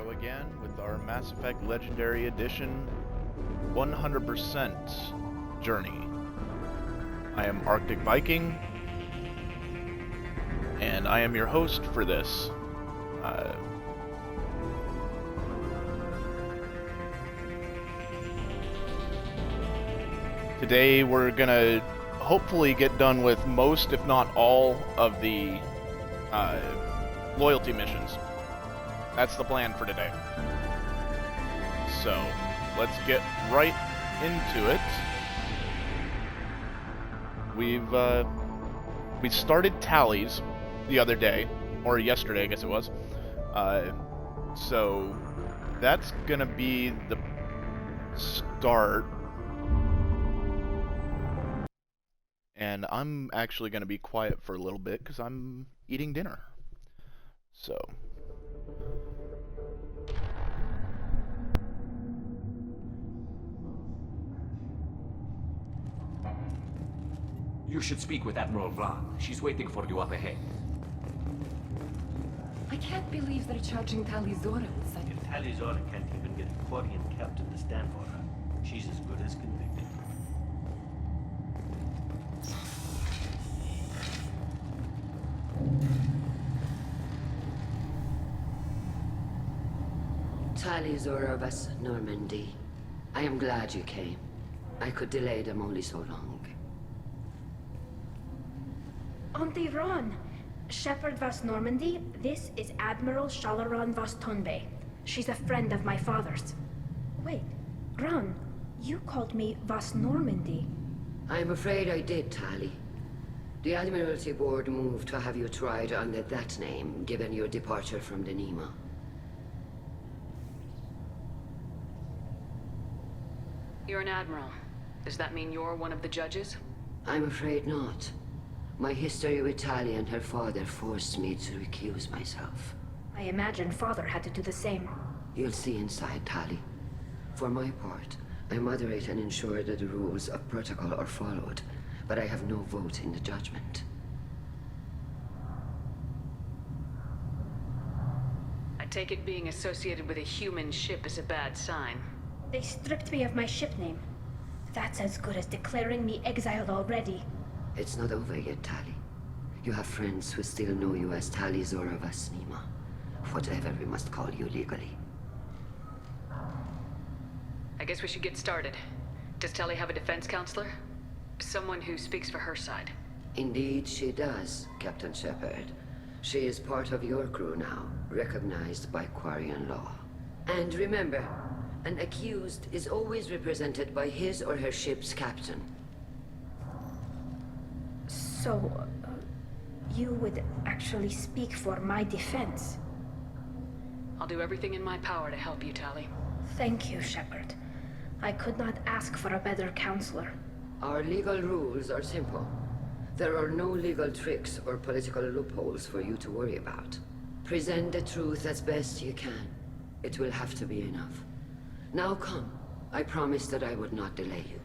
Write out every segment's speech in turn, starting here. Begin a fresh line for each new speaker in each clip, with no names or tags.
go again with our Mass Effect Legendary Edition 100% journey. I am Arctic Viking, and I am your host for this. Today we're gonna hopefully get done with most, if not all, of the loyalty missions. That's the plan for today. So, let's get right into it. We started tallies the other day, or yesterday, I guess it was. So that's gonna be the start. And I'm actually gonna be quiet for a little bit because I'm eating dinner. So.
You should speak with Admiral Vlan. She's waiting for you up ahead.
I can't believe they're charging Tali'Zorah with such...
If Tali'Zorah can't even get a Quarian captain to stand for her, she's as good as convicted.
Tali'Zorah Vas Normandy. I am glad you came. I could delay them only so long.
Auntie Ron! Shepard Vas Normandy, this is Admiral Shalaran Vas Tonbe. She's a friend of my father's. Wait, Ron, you called me Vas Normandy.
I'm afraid I did, Tali. The Admiralty Board moved to have you tried under that name, given your departure from the Nima.
You're an admiral. Does that mean you're one of the judges?
I'm afraid not. My history with Tali and her father forced me to recuse myself.
I imagine father had to do the same.
You'll see inside, Tali. For my part, I moderate and ensure that the rules of protocol are followed, but I have no vote in the judgment.
I take it being associated with a human ship is a bad sign.
They stripped me of my ship name. That's as good as declaring me exiled already.
It's not over yet, Tali. You have friends who still know you as Tali'Zorah Vas Nima. Whatever we must call you legally.
I guess we should get started. Does Tali have a defense counselor? Someone who speaks for her side.
Indeed she does, Captain Shepard. She is part of your crew now, recognized by Quarian law. And remember, an accused is always represented by his or her ship's captain.
So, you would actually speak for my defense?
I'll do everything in my power to help you, Tali.
Thank you, Shepard. I could not ask for a better counselor.
Our legal rules are simple. There are no legal tricks or political loopholes for you to worry about. Present the truth as best you can. It will have to be enough. Now come. I promised that I would not delay you.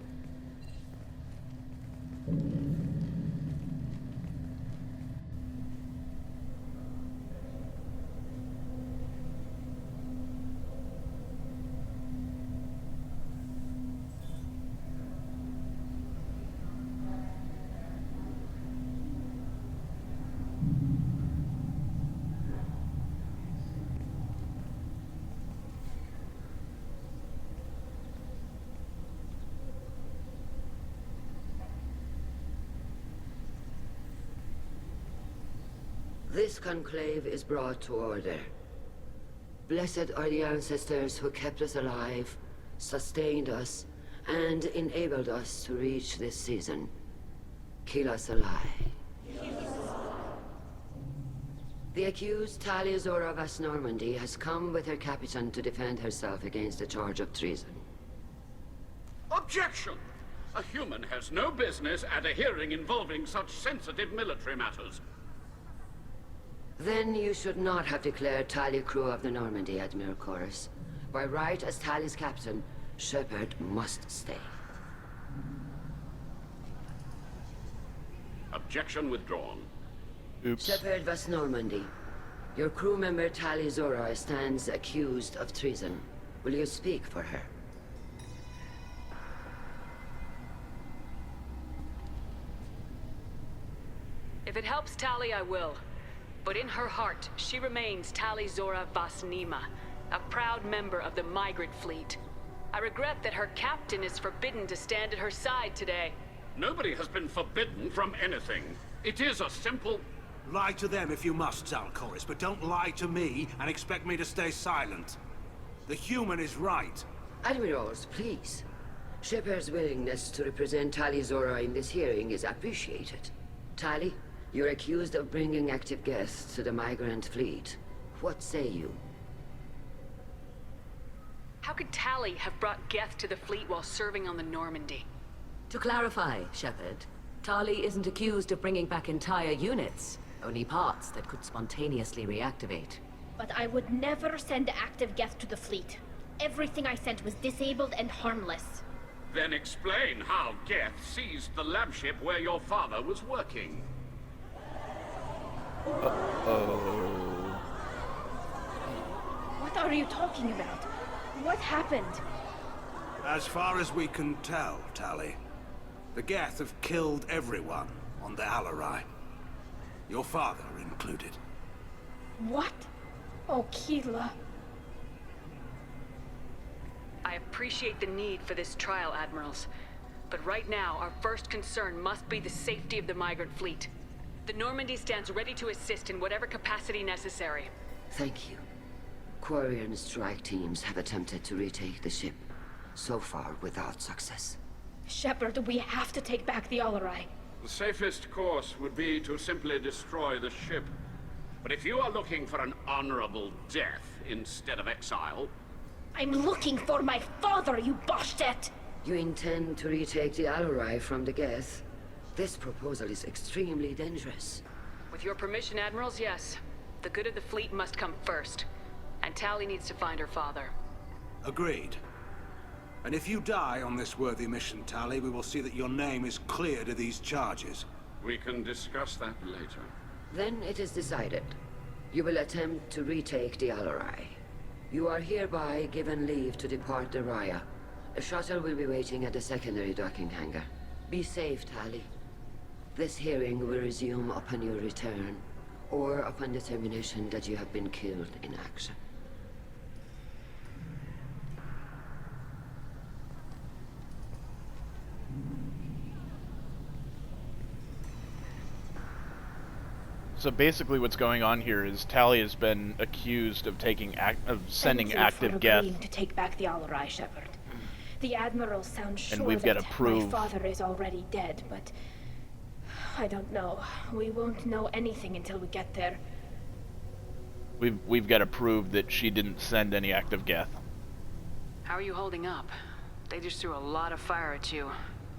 This conclave is brought to order. Blessed are the ancestors who kept us alive, sustained us, and enabled us to reach this season. Keep us alive. The accused Tali'Zorah Vas Normandy has come with her captain to defend herself against a charge of treason.
Objection! A human has no business at a hearing involving such sensitive military matters.
Then you should not have declared Tali crew of the Normandy, Admiral Chorus. By right as Tali's captain, Shepard must stay.
Objection withdrawn.
Oops.
Shepard Vas Normandy. Your crew member Tali Zora stands accused of treason. Will you speak for her?
If it helps Tali, I will. But in her heart, she remains Tali Zora Vasnima, a proud member of the migrant fleet. I regret that her captain is forbidden to stand at her side today.
Nobody has been forbidden from anything. It is a simple...
Lie to them if you must, Zalcoris, but don't lie to me and expect me to stay silent. The human is right.
Admirals, please. Shepard's willingness to represent Tali Zora in this hearing is appreciated. Tali, you're accused of bringing active guests to the migrant fleet. What say you?
How could Tali have brought Geth to the fleet while serving on the Normandy?
To clarify, Shepard, Tali isn't accused of bringing back entire units, only parts that could spontaneously reactivate.
But I would never send active Geth to the fleet. Everything I sent was disabled and harmless.
Then explain how Geth seized the lab ship where your father was working.
What are you talking about? What happened?
As far as we can tell, Tali, the Geth have killed everyone on the Alarai. Your father included.
What? Oh, Keela.
I appreciate the need for this trial, Admirals. But right now, our first concern must be the safety of the migrant fleet. The Normandy stands ready to assist in whatever capacity necessary.
Thank you. Quarian strike teams have attempted to retake the ship, so far without success.
Shepard, we have to take back the Alarai.
The safest course would be to simply destroy the ship. But if you are looking for an honorable death instead of exile...
I'm looking for my father, you Boshtet!
You intend to retake the Alarai from the Geth? This proposal is extremely dangerous.
With your permission, Admirals, yes. The good of the fleet must come first. And Tali needs to find her father.
Agreed. And if you die on this worthy mission, Tali, we will see that your name is cleared of these charges.
We can discuss that later.
Then it is decided. You will attempt to retake the Alarai. You are hereby given leave to depart the Raya. A shuttle will be waiting at the secondary docking hangar. Be safe, Tali. This hearing will resume upon your return, or upon determination that you have been killed in action.
So basically what's going on here is Tali has been accused of sending active Geth.
To take back the Alarai, Shepard. The Admiral sounds sure
And we've got to
that
prove...
my father is already dead, but... I don't know. We won't know anything until we get there.
We've got to prove that she didn't send any active Geth.
How are you holding up? They just threw a lot of fire at you,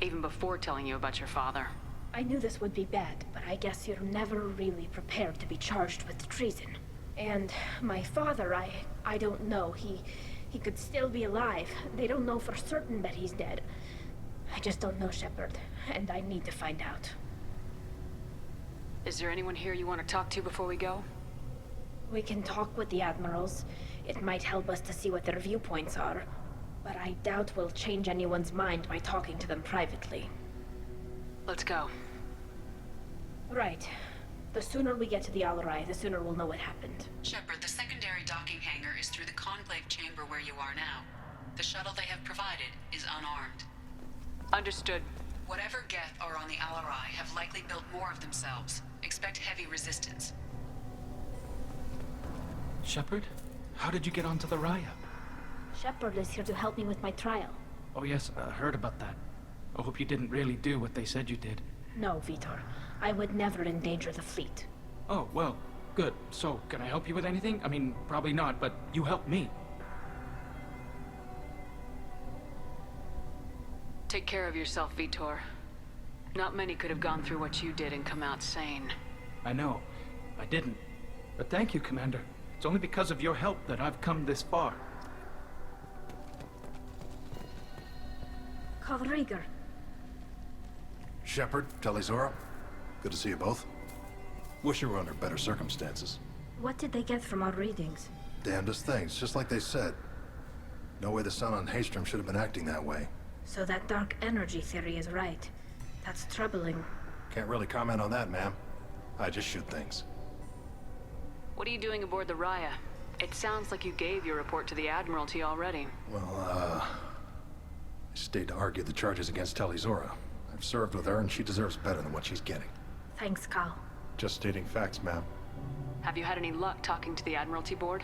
even before telling you about your father.
I knew this would be bad, but I guess you're never really prepared to be charged with treason. And my father, I don't know. He could still be alive. They don't know for certain that he's dead. I just don't know, Shepard, and I need to find out.
Is there anyone here you want to talk to before we go?
We can talk with the Admirals. It might help us to see what their viewpoints are. But I doubt we'll change anyone's mind by talking to them privately.
Let's go.
Right. The sooner we get to the Alarai, the sooner we'll know what happened.
Shepard, the secondary docking hangar is through the conclave chamber where you are now. The shuttle they have provided is unarmed.
Understood.
Whatever Geth are on the Alarai have likely built more of themselves. Expect heavy resistance.
Shepard? How did you get onto the Raya?
Shepard is here to help me with my trial.
Oh yes, I heard about that. I hope you didn't really do what they said you did.
No, Vitor. I would never endanger the fleet.
Oh, well, good. So, can I help you with anything? I mean, probably not, but you helped me.
Take care of yourself, Vitor. Not many could have gone through what you did and come out sane.
I know. I didn't. But thank you, Commander. It's only because of your help that I've come this far.
Kallrieger.
Shepard, Tali Zora. Good to see you both. Wish you were under better circumstances.
What did they get from our readings?
Damnedest things, just like they said. No way the sun on Haystrom should have been acting that way.
So that dark energy theory is right. That's troubling.
Can't really comment on that, ma'am. I just shoot things.
What are you doing aboard the Raya? It sounds like you gave your report to the Admiralty already.
Well, I stayed to argue the charges against Tali Zora. I've served with her, and she deserves better than what she's getting.
Thanks, Cal.
Just stating facts, ma'am.
Have you had any luck talking to the Admiralty board?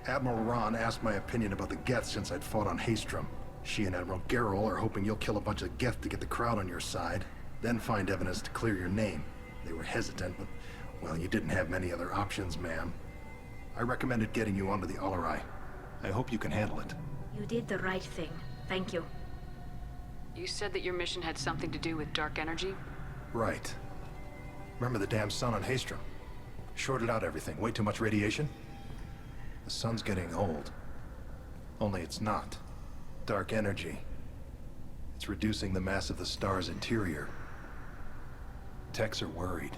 Admiral Ron asked my opinion about the Geth since I'd fought on Haystrom. She and Admiral Gerrel are hoping you'll kill a bunch of Geth to get the crowd on your side, then find evidence to clear your name. They were hesitant, but, well, you didn't have many other options, ma'am. I recommended getting you onto the Alarai. I hope you can handle it.
You did the right thing. Thank you.
You said that your mission had something to do with dark energy?
Right. Remember the damn sun on Haystrom? Shorted out everything. Way too much radiation? The sun's getting old. Only it's not. Dark energy. It's reducing the mass of the star's interior. Techs are worried.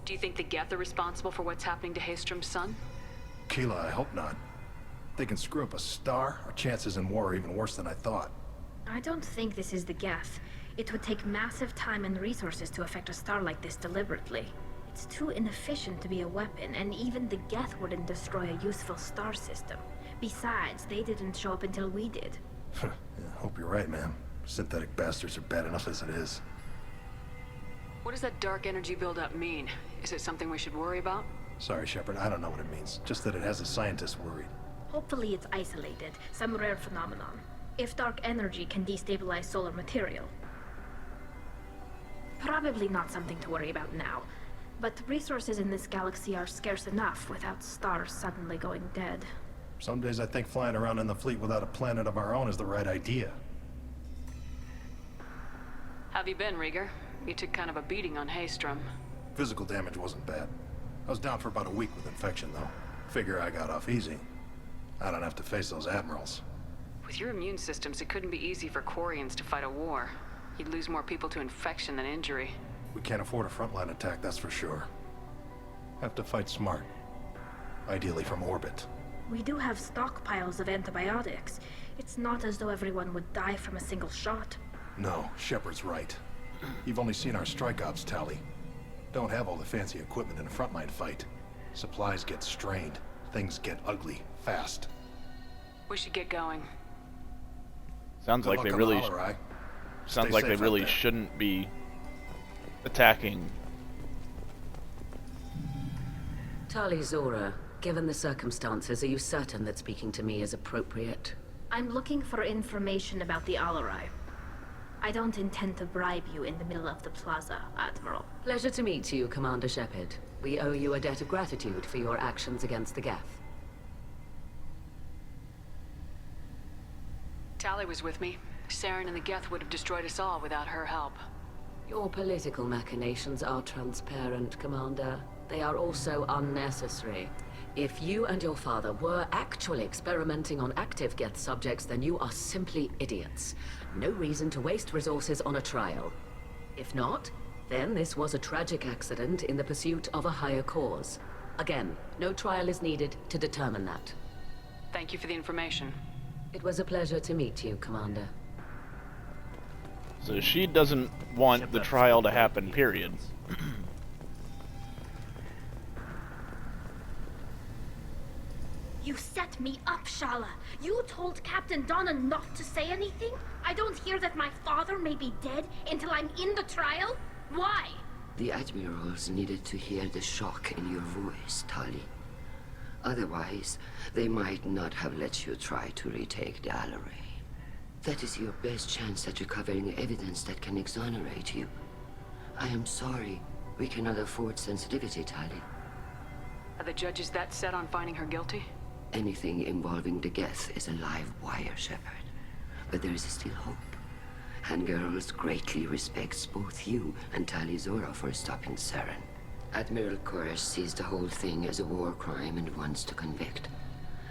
Do you think the Geth are responsible for what's happening to Haystrom's sun?
Keela, I hope not. If they can screw up a star, our chances in war are even worse than I thought.
I don't think this is the Geth. It would take massive time and resources to affect a star like this deliberately. It's too inefficient to be a weapon, and even the Geth wouldn't destroy a useful star system. Besides, they didn't show up until we did.
Yeah, hope you're right, ma'am. Synthetic bastards are bad enough as it is.
What does that dark energy buildup mean? Is it something we should worry about?
Sorry, Shepard, I don't know what it means. Just that it has the scientists worried.
Hopefully it's isolated, some rare phenomenon. If dark energy can destabilize solar material. Probably not something to worry about now. But resources in this galaxy are scarce enough without stars suddenly going dead.
Some days I think flying around in the fleet without a planet of our own is the right idea.
Have you been, Rieger? You took kind of a beating on Haystrom.
Physical damage wasn't bad. I was down for about a week with infection, though. Figure I got off easy. I don't have to face those admirals.
With your immune systems, it couldn't be easy for Quarians to fight a war. You'd lose more people to infection than injury.
We can't afford a frontline attack, that's for sure. Have to fight smart. Ideally from orbit.
We do have stockpiles of antibiotics. It's not as though everyone would die from a single shot.
No, Shepard's right. You've only seen our strike ops tally. Don't have all the fancy equipment in a frontline fight. Supplies get strained. Things get ugly, fast.
We should get going.
Sounds like they really shouldn't be attacking.
Tali Zora, given the circumstances, are you certain that speaking to me is appropriate?
I'm looking for information about the Alarai. I don't intend to bribe you in the middle of the plaza, Admiral.
Pleasure to meet you, Commander Shepard. We owe you a debt of gratitude for your actions against the Geth.
Tali was with me. Saren and the Geth would have destroyed us all without her help.
Your political machinations are transparent, Commander. They are also unnecessary. If you and your father were actually experimenting on active Geth subjects, then you are simply idiots. No reason to waste resources on a trial. If not, then this was a tragic accident in the pursuit of a higher cause. Again, no trial is needed to determine that.
Thank you for the information.
It was a pleasure to meet you, Commander.
So she doesn't want the trial to happen, period.
You set me up, Shala. You told Captain Donna not to say anything? I don't hear that my father may be dead until I'm in the trial? Why?
The admirals needed to hear the shock in your voice, Tali. Otherwise, they might not have let you try to retake the Alarai. That is your best chance at recovering evidence that can exonerate you. I am sorry. We cannot afford sensitivity, Tali.
Are the judges that set on finding her guilty?
Anything involving the Geth is a live wire, Shepard. But there is still hope. Hangirls greatly respects both you and Tali Zora for stopping Saren. Admiral Koresh sees the whole thing as a war crime and wants to convict.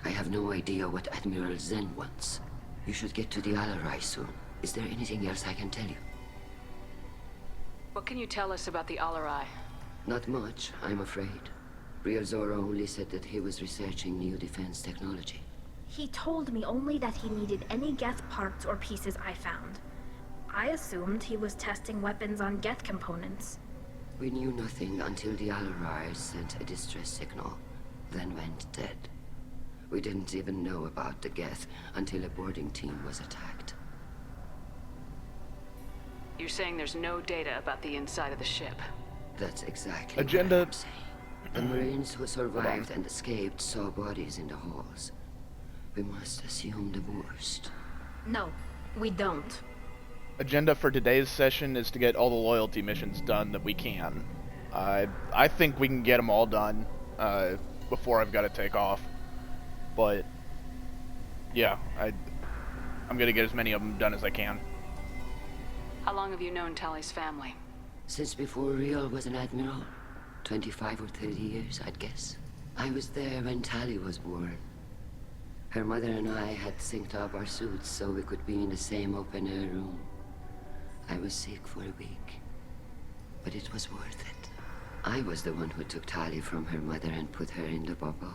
I have no idea what Admiral Zen wants. You should get to the Alarai soon. Is there anything else I can tell you?
What can you tell us about the Alarai?
Not much, I'm afraid. Real Zora only said that he was researching new defense technology.
He told me only that he needed any Geth parts or pieces I found. I assumed he was testing weapons on Geth components.
We knew nothing until the Alarai sent a distress signal, then went dead. We didn't even know about the Geth until a boarding team was attacked.
You're saying there's no data about the inside of the ship?
That's exactly
Agenda.
what I'm saying. The Marines who survived and escaped saw bodies in the halls. We must assume the worst.
No, we don't.
Agenda for today's session is to get all the loyalty missions done that we can. I think we can get them all done before I've got to take off. But yeah, I'm gonna get as many of them done as I can.
How long have you known Tali's family?
Since before Rial was an admiral. 25 or 30 years, I'd guess. I was there when Tali was born. Her mother and I had synced up our suits so we could be in the same open-air room. I was sick for a week, but it was worth it. I was the one who took Tali from her mother and put her in the bubble.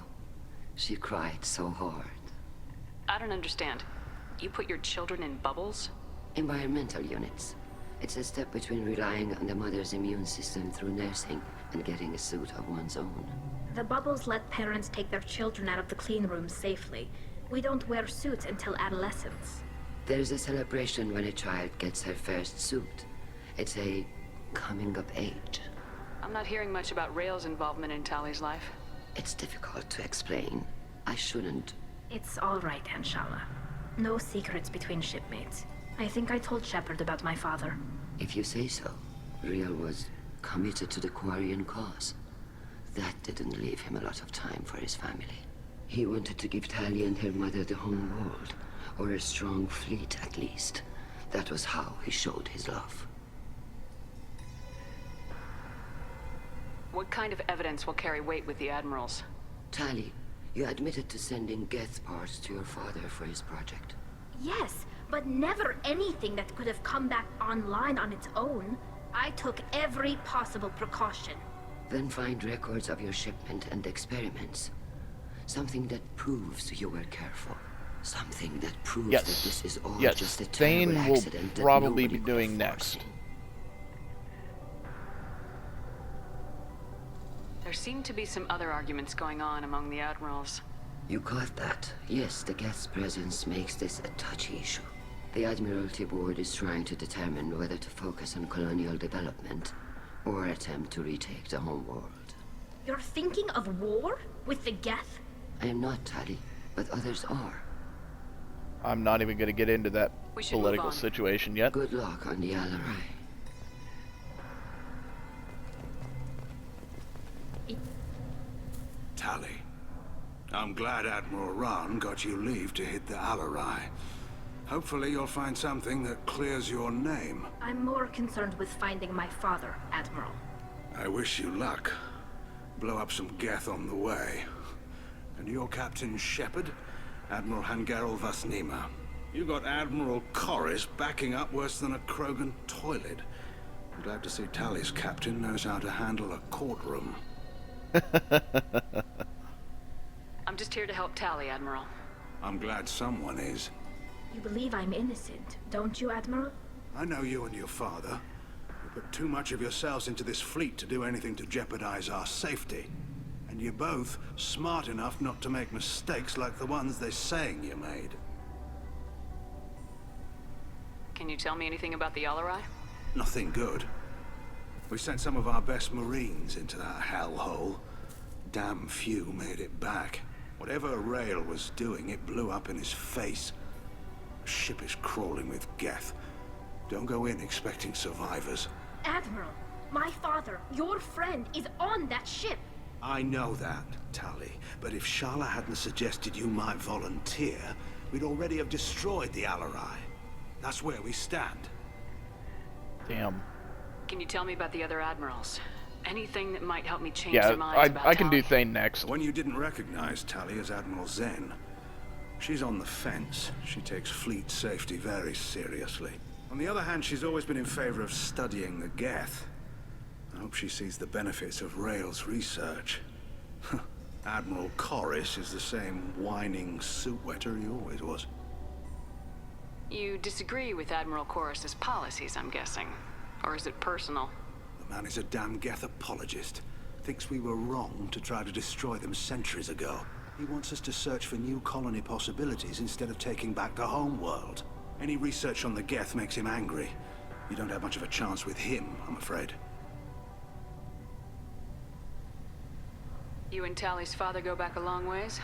She cried so hard.
I don't understand. You put your children in bubbles?
Environmental units. It's a step between relying on the mother's immune system through nursing and getting a suit of one's own.
The bubbles let parents take their children out of the clean rooms safely. We don't wear suits until adolescence.
There's a celebration when a child gets her first suit. It's a coming of age.
I'm not hearing much about Rael's involvement in Tali's life.
It's difficult to explain. I shouldn't.
It's all right, Anshala. No secrets between shipmates. I think I told Shepard about my father.
If you say so. Rial was committed to the Quarian cause. That didn't leave him a lot of time for his family. He wanted to give Tali and her mother the home world, or a strong fleet at least. That was how he showed his love.
What kind of evidence will carry weight with the admirals?
Tali, you admitted to sending Geth parts to your father for his project.
Yes, but never anything that could have come back online on its own. I took every possible precaution.
Then find records of your shipment and experiments. Something that proves you were careful. Something that proves that this is all just a terrible accident that
probably
nobody
be doing next.
There seem to be some other arguments going on among the admirals.
You caught that? Yes, the Geth's presence makes this a touchy issue. The Admiralty Board is trying to determine whether to focus on colonial development or attempt to retake the home world.
You're thinking of war? With the Geth?
I am not, Tali, but others are.
I'm not even going to get into that political situation yet.
Good luck on the Alarai.
Tali, I'm glad Admiral Rahn got you leave to hit the Alarai. Hopefully you'll find something that clears your name.
I'm more concerned with finding my father, Admiral.
I wish you luck. Blow up some Geth on the way. And your Captain Shepard? Admiral Hangarel Vasnima. You got Admiral Corris backing up worse than a Krogan toilet. I'm glad to see Tali's captain knows how to handle a courtroom.
I'm just here to help Tali, Admiral.
I'm glad someone is.
You believe I'm innocent, don't you, Admiral?
I know you and your father. You put too much of yourselves into this fleet to do anything to jeopardize our safety. And you're both smart enough not to make mistakes like the ones they're saying you made.
Can you tell me anything about the Alarai?
Nothing good. We sent some of our best Marines into that hellhole. Damn few made it back. Whatever Rael was doing, it blew up in his face. The ship is crawling with Geth. Don't go in expecting survivors.
Admiral, my father, your friend, is on that ship.
I know that, Tali. But if Shala hadn't suggested you might volunteer, we'd already have destroyed the Alarai. That's where we stand.
Damn.
Can you tell me about the other admirals? Anything that might help me change their minds about
I can
Tali?
do Thane next.
When you didn't recognize Tali as Admiral Zen, she's on the fence. She takes fleet safety very seriously. On the other hand, she's always been in favor of studying the Geth. I hope she sees the benefits of Rael's research. Admiral Corris is the same whining suit wetter he always was.
You disagree with Admiral Corris's policies, I'm guessing. Or is it personal?
The man is a damn Geth apologist. Thinks we were wrong to try to destroy them centuries ago. He wants us to search for new colony possibilities instead of taking back the homeworld. Any research on the Geth makes him angry. You don't have much of a chance with him, I'm afraid.
You and Tally's father go back a long ways?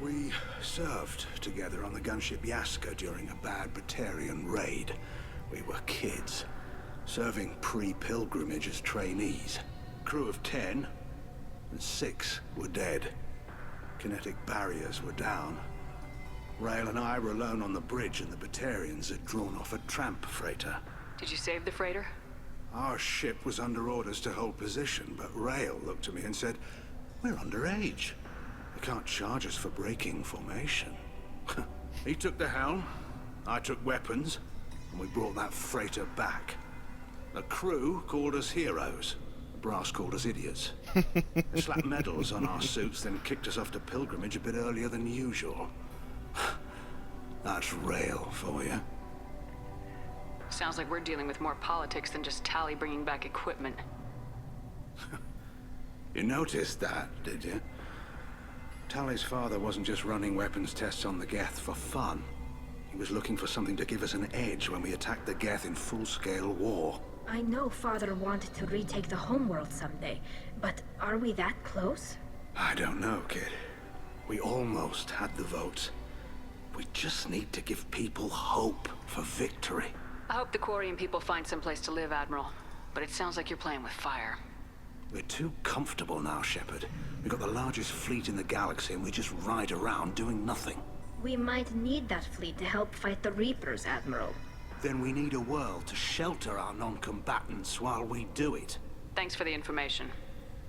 We served together on the gunship Yaska during a bad Batarian raid. We were kids, serving pre-pilgrimage as trainees. Crew of 10, and 6 were dead. Kinetic barriers were down. Rael and I were alone on the bridge, and the Batarians had drawn off a tramp freighter.
Did you save the freighter?
Our ship was under orders to hold position, but Rael looked at me and said, "We're underage. They can't charge us for breaking formation." He took the helm, I took weapons, and we brought that freighter back. The crew called us heroes. The brass called us idiots. They slapped medals on our suits, then kicked us off to pilgrimage a bit earlier than usual. That's Rael for you.
Sounds like we're dealing with more politics than just Tally bringing back equipment.
You noticed that, did you? Tally's father wasn't just running weapons tests on the Geth for fun. He was looking for something to give us an edge when we attacked the Geth in full-scale war.
I know Father wanted to retake the homeworld someday, but are we that close?
I don't know, kid. We almost had the votes. We just need to give people hope for victory.
I hope the Quarian people find some place to live, Admiral. But it sounds like you're playing with fire.
We're too comfortable now, Shepard. We've got the largest fleet in the galaxy and we just ride around doing nothing.
We might need that fleet to help fight the Reapers, Admiral.
Then we need a world to shelter our non-combatants while we do it.
Thanks for the information.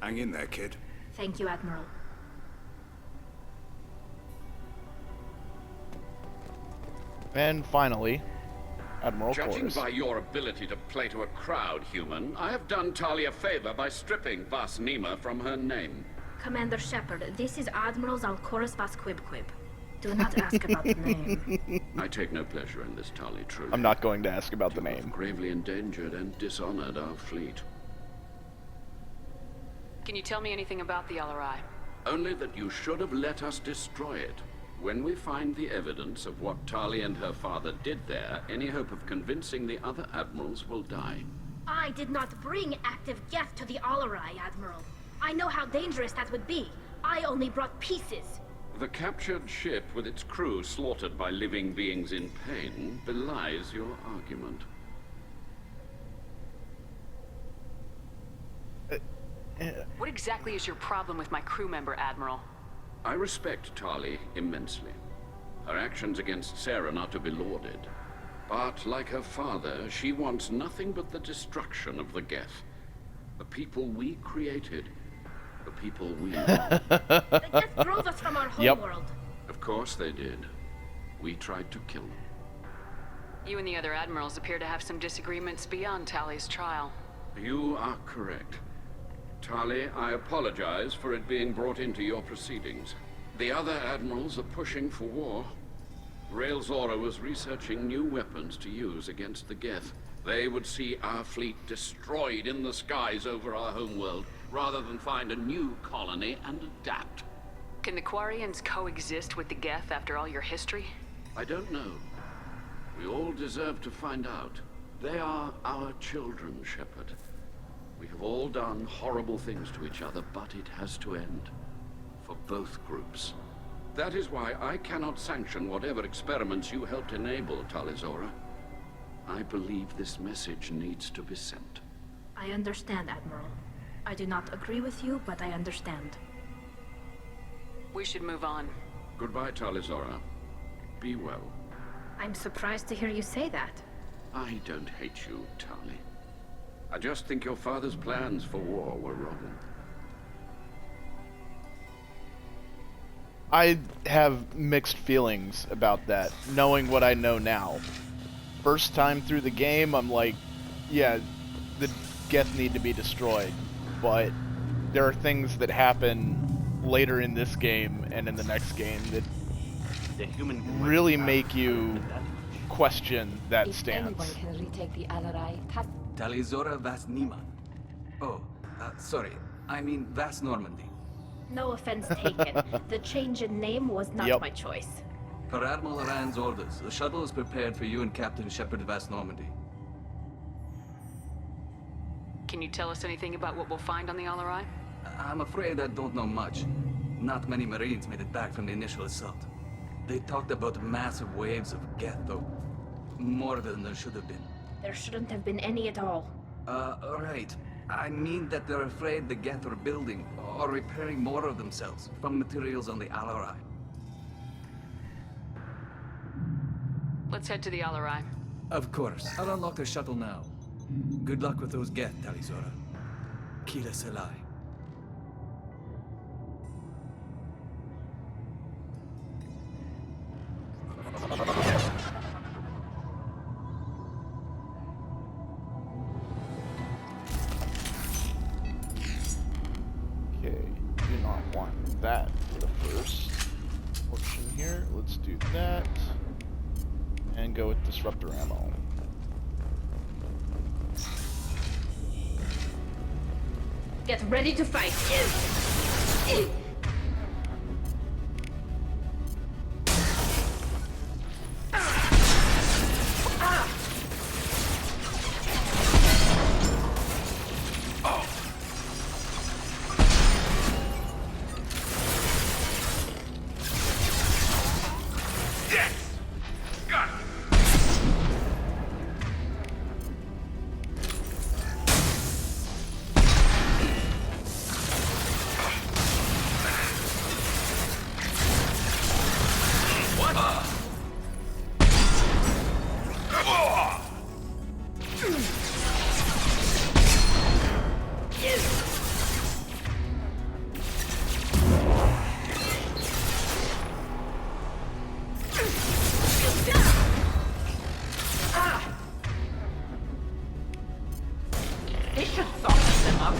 Hang in there, kid.
Thank you, Admiral.
And finally, Admiral
Judging
Corris.
by your ability to play to a crowd, human, I have done Tali a favor by stripping Vas Nima from her name.
Commander Shepard, this is Admiral Zalkoris Vas Quibquib. Do not ask about the name.
I take no pleasure in this, Tali, truly.
I'm not going to ask about the
You
name.
have gravely endangered and dishonored our fleet.
Can you tell me anything about the LRI?
Only that you should have let us destroy it. When we find the evidence of what Tali and her father did there, any hope of convincing the other admirals will die.
I did not bring active Geth to the Alarai, Admiral. I know how dangerous that would be. I only brought pieces.
The captured ship with its crew slaughtered by living beings in pain belies your argument.
What exactly is your problem with my crew member, Admiral?
I respect Tali immensely. Her actions against Saren are to be lauded. But, like her father, she wants nothing but the destruction of the Geth. The people we created. The people we love.
The Geth drove us from our homeworld.
Of course they did. We tried to kill them.
You and the other admirals appear to have some disagreements beyond Tally's trial.
You are correct. Tali, I apologize for it being brought into your proceedings. The other admirals are pushing for war. Rael Zora was researching new weapons to use against the Geth. They would see our fleet destroyed in the skies over our homeworld, rather than find a new colony and adapt.
Can the Quarians coexist with the Geth after all your history?
I don't know. We all deserve to find out. They are our children, Shepard. We have all done horrible things to each other, but it has to end. For both groups. That is why I cannot sanction whatever experiments you helped enable, Tali Zora. I believe this message needs to be sent.
I understand, Admiral. I do not agree with you, but I understand.
We should move on.
Goodbye, Tali Zora. Be well.
I'm surprised to hear you say that.
I don't hate you, Tali. I just think your father's plans for war were wrong.
I have mixed feelings about that, knowing what I know now. First time through the game, I'm like, yeah, the Geth need to be destroyed. But there are things that happen later in this game and in the next game that
The human
really make you question that
If
stance.
anyone can retake the Alarai,
Tali Zora Vas Nima. Oh, sorry. I mean Vas Normandy.
No offense taken. The change in name was not
Yep.
my choice.
Per Admiral Aran's orders, the shuttle is prepared for you and Captain Shepard Vas Normandy.
Can you tell us anything about what we'll find on the Alarai?
I'm afraid I don't know much. Not many Marines made it back from the initial assault. They talked about massive waves of Geth, though. More than there should have been.
There shouldn't have been any at all.
Right. I mean that they're afraid the Geth are building or repairing more of themselves from materials on the Alarai.
Let's head to the Alarai.
Of course. I'll unlock the shuttle now. Good luck with those Geth, Talizora. Kila Selai.
Okay, do not want that for the first portion here. Let's do that. And go with disruptor ammo.
Get ready to fight.
This should soften them up.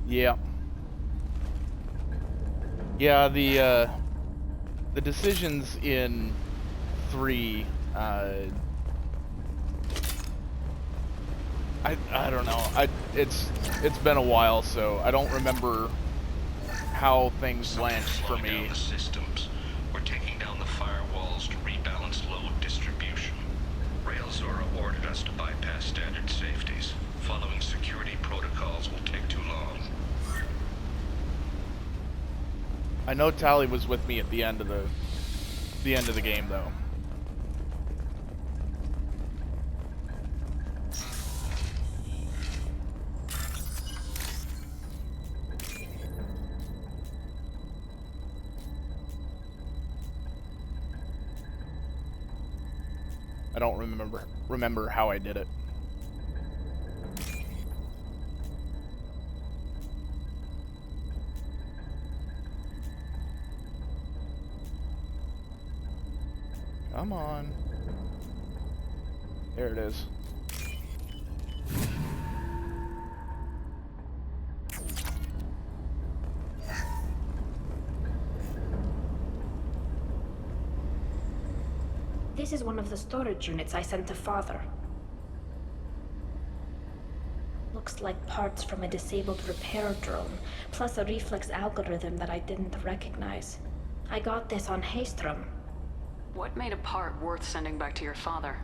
Yeah. Yeah, the decisions in 3, I don't know. It's been a while, so I don't remember how things went for me.
The systems. We're taking down the firewalls to rebalance load distribution. Railzora ordered us to bypass standard safeties. Following security protocols will take too long.
I know Tali was with me at the end of the game, though. I don't remember how I did it. Come on. There it is.
This is one of the storage units I sent to Father. Looks like parts from a disabled repair drone, plus a reflex algorithm that I didn't recognize. I got this on Haestrom.
What made a part worth sending back to your father?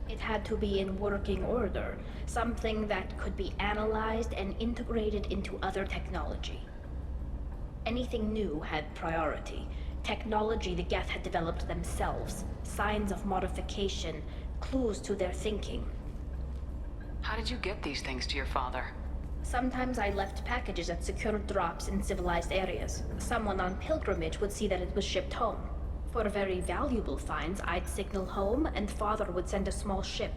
It had to be in working order, something that could be analyzed and integrated into other technology. Anything new had priority. Technology the Geth had developed themselves, signs of modification, clues to their thinking.
How did you get these things to your father?
Sometimes I left packages at secure drops in civilized areas. Someone on pilgrimage would see that it was shipped home. For very valuable finds, I'd signal home, and Father would send a small ship.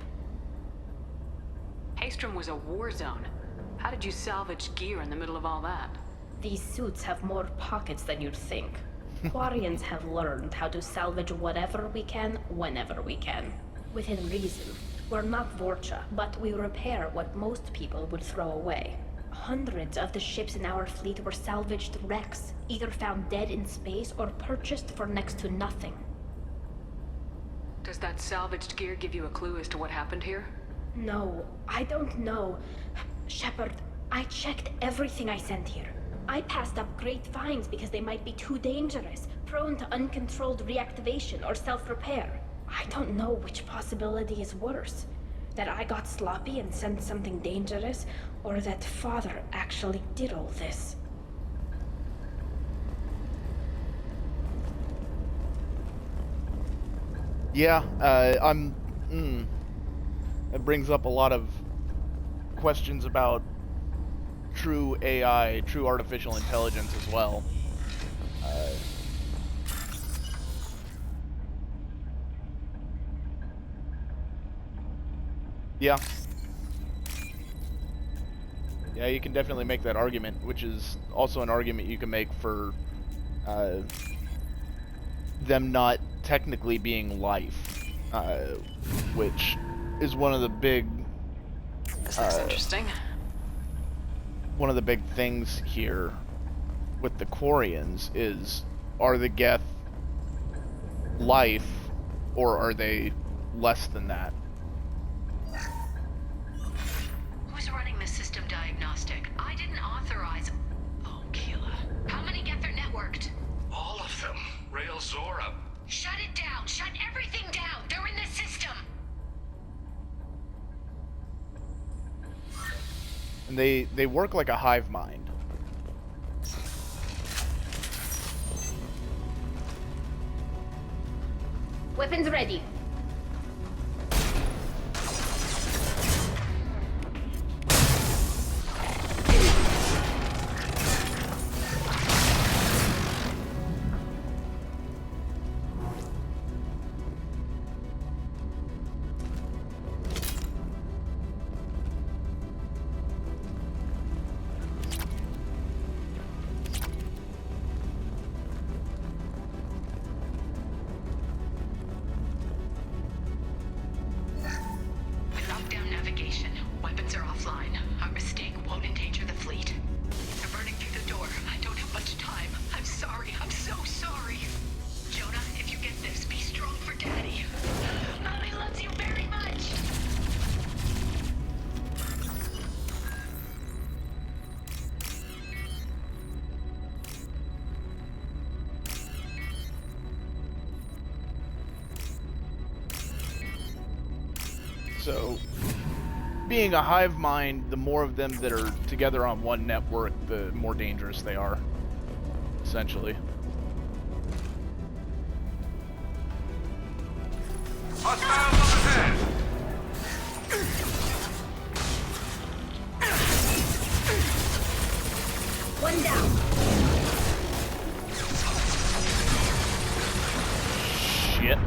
Haestrom was a war zone. How did you salvage gear in the middle of all that?
These suits have more pockets than you'd think. Quarians have learned how to salvage whatever we can, whenever we can. Within reason. We're not Vorcha, but we repair what most people would throw away. Hundreds of the ships in our fleet were salvaged wrecks, either found dead in space or purchased for next to nothing.
Does that salvaged gear give you a clue as to what happened here?
No, I don't know. Shepard, I checked everything I sent here. I passed up great finds because they might be too dangerous, prone to uncontrolled reactivation or self-repair. I don't know which possibility is worse. That I got sloppy and sent something dangerous, or that Father actually did all this.
Yeah, it brings up a lot of questions about true AI, true artificial intelligence as well. Yeah. Yeah, you can definitely make that argument, which is also an argument you can make for them not technically being life, which is one of the big...
This looks interesting.
One of the big things here with the Quarians is, are the Geth life, or are they less than that?
Who's running the system diagnostic? I didn't authorize... Oh, Keela. How many Geth are networked?
All of them. Rael Zora.
Shut it down! Shut everything down! They're in the system!
And they work like a hive mind.
Weapons ready.
So, being a hive mind, the more of them that are together on one network, the more dangerous they are, essentially.
One down.
Shit.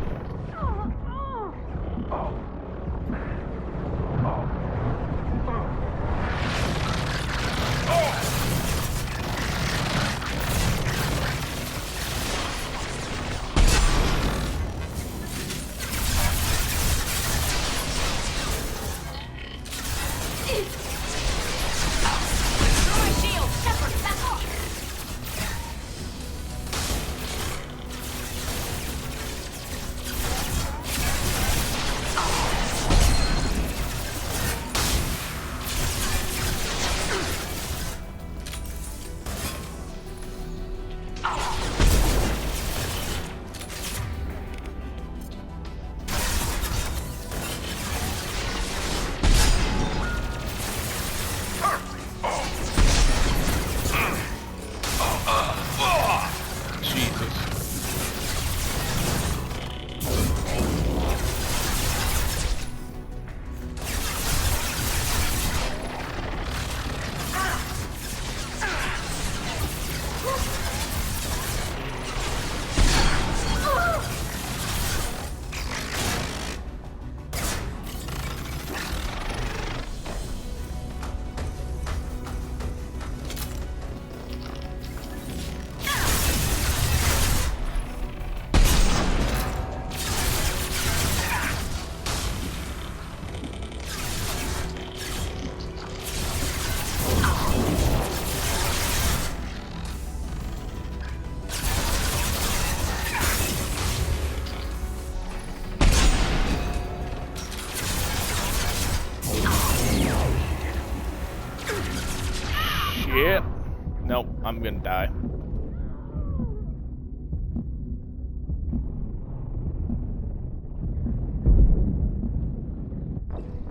shit. Nope, I'm gonna die.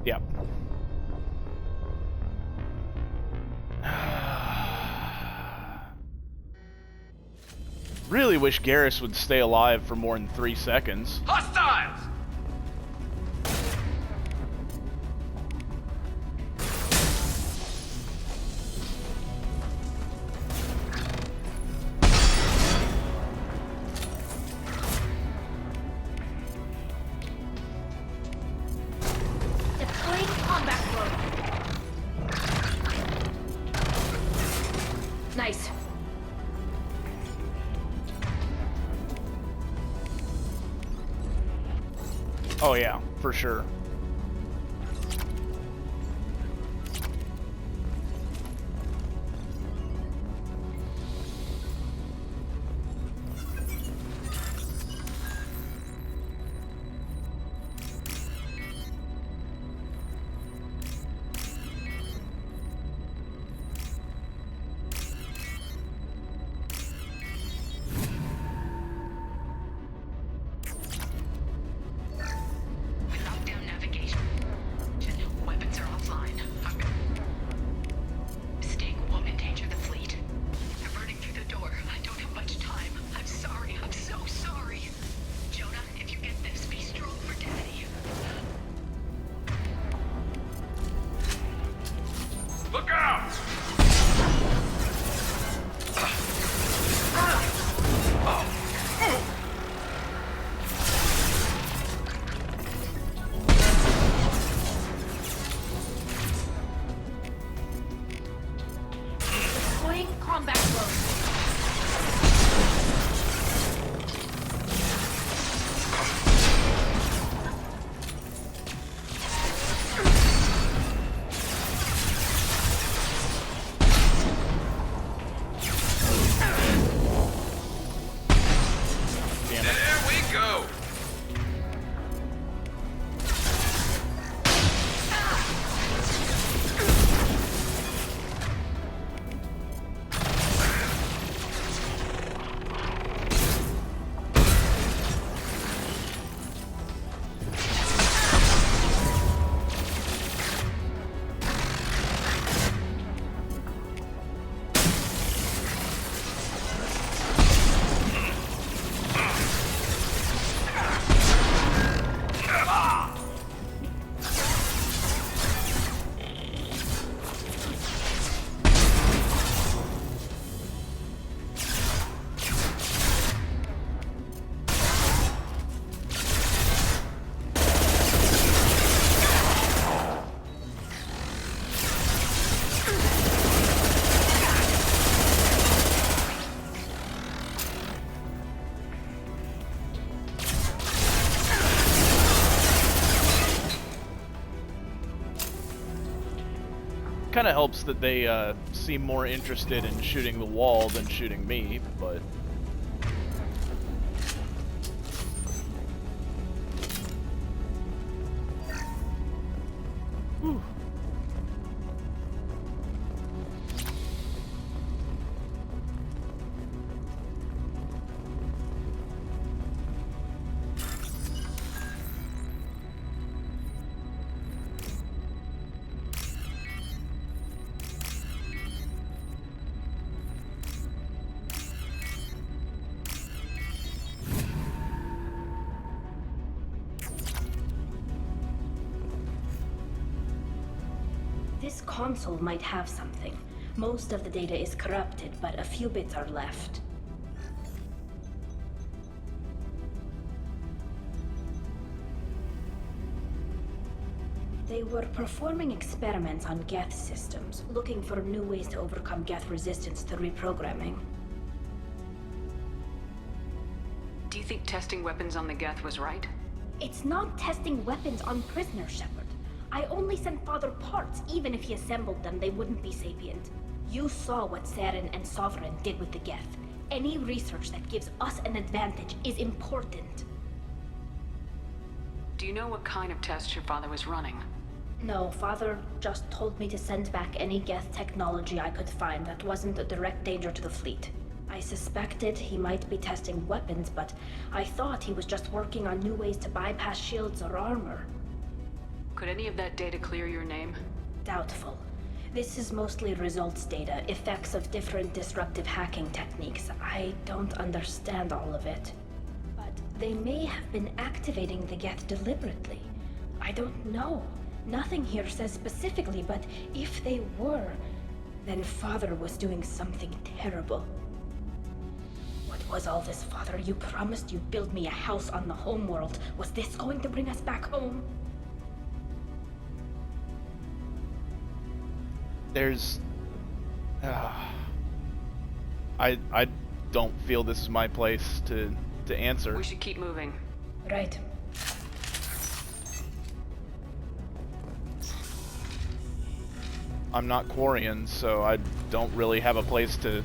Yep. Really wish Garrus would stay alive for more than 3 seconds.
Hostiles!
Deploying combat mode. Nice.
Oh yeah, for sure.
Lockdown navigation. Weapons are offline. Sting won't endanger the fleet. They're burning through the door. I don't have much time. I'm sorry. I'm so sorry. Jonah, if you get this, be strong for Daddy.
Look out!
Deploying combat mode.
Damn it.
There we go!
Kind of helps that they seem more interested in shooting the wall than shooting me, but... Whew.
This console might have something. Most of the data is corrupted, but a few bits are left. They were performing experiments on Geth systems, looking for new ways to overcome Geth resistance to reprogramming.
Do you think testing weapons on the Geth was right?
It's not testing weapons on prisoners, Shepard. I only sent Father parts. Even if he assembled them, they wouldn't be sapient. You saw what Saren and Sovereign did with the Geth. Any research that gives us an advantage is important.
Do you know what kind of tests your father was running?
No, Father just told me to send back any Geth technology I could find that wasn't a direct danger to the fleet. I suspected he might be testing weapons, but I thought he was just working on new ways to bypass shields or armor.
Could any of that data clear your name?
Doubtful. This is mostly results data, effects of different disruptive hacking techniques. I don't understand all of it. But they may have been activating the Geth deliberately. I don't know. Nothing here says specifically, but if they were, then Father was doing something terrible. What was all this, Father? You promised you'd build me a house on the homeworld. Was this going to bring us back home?
There's... I don't feel this is my place to answer.
We should keep moving.
Right.
I'm not Quarian, so I don't really have a place to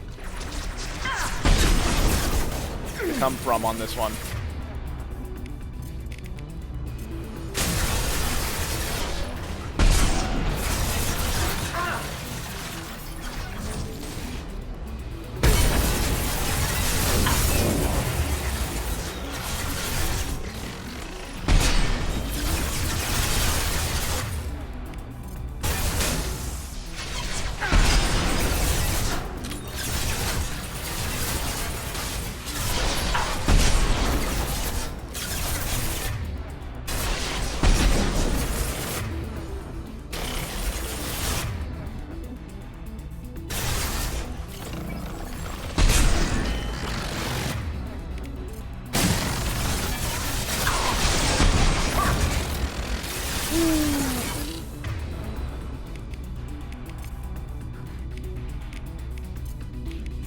come from on this one.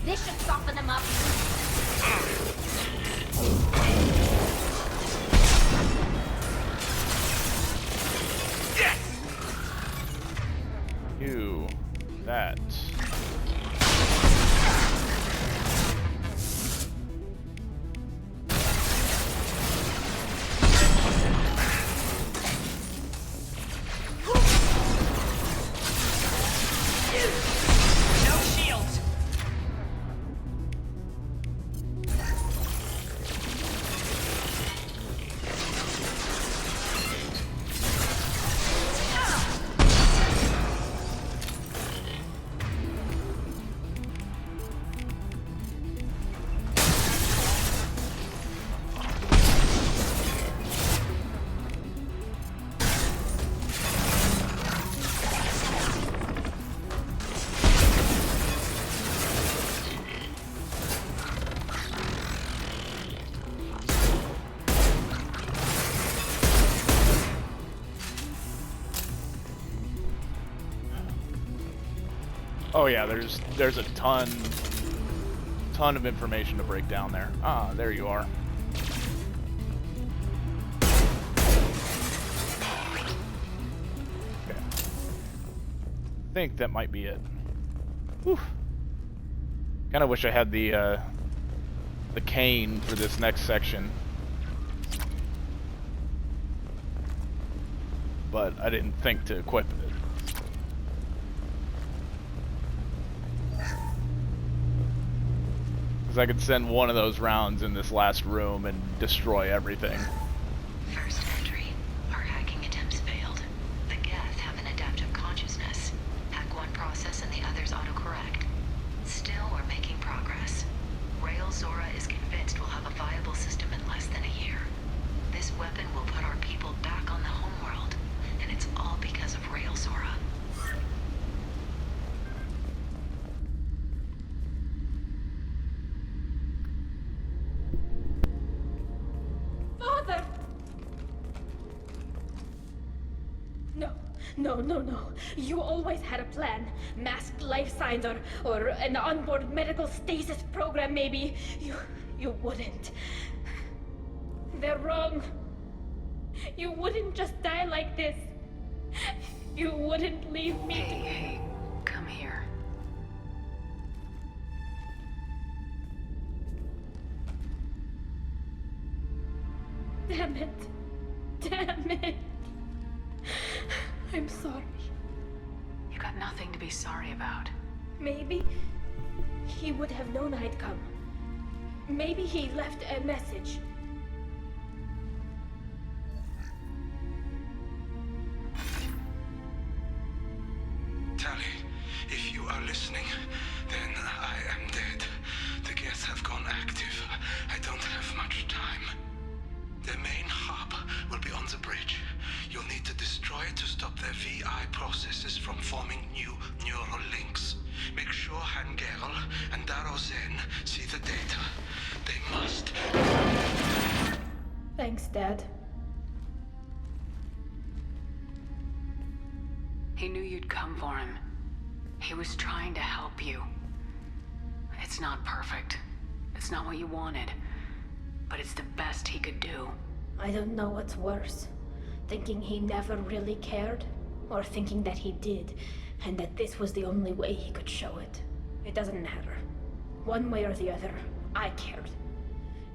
This should soften them up.
You. That.
No shields.
Oh yeah, there's a ton of information to break down there. Ah, there you are. Okay. I think that might be it. Whew. Kind of wish I had the cane for this next section, but I didn't think to equip it. Because I could send one of those rounds in this last room and destroy everything.
First entry. Our hacking attempts failed. The Geth have an adaptive consciousness. Hack one process and the others autocorrect. Still, we're making progress. Rael Zora is convinced we'll have a viable system in less than a year. This weapon will put our people back on the homeworld, and it's all because of Rael Zora.
Father! No. You always had a plan. Masked life signs or an onboard medical stasis program, maybe. You wouldn't. They're wrong. You wouldn't just die like this. You wouldn't leave me.
Hey, come here.
Damn it. I'm sorry.
You got nothing to be sorry about.
Maybe he would have known I'd come. Maybe he left a message.
Tali, if you are listening, then I am dead. The Geth have gone active. I don't have much time. The main hub will be on the bridge. You'll need to destroy it to stop their VI processes from forming new neural links. Make sure Hangerel and Daro Zen see the data. They must.
Thanks, Dad.
He knew you'd come for him. He was trying to help you. It's not perfect. It's not what you wanted. But it's the best he could do.
I don't know what's worse. Thinking he never really cared, or thinking that he did, and that this was the only way he could show it. It doesn't matter. One way or the other, I cared.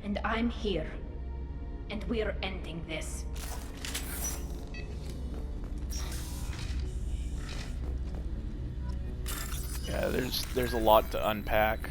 And I'm here. And we're ending this.
Yeah, there's a lot to unpack.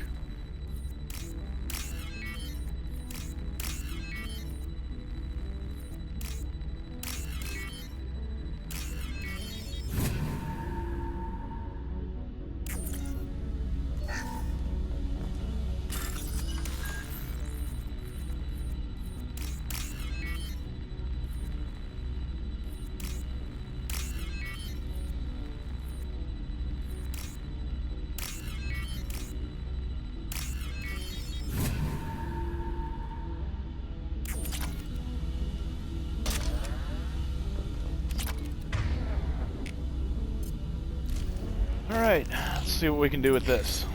Alright, let's see what we can do with this.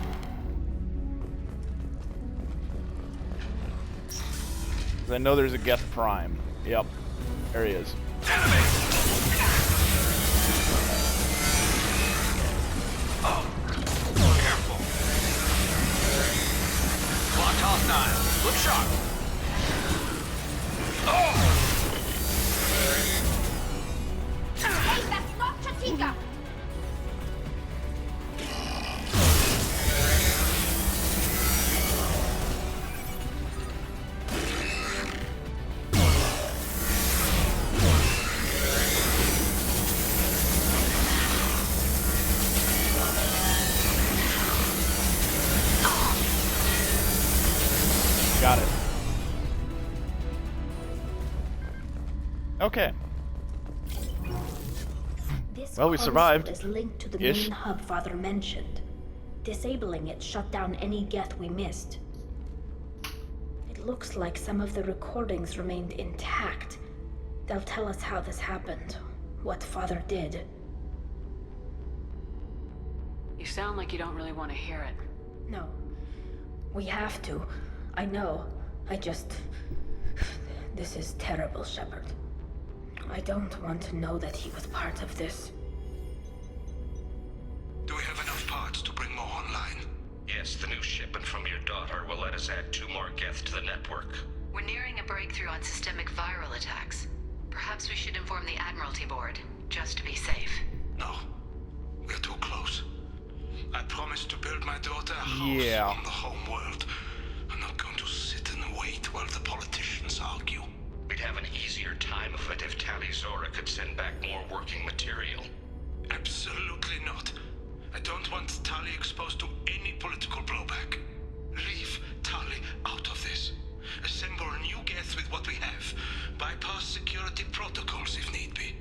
I know there's a Geth Prime. Yep, there he is.
Careful. Locked hostile. Look sharp.
Hey, that's not Chatika!
Got it. Okay.
This
Well, we
console
survived.
is linked to the
Ish.
main hub Father mentioned. Disabling it shut down any Geth we missed. It looks like some of the recordings remained intact. They'll tell us how this happened, what Father did.
You sound like you don't really want to hear it.
No. We have to. I know. I just... This is terrible, Shepard. I don't want to know that he was part of this.
Do we have enough parts to bring more online?
Yes, the new shipment from your daughter will let us add 2 more Geth to the network.
We're nearing a breakthrough on systemic viral attacks. Perhaps we should inform the Admiralty Board, just to be safe.
No. We're too close. I promised to build my daughter a house on the home world. I'm not going to sit and wait while the politicians argue.
We'd have an easier time of it if Tali Zora could send back more working material.
Absolutely not. I don't want Tali exposed to any political blowback. Leave Tali out of this. Assemble a new Geth with what we have. Bypass security protocols if need be.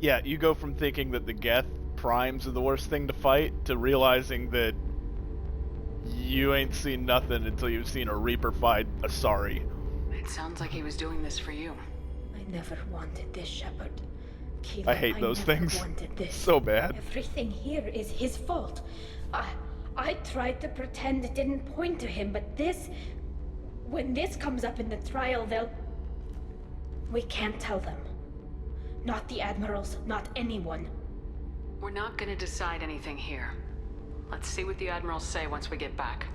Yeah, you go from thinking that the Geth Primes are the worst thing to fight to realizing that you ain't seen nothing until you've seen a Reaper fight Asari.
It sounds like he was doing this for you.
I never wanted this, Shepard. Keelan,
I hate those
never
things
wanted this.
so bad.
Everything here is his fault. I tried to pretend it didn't point to him, but this... When this comes up in the trial, they'll... We can't tell them. Not the Admirals, not anyone.
We're not gonna decide anything here. Let's see what the Admirals say once we get back.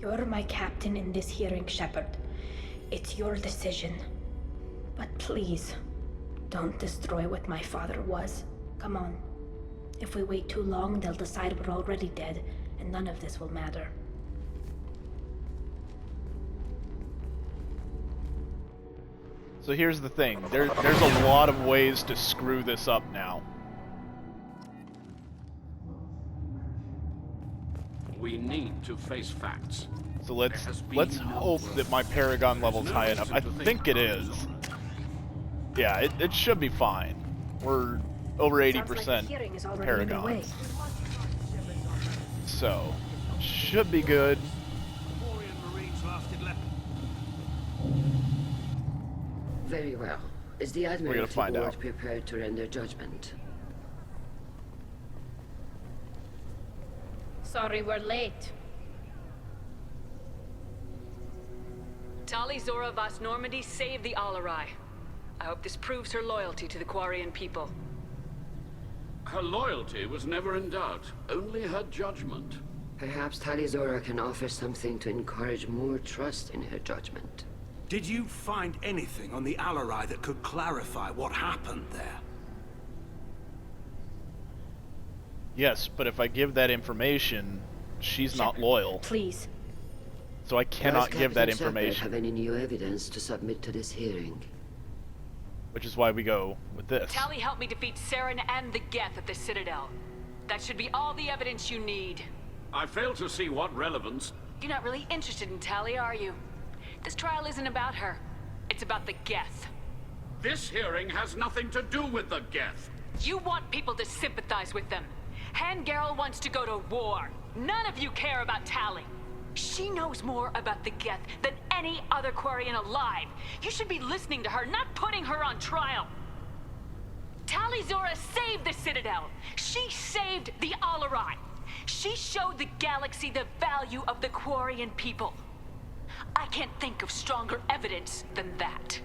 You're my captain in this hearing, Shepard. It's your decision. But please, Don't destroy what my father was. Come on. If we wait too long, they'll decide we're already dead, and none of this will matter.
So here's the thing. There's a lot of ways to screw this up now.
We need to face facts.
So let's hope that my Paragon level's high enough. I think it is. Yeah, it should be fine. We're over 80% Paragon. So, should be good.
Very well. Is the Admiralty Board prepared to render judgment?
Sorry we're late.
Tali Zora Vas Normandy saved the Alarai. I hope this proves her loyalty to the Quarian people.
Her loyalty was never in doubt, only her judgment.
Perhaps Tali Zora can offer something to encourage more trust in her judgment.
Did you find anything on the Alarai that could clarify what happened there?
Yes, but if I give that information, she's not loyal.
Please.
So I cannot give that information.
Have any new evidence to submit to this hearing?
Which is why we go with this.
Tali helped me defeat Saren and the Geth at the Citadel. That should be all the evidence you need.
I fail to see what relevance...
You're not really interested in Tali, are you? This trial isn't about her. It's about the Geth.
This hearing has nothing to do with the Geth.
You want people to sympathize with them. Hangarel wants to go to war. None of you care about Tali. She knows more about the Geth than any other Quarian alive. You should be listening to her, not putting her on trial. Tali Zora saved the Citadel. She saved the Alarai. She showed the galaxy the value of the Quarian people. I can't think of stronger evidence than that.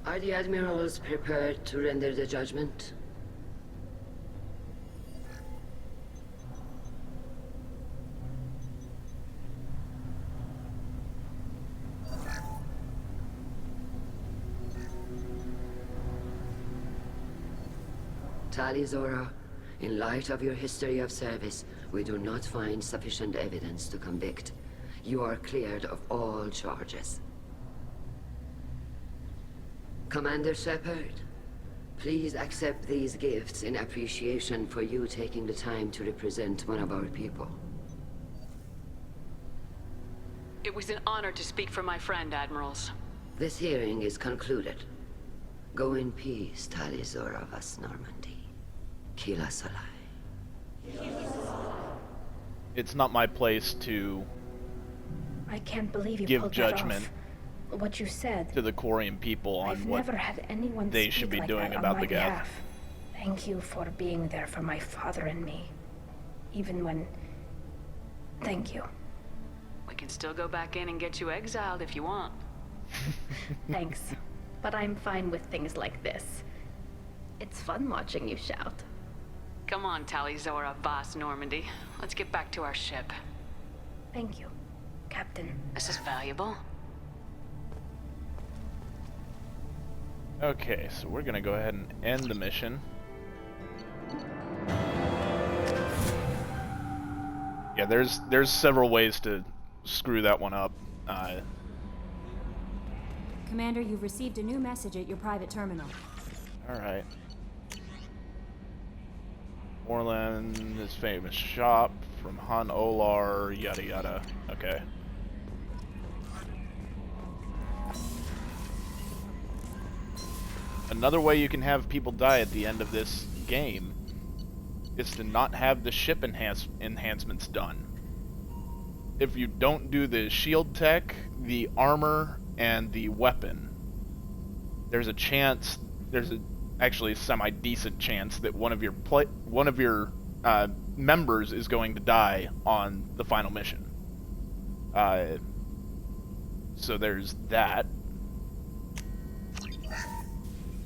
Are the Admirals prepared to render the judgment? Tali Zora, in light of your history of service, we do not find sufficient evidence to convict. You are cleared of all charges. Commander Shepard, please accept these gifts in appreciation for you taking the time to represent one of our people.
It was an honor to speak for my friend, Admirals.
This hearing is concluded. Go in peace, Tali Zora Vas Normandy. Kila Solai.
It's not my place to
I can't believe you
give
pulled
judgment
that off. What you said
to the Quarian people on
I've
what
never had anyone
they
speak
should be
like
doing
that
about
on
the
my
Geth.
behalf. Thank you for being there for my father and me. Even when... Thank you.
We can still go back in and get you exiled if you want.
Thanks. But I'm fine with things like this. It's fun watching you shout.
Come on, Tali Zora Vas Normandy. Let's get back to our ship.
Thank you, Captain.
This is valuable.
Okay, so we're gonna go ahead and end the mission. Yeah, there's several ways to screw that one up.
Commander, you've received a new message at your private terminal.
Alright. Morland, his famous shop from Han Olar, yada yada. Okay. Another way you can have people die at the end of this game is to not have the ship enhancements done. If you don't do the shield tech, the armor, and the weapon, there's a chance, actually a semi-decent chance that one of your members is going to die on the final mission. So there's that.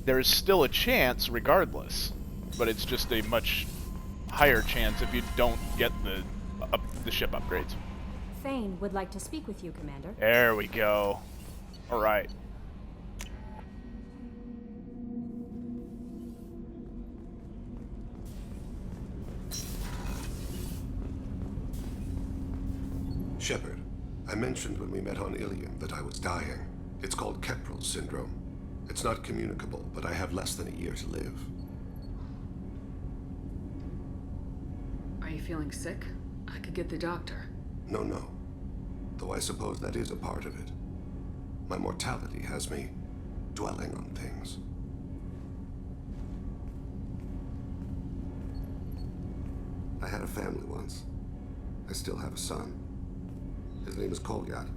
There's still a chance regardless, but it's just a much higher chance if you don't get the ship upgrades.
Thane would like to speak with you, Commander.
There we go. Alright.
Shepard, I mentioned when we met on Ilium that I was dying. It's called Kepral's syndrome. It's not communicable, but I have less than a year to live.
Are you feeling sick? I could get the doctor.
No. Though I suppose that is a part of it. My mortality has me dwelling on things. I had a family once. I still have a son. His name is Kolyat.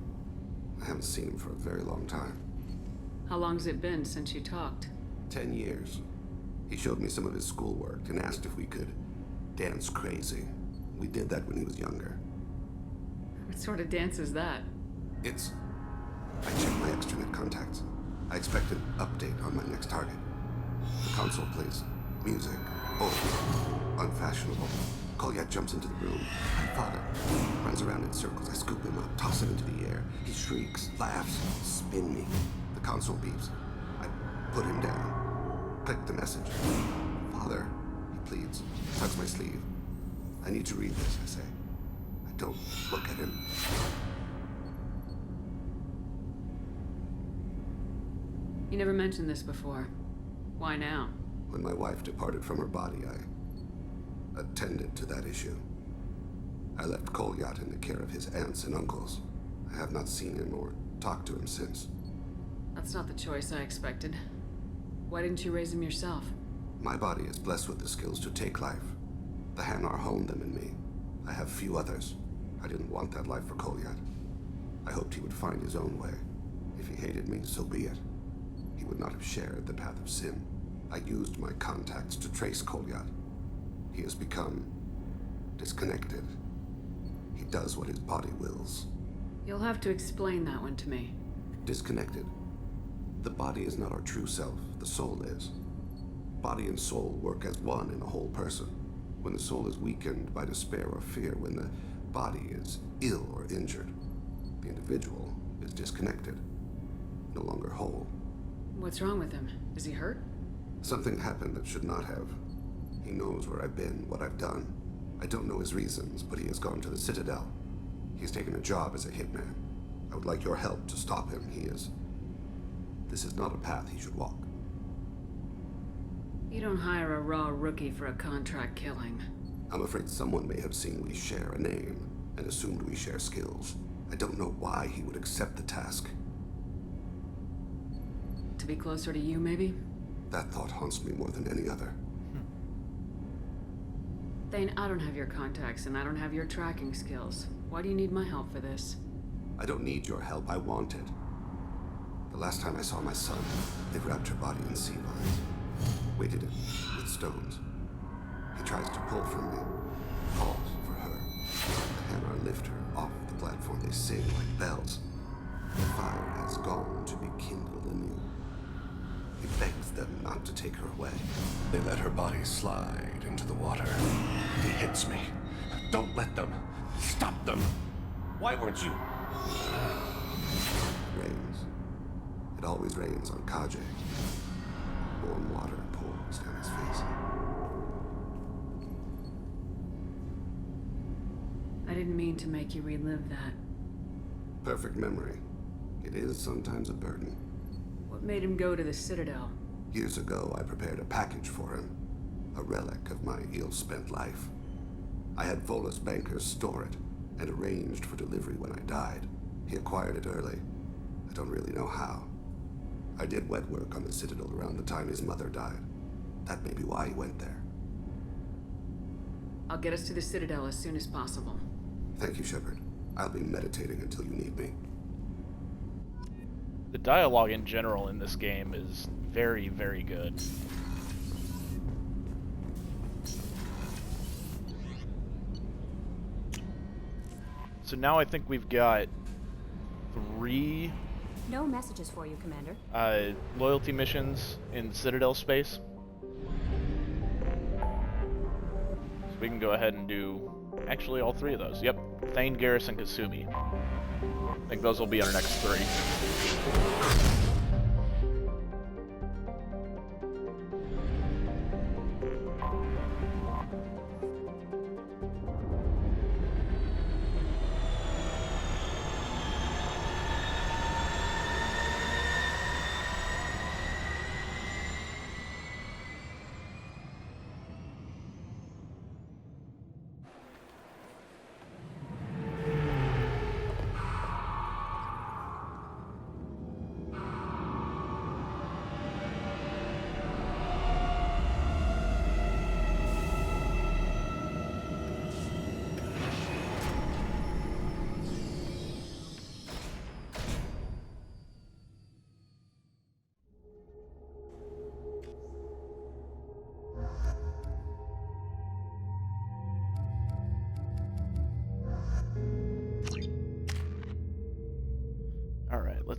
I haven't seen him for a very long time.
How long's it been since you talked?
10 years. He showed me some of his schoolwork and asked if we could dance crazy. We did that when he was younger.
What sort of dance is that?
I checked my extranet contacts. I expect an update on my next target. The console plays music, old, unfashionable. Kolyat jumps into the room. My father runs around in circles. I scoop him up, toss him into the air. He shrieks, laughs, spin me. The console beeps. I put him down. Click the message. Father, he pleads, tugs my sleeve. I need to read this, I say. I don't look at him.
You never mentioned this before. Why now?
When my wife departed from her body, I attended to that issue. I left Kolyat in the care of his aunts and uncles. I have not seen him or talked to him since.
That's not the choice I expected. Why didn't you raise him yourself?
My body is blessed with the skills to take life. The Hanar honed them in me. I have few others. I didn't want that life for Kolyat. I hoped he would find his own way. If he hated me, so be it. He would not have shared the path of sin. I used my contacts to trace Kolyat. He has become disconnected. He does what his body wills.
You'll have to explain that one to me.
Disconnected. The body is not our true self, the soul is. Body and soul work as one in a whole person. When the soul is weakened by despair or fear, when the body is ill or injured, the individual is disconnected, no longer whole.
What's wrong with him? Is he hurt?
Something happened that should not have. He knows where I've been, what I've done. I don't know his reasons, but he has gone to the Citadel. He's taken a job as a hitman. I would like your help to stop him. This is not a path he should walk.
You don't hire a raw rookie for a contract killing.
I'm afraid someone may have seen we share a name and assumed we share skills. I don't know why he would accept the task.
To be closer to you, maybe?
That thought haunts me more than any other.
Thane, I don't have your contacts and I don't have your tracking skills. Why do you need my help for this?
I don't need your help. I want it. The last time I saw my son, they wrapped her body in sea vines, weighted it with stones. He tries to pull from me, calls for her. The Hanar lift her off the platform. They sing like bells. The fire has gone to be kindled anew. He begs them not to take her away.
They let her body slide into the water. He hits me. Don't let them. Stop them. Why weren't you?
Rains. It always rains on Kaj'eh. Warm water pours down his face.
I didn't mean to make you relive that.
Perfect memory. It is sometimes a burden.
What made him go to the Citadel?
Years ago, I prepared a package for him. A relic of my ill-spent life. I had Volus bankers store it, and arranged for delivery when I died. He acquired it early. I don't really know how. I did wet work on the Citadel around the time his mother died. That may be why he went there.
I'll get us to the Citadel as soon as possible.
Thank you, Shepard. I'll be meditating until you need me.
The dialogue in general in this game is very, very good. So now I think we've got 3
No messages for you, Commander.
loyalty missions in Citadel space. So we can go ahead and do actually all 3 of those. Yep, Thane, Garrus, and Kasumi. I think those will be our next 3.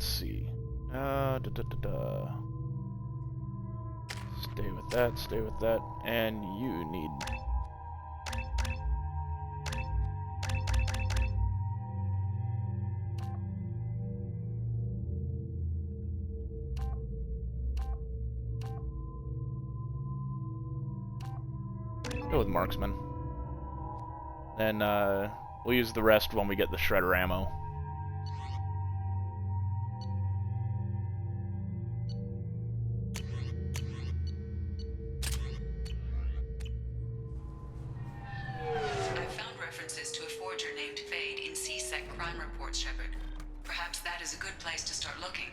let's see. Stay with that, and you need... Go with marksman. Then we'll use the rest when we get the shredder ammo.
I found references to a forger named Fade in C-Sec crime reports, Shepard. Perhaps that is a good place to start looking.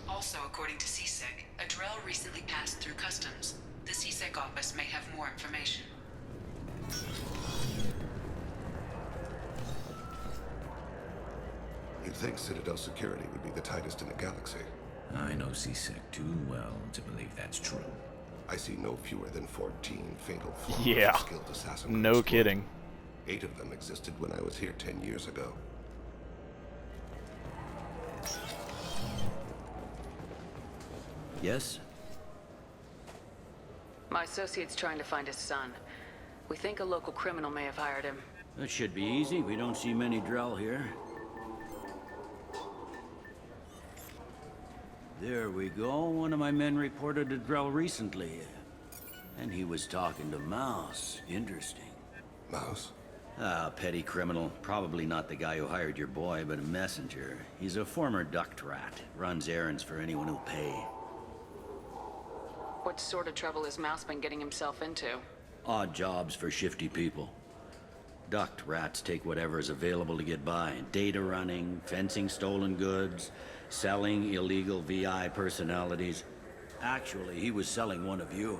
Also, according to C-Sec, a Drell recently passed through customs. The C-Sec office may have more information.
You'd think Citadel security would be the tightest in the galaxy.
I know C-Sec too well to believe that's true.
I see no fewer than 14 fatal flaws
Yeah,
of skilled assassins.
no kidding.
8 of them existed when I was here 10 years ago.
Yes?
My associate's trying to find his son. We think a local criminal may have hired him.
That should be easy. We don't see many Drell here. There we go. One of my men reported a Drell recently. And he was talking to Mouse. Interesting.
Mouse?
Ah, petty criminal. Probably not the guy who hired your boy, but a messenger. He's a former duct rat. Runs errands for anyone who'll pay.
What sort of trouble has Mouse been getting himself into?
Odd jobs for shifty people. Duct rats take whatever is available to get by. Data running, fencing stolen goods, selling illegal VI personalities. Actually, he was selling one of you.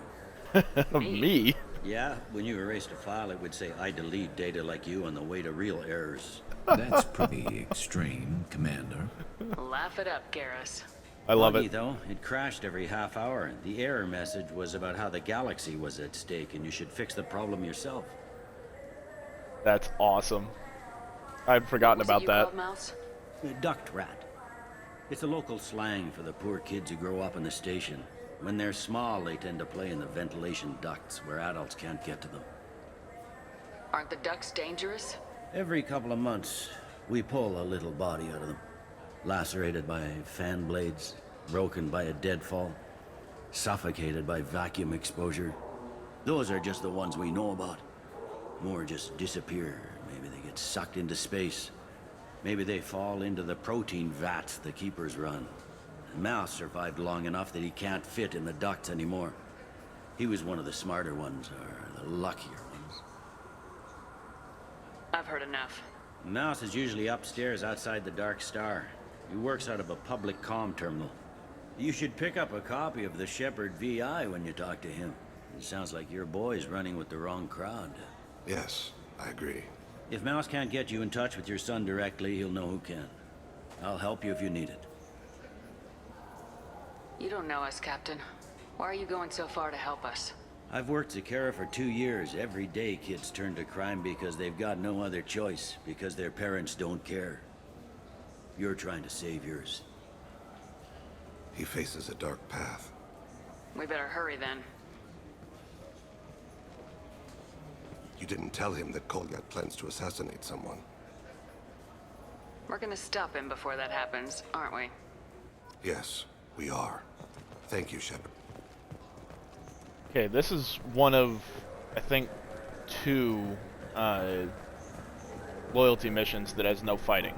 Me?
Yeah, when you erased a file, it would say, I delete data like you on the way to real errors.
That's pretty extreme, Commander.
Laugh it up, Garrus.
I love
Buggy,
it.
though, it crashed every half hour. The error message was about how the galaxy was at stake, and you should fix the problem yourself.
That's awesome. I'd forgotten
What was
about
it you
that.
called, Mouse?
Duct rat. It's a local slang for the poor kids who grow up in the station. When they're small, they tend to play in the ventilation ducts where adults can't get to them.
Aren't the ducks dangerous?
Every couple of months, we pull a little body out of them. Lacerated by fan blades, broken by a deadfall, suffocated by vacuum exposure. Those are just the ones we know about. More just disappear. Maybe they get sucked into space. Maybe they fall into the protein vats the Keepers run. And Mouse survived long enough that he can't fit in the ducts anymore. He was one of the smarter ones, or the luckier ones.
I've heard enough.
Mouse is usually upstairs outside the Dark Star. He works out of a public comm terminal. You should pick up a copy of the Shepard VI when you talk to him. It sounds like your boy's running with the wrong crowd.
Yes, I agree.
If Mouse can't get you in touch with your son directly, he'll know who can. I'll help you if you need it.
You don't know us, Captain. Why are you going so far to help us?
I've worked Zakera for 2 years. Every day kids turn to crime because they've got no other choice, because their parents don't care. You're trying to save yours.
He faces a dark path.
We better hurry then.
You didn't tell him that Kolyat plans to assassinate someone.
We're gonna stop him before that happens, aren't we?
Yes, we are. Thank you, Shepard.
Okay, this is one of, I think, 2 loyalty missions that has no fighting.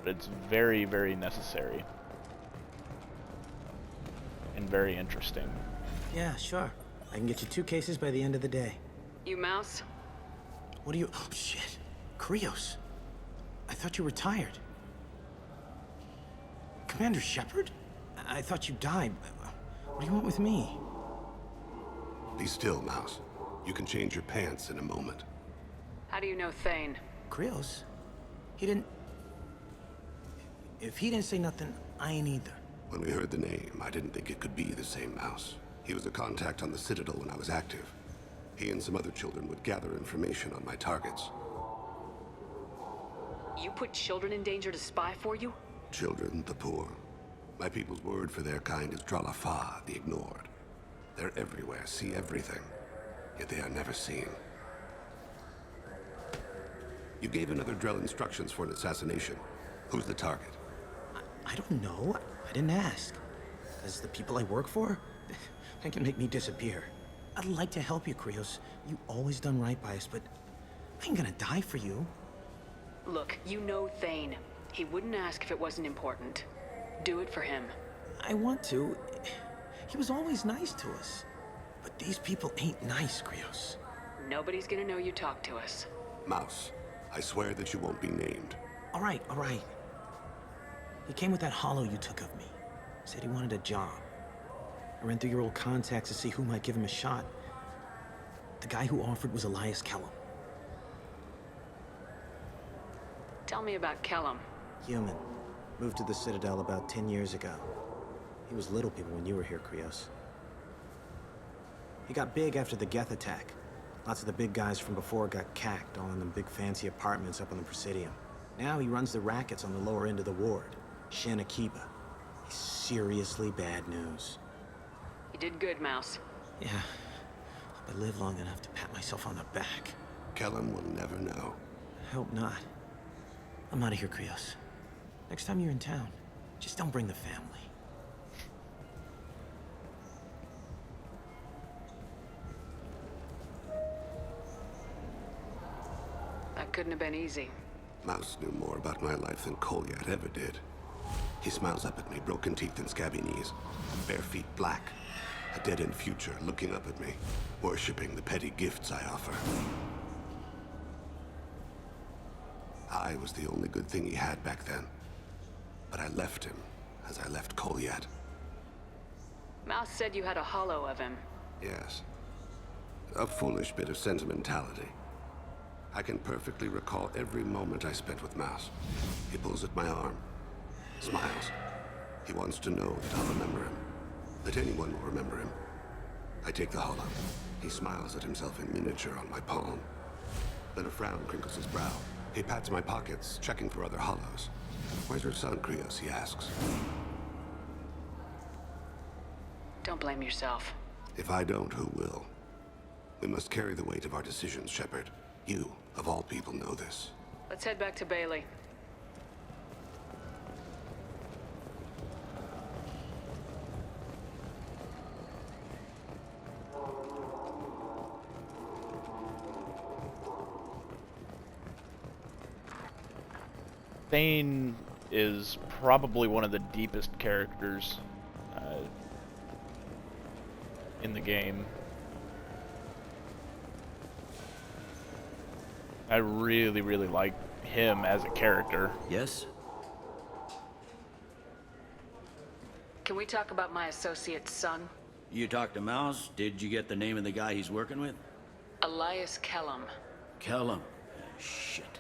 But it's very, very necessary. And very interesting.
Yeah, sure. I can get you 2 cases by the end of the day.
You Mouse?
What do you... Oh, shit. Krios. I thought you retired. Commander Shepard? I thought you died. What do you want with me?
Be still, Mouse. You can change your pants in a moment.
How do you know Thane?
Krios? He didn't... If he didn't say nothing, I ain't either.
When we heard the name, I didn't think it could be the same Mouse. He was a contact on the Citadel when I was active. He and some other children would gather information on my targets.
You put children in danger to spy for you?
Children, the poor. My people's word for their kind is Dralafa, the ignored. They're everywhere, see everything, yet they are never seen. You gave another Drell instructions for an assassination. Who's the target?
I don't know. I didn't ask. As the people I work for, they can make me disappear. I'd like to help you, Krios. You always done right by us, but I ain't gonna die for you.
Look, you know Thane. He wouldn't ask if it wasn't important. Do it for him.
I want to. He was always nice to us. But these people ain't nice, Krios.
Nobody's gonna know you talked to us.
Mouse, I swear that you won't be named.
All right. He came with that hollow you took of me. Said he wanted a job. I ran through your old contacts to see who might give him a shot. The guy who offered was Elias Kellum.
Tell me about Kellum.
Human. Moved to the Citadel about 10 years ago. He was Little People when you were here, Krios. He got big after the Geth attack. Lots of the big guys from before got cacked, all in them big fancy apartments up on the Presidium. Now he runs the rackets on the lower end of the ward, Shin Akiba. He's seriously bad news.
You did good, Mouse.
Yeah. Hope I live long enough to pat myself on the back.
Kellum will never know.
I hope not. I'm out of here, Krios. Next time you're in town, just don't bring the family.
That couldn't have been easy.
Mouse knew more about my life than Kolyat ever did. He smiles up at me, broken teeth and scabby knees. Bare feet black. A dead-end future looking up at me, worshipping the petty gifts I offer. I was the only good thing he had back then. But I left him, as I left Kolyat.
Mouse said you had a hollow of him.
Yes. A foolish bit of sentimentality. I can perfectly recall every moment I spent with Mouse. He pulls at my arm, smiles. He wants to know that I'll remember him, that anyone will remember him. I take the hollow. He smiles at himself in miniature on my palm. Then a frown crinkles his brow. He pats my pockets, checking for other hollows. Where's your son, Krios, he asks.
Don't blame yourself.
If I don't, who will? We must carry the weight of our decisions, Shepard. You, of all people, know this.
Let's head back to Bailey.
Thane is probably one of the deepest characters in the game. I really, really like him as a character.
Yes?
Can we talk about my associate's son?
You talked to Mouse? Did you get the name of the guy he's working with?
Elias Kellum.
Kellum. Shit.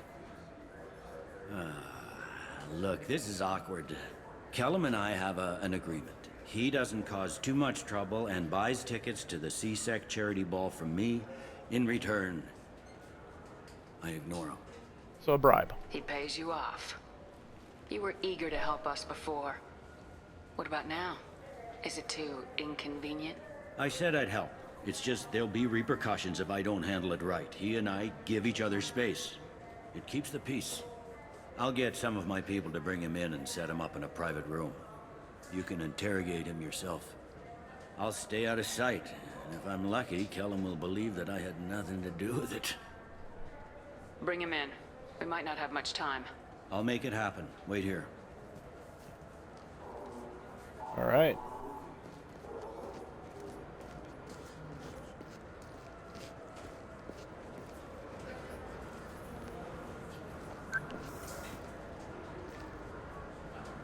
Look, this is awkward. Kellum and I have an agreement. He doesn't cause too much trouble and buys tickets to the C-Sec charity ball from me. In return, I ignore him.
So a bribe.
He pays you off. You were eager to help us before. What about now? Is it too inconvenient?
I said I'd help. It's just there'll be repercussions if I don't handle it right. He and I give each other space. It keeps the peace. I'll get some of my people to bring him in and set him up in a private room. You can interrogate him yourself. I'll stay out of sight, and if I'm lucky, Kellum will believe that I had nothing to do with it.
Bring him in. We might not have much time.
I'll make it happen. Wait here.
All right.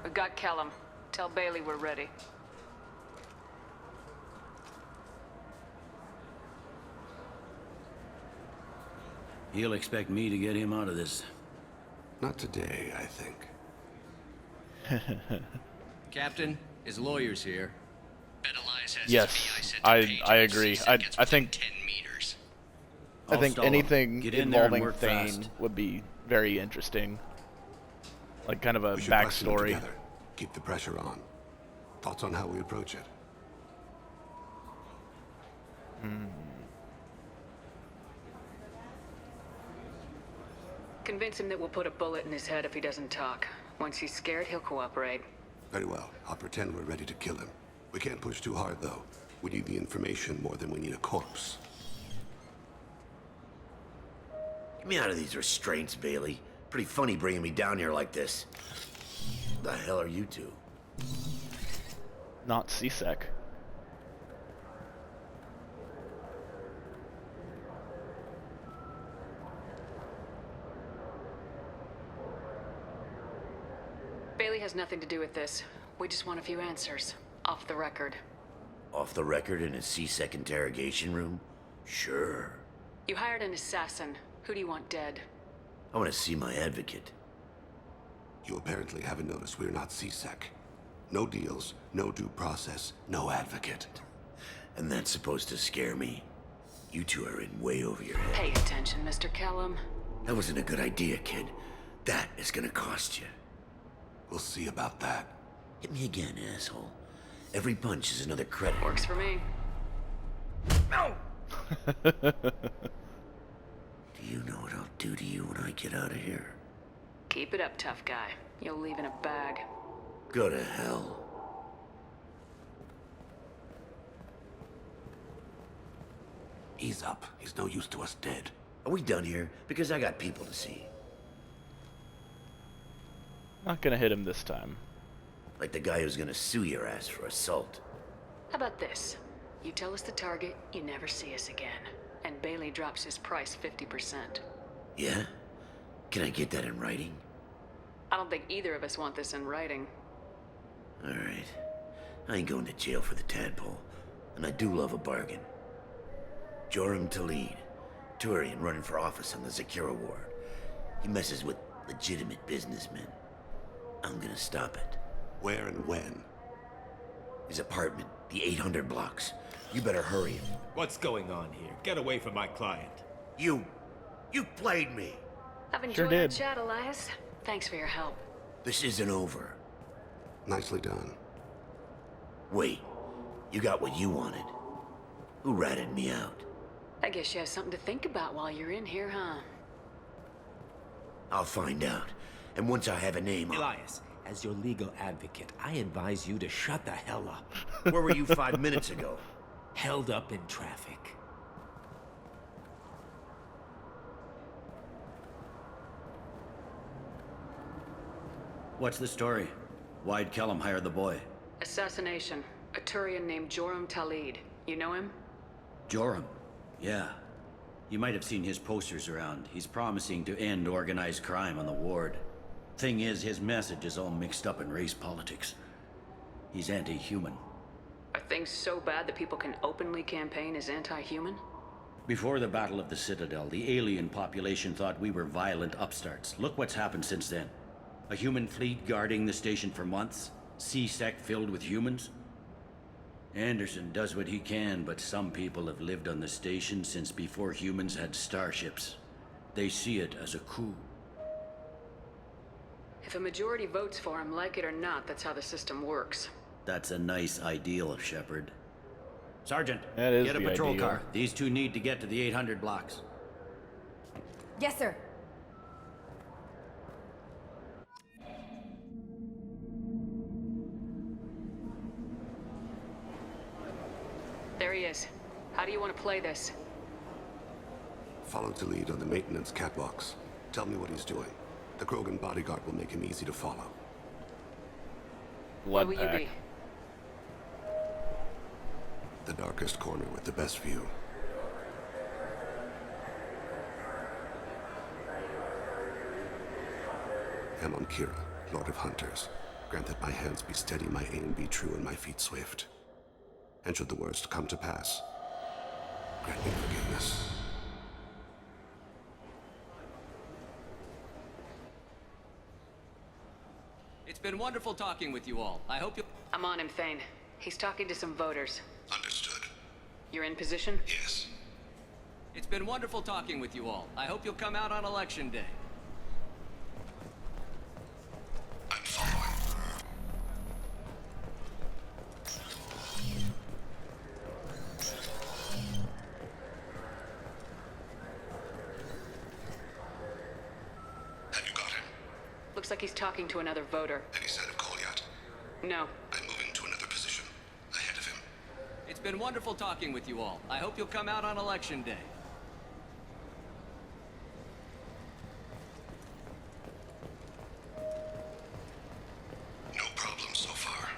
We got Kellum. Tell Bailey we're ready.
He'll expect me to get him out of this.
Not today, I think.
Captain, his lawyer's here. Bet Elias
Yes, I agree. I think anything involving Thane would be very interesting. Like kind of a
We should question it
backstory.
together. Keep the pressure on. Thoughts on how we approach it?
Convince him that we'll put a bullet in his head if he doesn't talk. Once he's scared, he'll cooperate.
Very well. I'll pretend we're ready to kill him. We can't push too hard, though. We need the information more than we need a corpse.
Get me out of these restraints, Bailey. Pretty funny bringing me down here like this. The hell are you two?
Not C-Sec.
Bailey has nothing to do with this. We just want a few answers. Off the record.
Off the record in a C-Sec interrogation room? Sure.
You hired an assassin. Who do you want dead?
I want to see my advocate.
You apparently haven't noticed we're not C-Sec. No deals, no due process, no advocate.
And that's supposed to scare me? You two are in way over your head.
Pay attention, Mr. Kellum.
That wasn't a good idea, kid. That is gonna cost you.
We'll see about that.
Hit me again, asshole. Every punch is another credit.
Works for me.
No! Do you know what I'll do to you when I get out of here?
Keep it up, tough guy. You'll leave in a bag.
Go to hell.
Ease up. He's no use to us dead.
Are we done here? Because I got people to see.
Not gonna hit him this time.
Like the guy who's gonna sue your ass for assault.
How about this? You tell us the target, you never see us again. And Bailey drops his price 50%.
Yeah? Can I get that in writing?
I don't think either of us want this in writing.
Alright. I ain't going to jail for the tadpole. And I do love a bargain. Joram Talid. Turian running for office on the Zakira Ward. He messes with legitimate businessmen. I'm gonna stop it.
Where and when?
His apartment, the 800 blocks. You better hurry him.
What's going on here? Get away from my client.
You played me.
I've enjoyed our chat, Elias. Thanks for your help.
This isn't over.
Nicely done.
Wait, you got what you wanted. Who ratted me out?
I guess you have something to think about while you're in here, huh?
I'll find out. And once I have a name,
Elias, as your legal advocate, I advise you to shut the hell up.
Where were you 5 minutes ago?
Held up in traffic.
What's the story? Why'd Kellum hire the boy?
Assassination. A Turian named Joram Talid. You know him?
Joram? Yeah. You might have seen his posters around. He's promising to end organized crime on the ward. Thing is, his message is all mixed up in race politics. He's anti-human.
Are things so bad that people can openly campaign as anti-human?
Before the Battle of the Citadel, the alien population thought we were violent upstarts. Look what's happened since then. A human fleet guarding the station for months? C-Sec filled with humans? Anderson does what he can, but some people have lived on the station since before humans had starships. They see it as a coup.
If a majority votes for him, like it or not, that's how the system works.
That's a nice ideal, Shepard. Sergeant,
That is
get a
the
patrol
ideal.
car. These two need to get to the 800 blocks.
Yes, sir.
There he is. How do you want to play this?
Follow to lead on the maintenance catwalks. Tell me what he's doing. The Krogan bodyguard will make him easy to follow.
Where will you be?
The darkest corner with the best view. Amon Kira, Lord of Hunters. Grant that my hands be steady, my aim be true, and my feet swift. And should the worst come to pass, grant me forgiveness.
It's been wonderful talking with you all. I hope you...
I'm on him, Thane. He's talking to some voters. You're in position?
Yes.
It's been wonderful talking with you all. I hope you'll come out on Election Day.
I'm following. Have you got him?
Looks like he's talking to another voter.
Any sign of Kolyat?
No.
I'm moving to another position. Ahead of him.
It's been wonderful talking with you all. I hope you'll come out on Election Day.
No problem so far.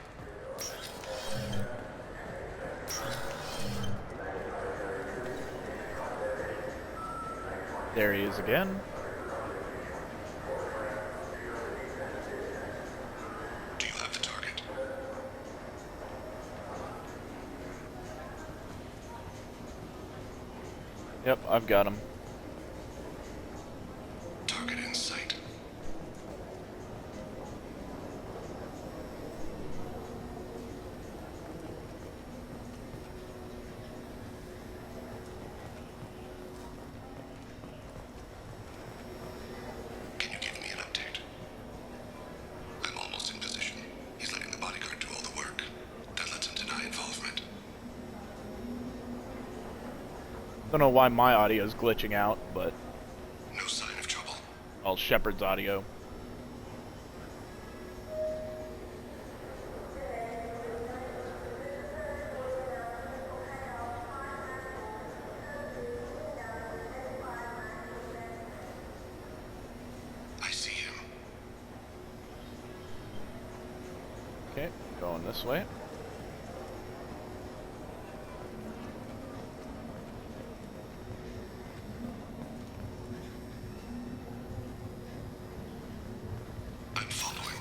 There he is again.
Do you have the target?
Yep, I've got him.
Target in sight. Can you give me an update? I'm almost in position. He's letting the bodyguard do all the work. That lets him deny involvement.
Don't know why my audio is glitching out, but
No sign of trouble.
all Shepard's audio.
I see him.
Okay, going this way.
I'm following.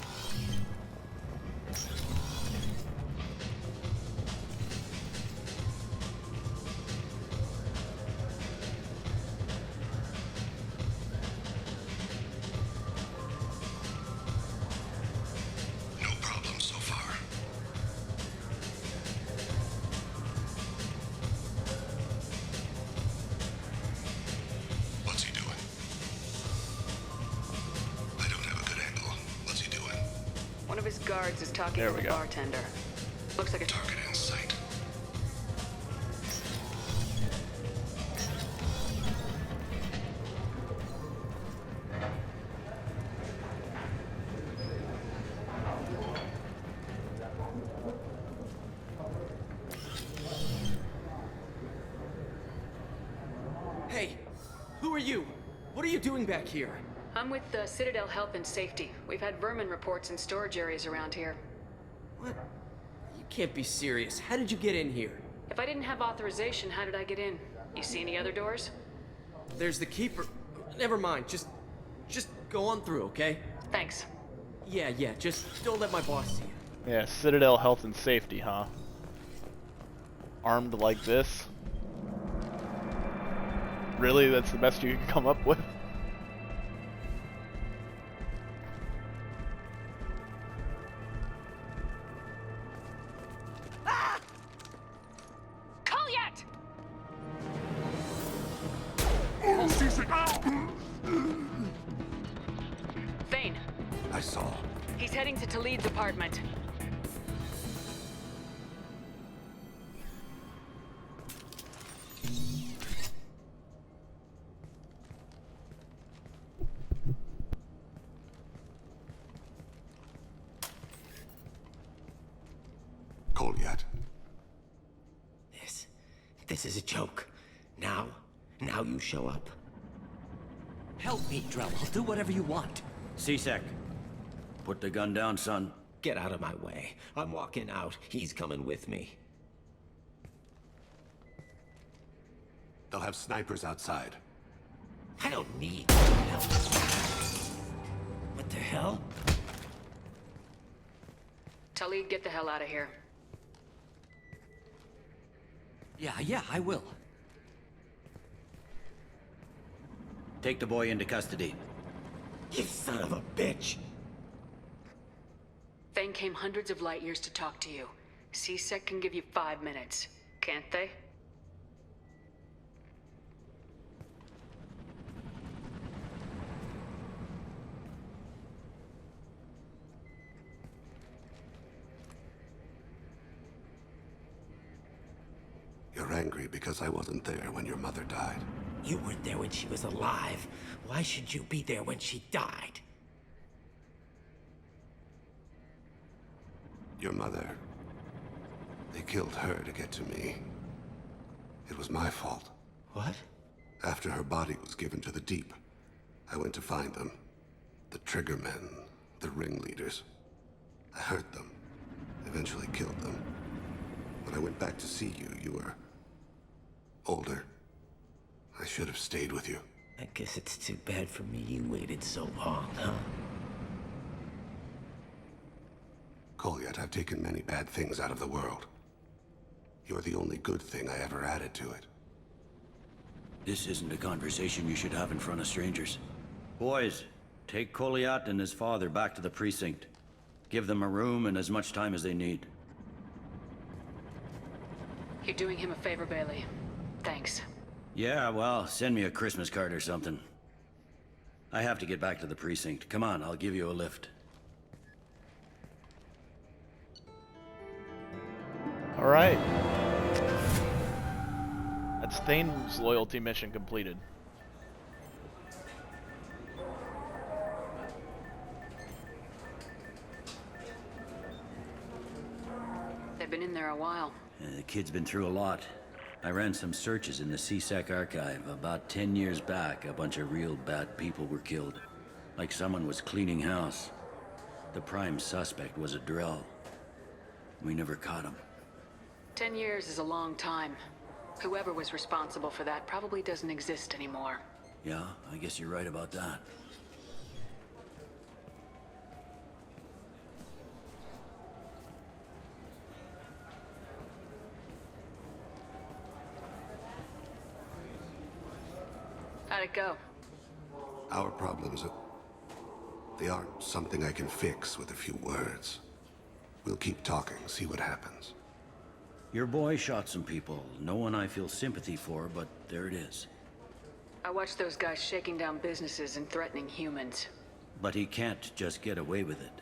No problem so far. What's he doing? I don't have a good angle. What's he doing?
One of his guards is talking
There
to
we
the
go.
bartender. Looks like a
Target in sight.
Hey, who are you? What are you doing back here?
I'm with Citadel Health and Safety. We've had vermin reports in storage areas around here.
What? You can't be serious. How did you get in here?
If I didn't have authorization, how did I get in? You see any other doors?
There's the keeper. Never mind. Just go on through, okay?
Thanks.
Yeah, just don't let my boss see you.
Yeah, Citadel Health and Safety, huh? Armed like this? Really? That's the best you can come up with?
Kolyat! Thane,
I saw.
he's heading to Talid's apartment.
Kolyat.
This is a joke. Now you show up.
Help me, Drell. I'll do whatever you want.
C-Sec, put the gun down, son.
Get out of my way. I'm walking out. He's coming with me.
They'll have snipers outside.
I don't need help. What the hell?
Talid, get the hell out of here.
Yeah, I will.
Take the boy into custody.
You son of a bitch!
Thane came hundreds of light years to talk to you. C-Sec can give you 5 minutes, can't they?
angry because I wasn't there when your mother died.
You weren't there when she was alive. Why should you be there when she died?
Your mother... They killed her to get to me. It was my fault.
What?
After her body was given to the Deep, I went to find them. The Triggermen, the ringleaders. I hurt them, eventually killed them. When I went back to see you, you were... older. I should have stayed with you.
I guess it's too bad for me you waited so long, huh?
Kolyat, I've taken many bad things out of the world. You're the only good thing I ever added to it.
This isn't a conversation you should have in front of strangers. Boys, take Kolyat and his father back to the precinct. Give them a room and as much time as they need.
You're doing him a favor, Bailey. Thanks.
Yeah, well, send me a Christmas card or something. I have to get back to the precinct. Come on, I'll give you a lift.
Alright. That's Thane's loyalty mission completed.
They've been in there a while.
The kid's been through a lot. I ran some searches in the CSEC archive. About 10 years back, a bunch of real bad people were killed. Like someone was cleaning house. The prime suspect was a Drell. We never caught him.
10 years is a long time. Whoever was responsible for that probably doesn't exist anymore.
Yeah, I guess you're right about that.
How'd it go?
Our problems they aren't something I can fix with a few words. We'll keep talking, see what happens.
Your boy shot some people. No one I feel sympathy for, but there it is.
I watched those guys shaking down businesses and threatening humans.
But he can't just get away with it.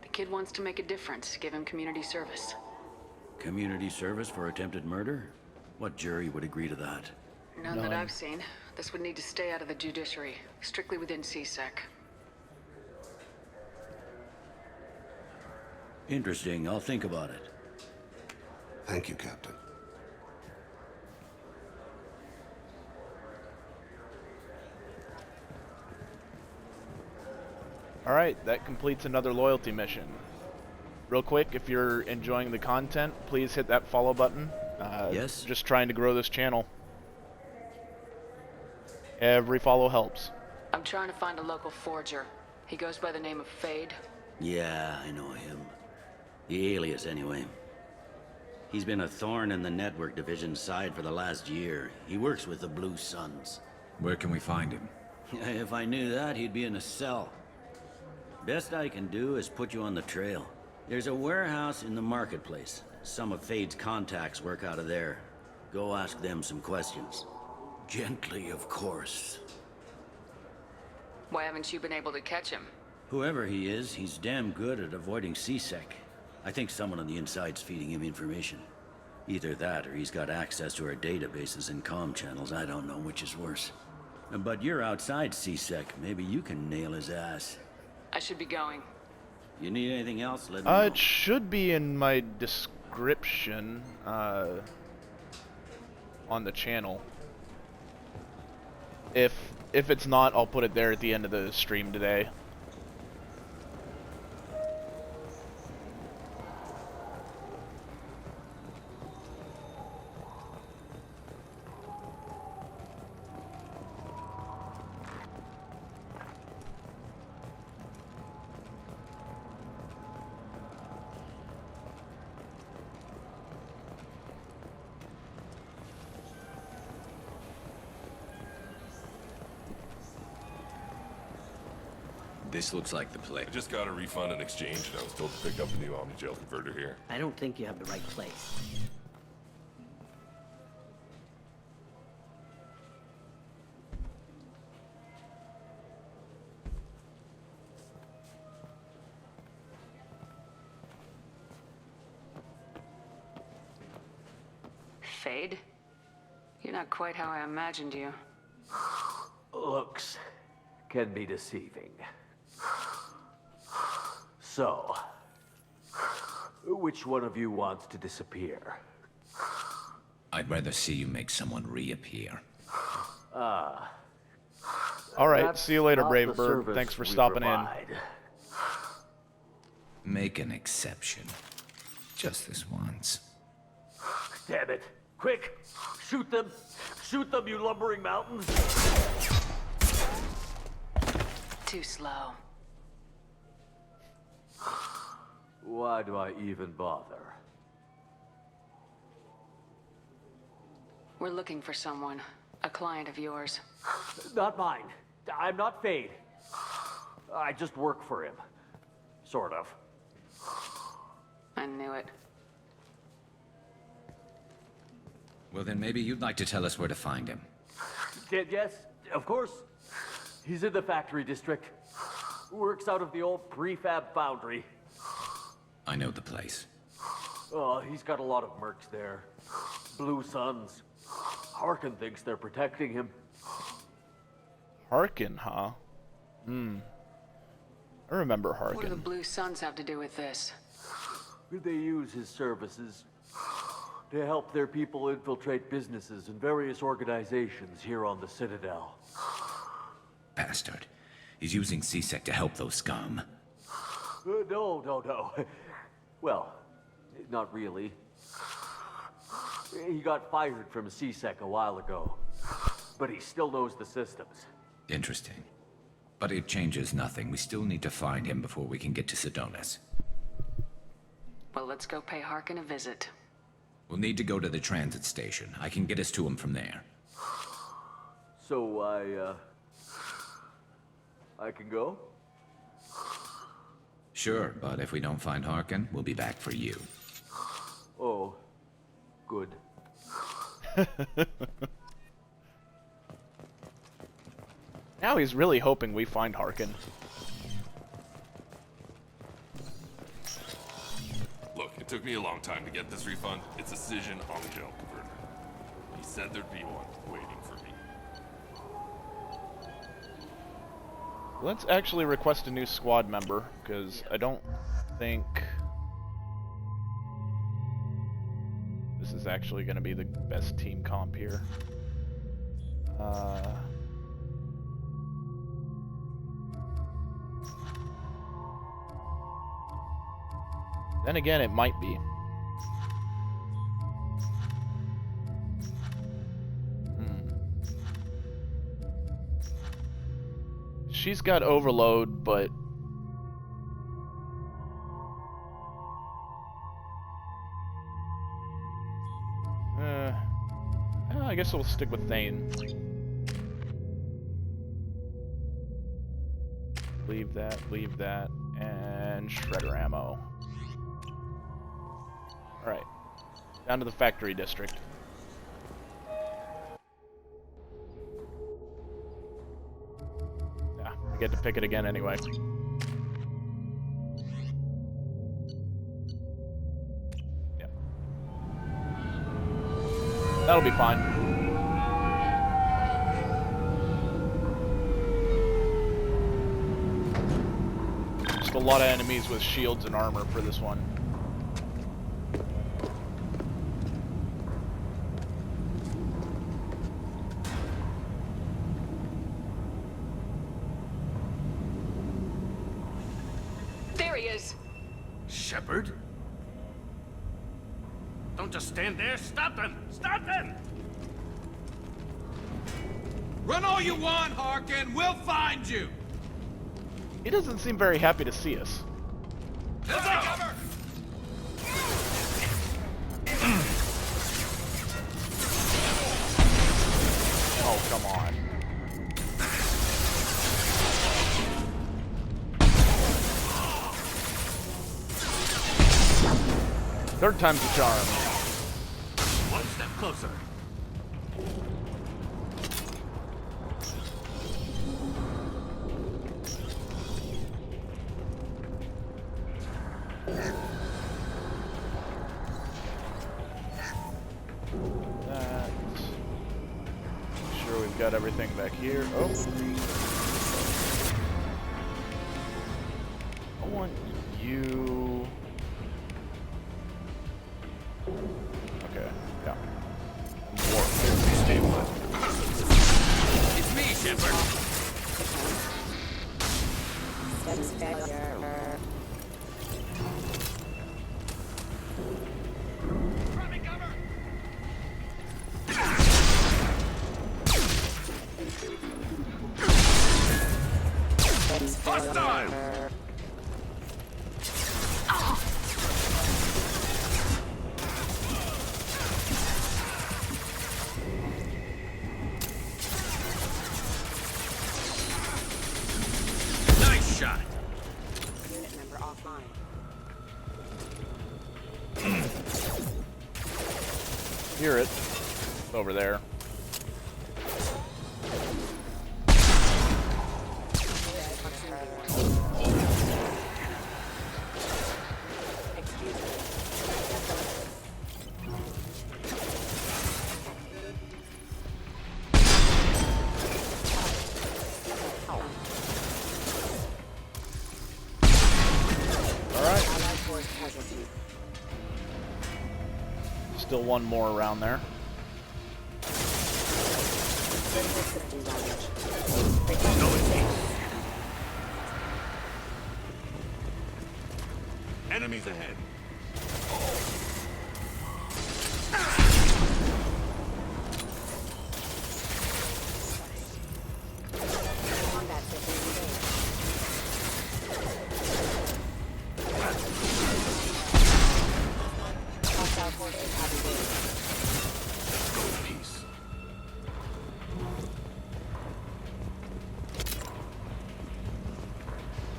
The kid wants to make a difference. Give him community service.
Community service for attempted murder? What jury would agree to that?
None that I've seen. This would need to stay out of the judiciary, strictly within CSEC.
Interesting. I'll think about it.
Thank you, Captain.
Alright, that completes another loyalty mission. Real quick, if you're enjoying the content, please hit that follow button.
Yes?
Just trying to grow this channel. Every follow helps.
I'm trying to find a local forger. He goes by the name of Fade.
Yeah, I know him. The alias, anyway. He's been a thorn in the network division's side for the last year. He works with the Blue Suns.
Where can we find him?
If I knew that, he'd be in a cell. Best I can do is put you on the trail. There's a warehouse in the marketplace. Some of Fade's contacts work out of there. Go ask them some questions. Gently, of course.
Why haven't you been able to catch him?
Whoever he is, he's damn good at avoiding CSEC. I think someone on the inside's feeding him information. Either that, or he's got access to our databases and comm channels. I don't know which is worse. But you're outside CSEC. Maybe you can nail his ass.
I should be going.
You need anything else? Let me know.
It should be in my description, on the channel. If it's not, I'll put it there at the end of the stream today.
This looks like the place.
I just got a refund and exchange, and I was told to pick up a new Omnigel converter here.
I don't think you have the right place.
Fade? You're not quite how I imagined you.
Looks can be deceiving. So, which one of you wants to disappear?
I'd rather see you make someone reappear.
Ah.
Alright, see you later, Brave Bird. Thanks for stopping in.
Make an exception. Just this once.
Damn it. Quick! Shoot them! Shoot them, you lumbering mountains!
Too slow.
Why do I even bother?
We're looking for someone. A client of yours.
Not mine. I'm not Fade. I just work for him. Sort of.
I knew it.
Well, then maybe you'd like to tell us where to find him.
Yes, of course. He's in the factory district. Works out of the old prefab foundry.
I know the place.
Oh, he's got a lot of mercs there. Blue Suns. Harkin thinks they're protecting him.
Harkin, huh? I remember Harkin.
What do the Blue Suns have to do with this?
They use his services to help their people infiltrate businesses and various organizations here on the Citadel.
Bastard. He's using C-Sec to help those scum.
No. Well, not really. He got fired from C-Sec a while ago, but he still knows the systems.
Interesting. But it changes nothing. We still need to find him before we can get to Sidonis.
Well, let's go pay Harkin a visit.
We'll need to go to the transit station. I can get us to him from there.
So I can go?
Sure, but if we don't find Harkin, we'll be back for you.
Oh, good.
Now he's really hoping we find Harkin.
Look, it took me a long time to get this refund. It's a Cision Angel converter. He said there'd be one waiting for me.
Let's actually request a new squad member, because I don't think this is actually going to be the best team comp here. Then again, it might be. She's got overload, but I guess we'll stick with Thane. Leave that, and shredder ammo. Alright. Down to the factory district. Yeah, I get to pick it again anyway. Yep. That'll be fine. Just a lot of enemies with shields and armor for this one.
Shepard? Don't just stand there. Stop them! Stop them!
Run all you want, Harkin. We'll find you.
He doesn't seem very happy to see us.
Cover!
Oh, come on. Third time's the charm.
One step closer.
got everything back here. Oh. I want you... Okay, yeah.
It's me, Shepard. Hostile! Nice shot.
Unit member offline.
Hear it. It's over there. Still one more around there.
Enemies ahead.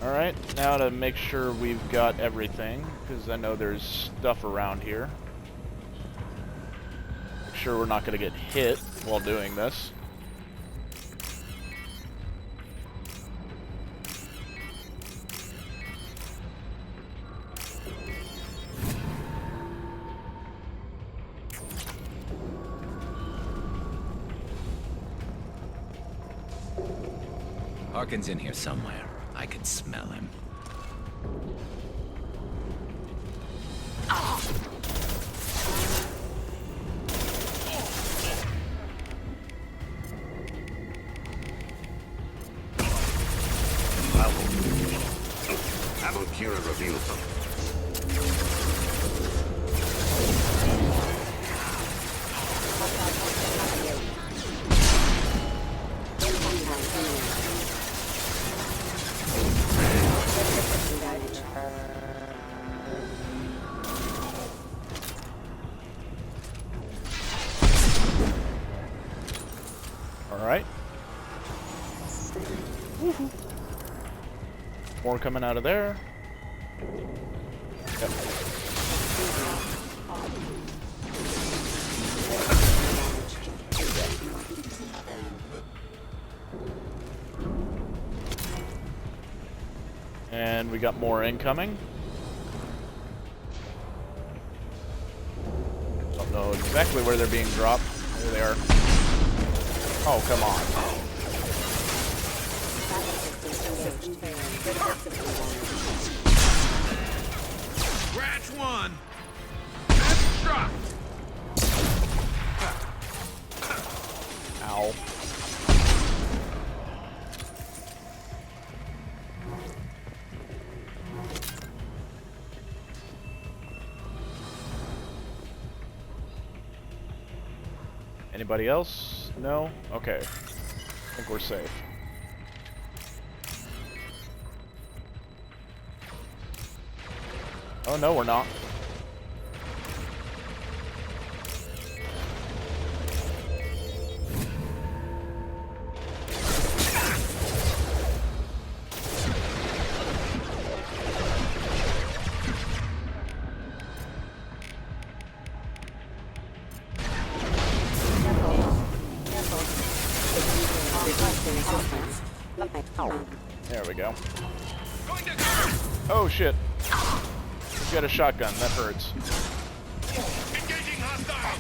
Alright, now to make sure we've got everything, because I know there's stuff around here. Make sure we're not going to get hit while doing this.
Harkin's in here somewhere. I can smell him.
Have Kira reveal them.
Alright. More coming out of there. Yep. And we got more incoming. Don't know exactly where they're being dropped. There they are. Oh, come on.
Scratch one. That's shot.
Ow. Anybody else? No? Okay. I think we're safe. Oh no, we're not. There we go. Oh shit. He's got a shotgun, that hurts.
Engaging hostile.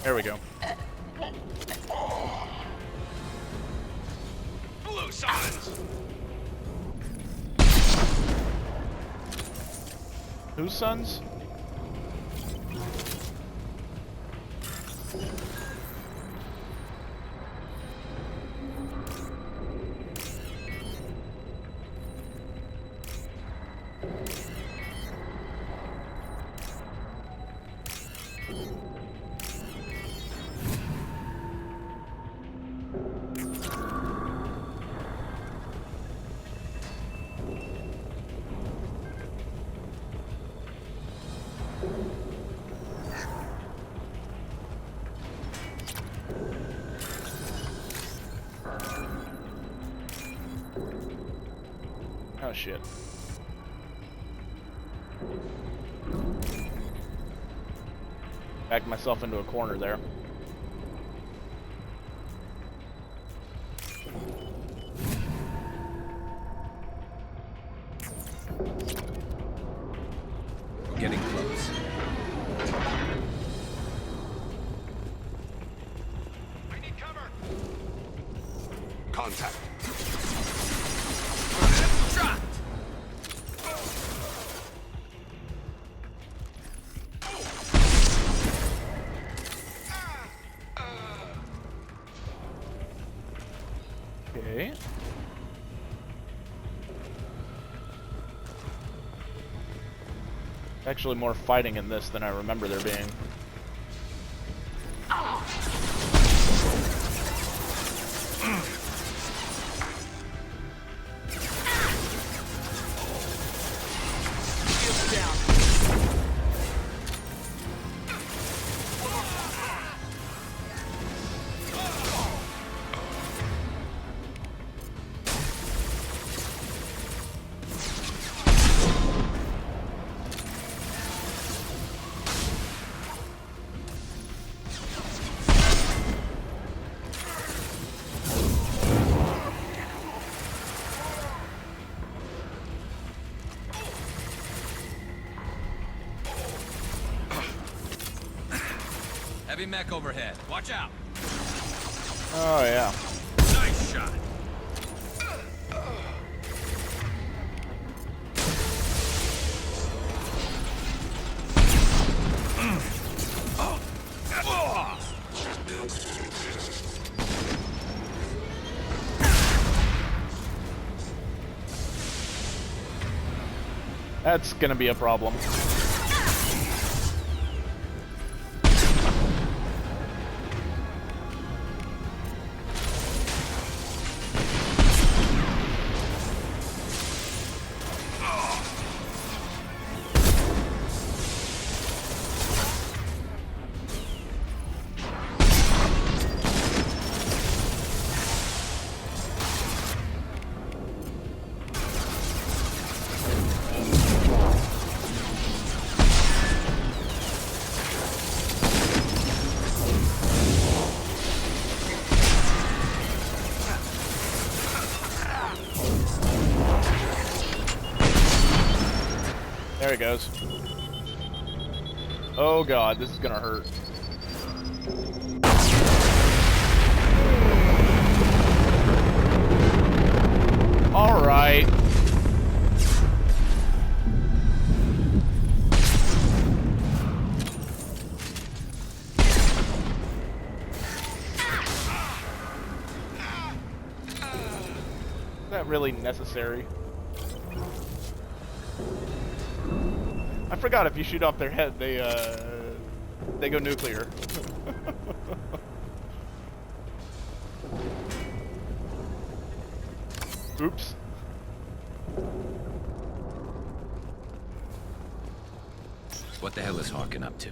There we go.
Blue Suns!
Whose sons? Oh shit. Backed myself into a corner there.
We're getting close.
I need cover!
Contact.
Shot!
Okay. Actually more fighting in this than I remember there being.
Heavy mech overhead. Watch out.
Oh yeah.
Nice shot.
That's gonna be a problem. There it goes. Oh god, this is gonna hurt. Alright. Is that really necessary? I forgot if you shoot off their head, they go nuclear. Oops.
What the hell is Harkin up to?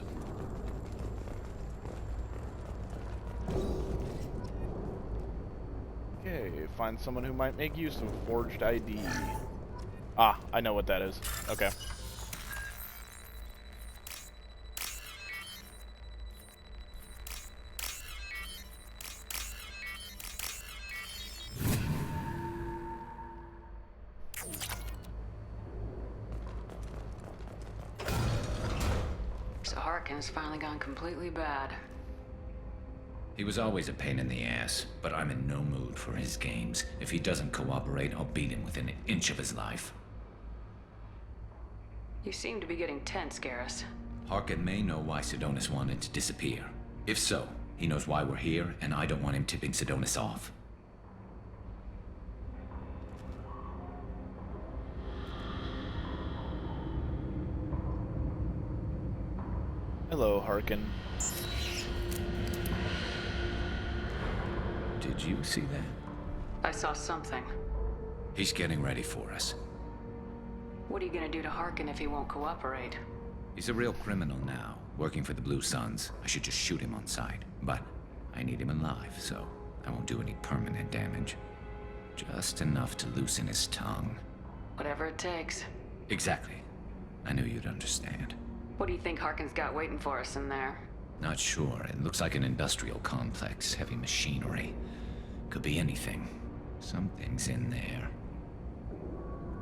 Okay, find someone who might make use of a forged ID. Ah, I know what that is. Okay.
Harkin's finally gone completely bad.
He was always a pain in the ass, but I'm in no mood for his games. If he doesn't cooperate, I'll beat him within an inch of his life.
You seem to be getting tense, Garrus.
Harkin may know why Sidonis wanted to disappear. If so, he knows why we're here, and I don't want him tipping Sidonis off.
Hello, Harkin.
Did you see that?
I saw something.
He's getting ready for us.
What are you gonna do to Harkin if he won't cooperate?
He's a real criminal now, working for the Blue Suns. I should just shoot him on sight. But I need him alive, so I won't do any permanent damage. Just enough to loosen his tongue.
Whatever it takes.
Exactly. I knew you'd understand.
What do you think Harkin's got waiting for us in there?
Not sure. It looks like an industrial complex, heavy machinery. Could be anything. Something's in there.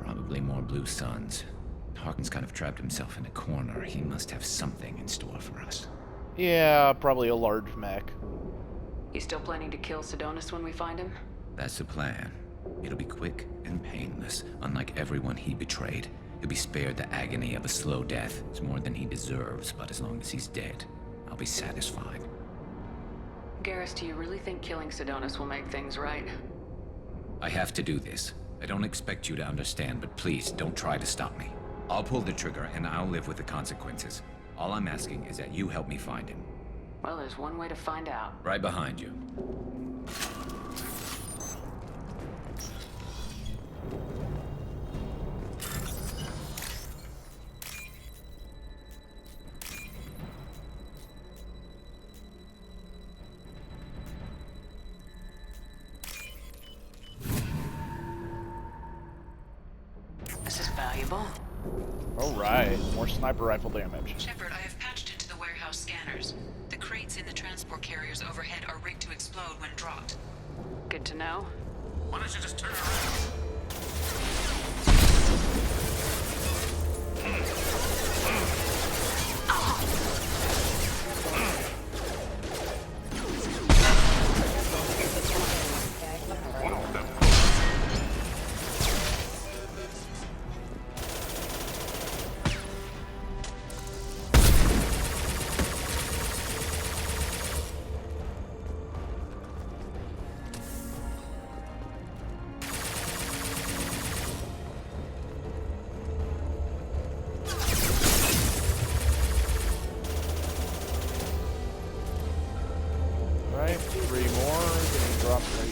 Probably more Blue Suns. Harkin's kind of trapped himself in a corner. He must have something in store for us.
Yeah, probably a large mech.
You still planning to kill Sidonis when we find him?
That's the plan. It'll be quick and painless, unlike everyone he betrayed. He'll be spared the agony of a slow death. It's more than he deserves, but as long as he's dead, I'll be satisfied.
Garrus, do you really think killing Sidonis will make things right?
I have to do this. I don't expect you to understand, but please don't try to stop me. I'll pull the trigger and I'll live with the consequences. All I'm asking is that you help me find him.
Well, there's one way to find out.
Right behind you.
This is valuable.
Alright, more sniper rifle damage.
Shepard, I have patched into the warehouse scanners. The crates in the transport carriers overhead are rigged to explode when dropped.
Good to know.
Why don't you just turn around?
Three more, getting dropped right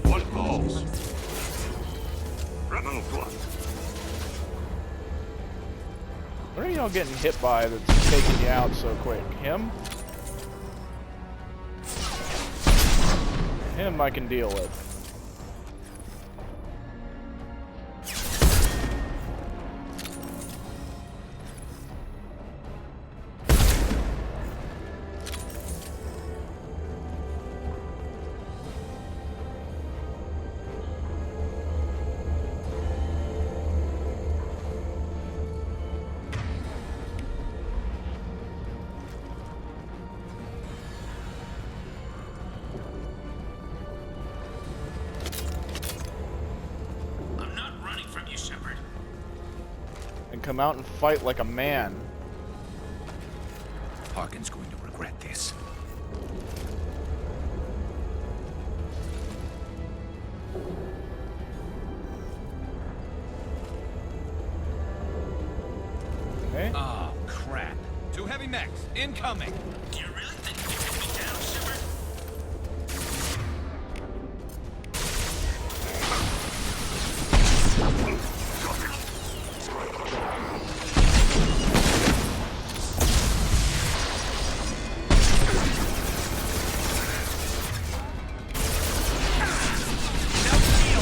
What balls? Rebel blood.
What are y'all getting hit by that's taking you out so quick? Him? Him I can deal with. Come out and fight like a man.
Harkin's going to regret this.
Okay.
Oh, crap. Two heavy mechs, incoming. Do you really think you can get me down, Shepard?
Now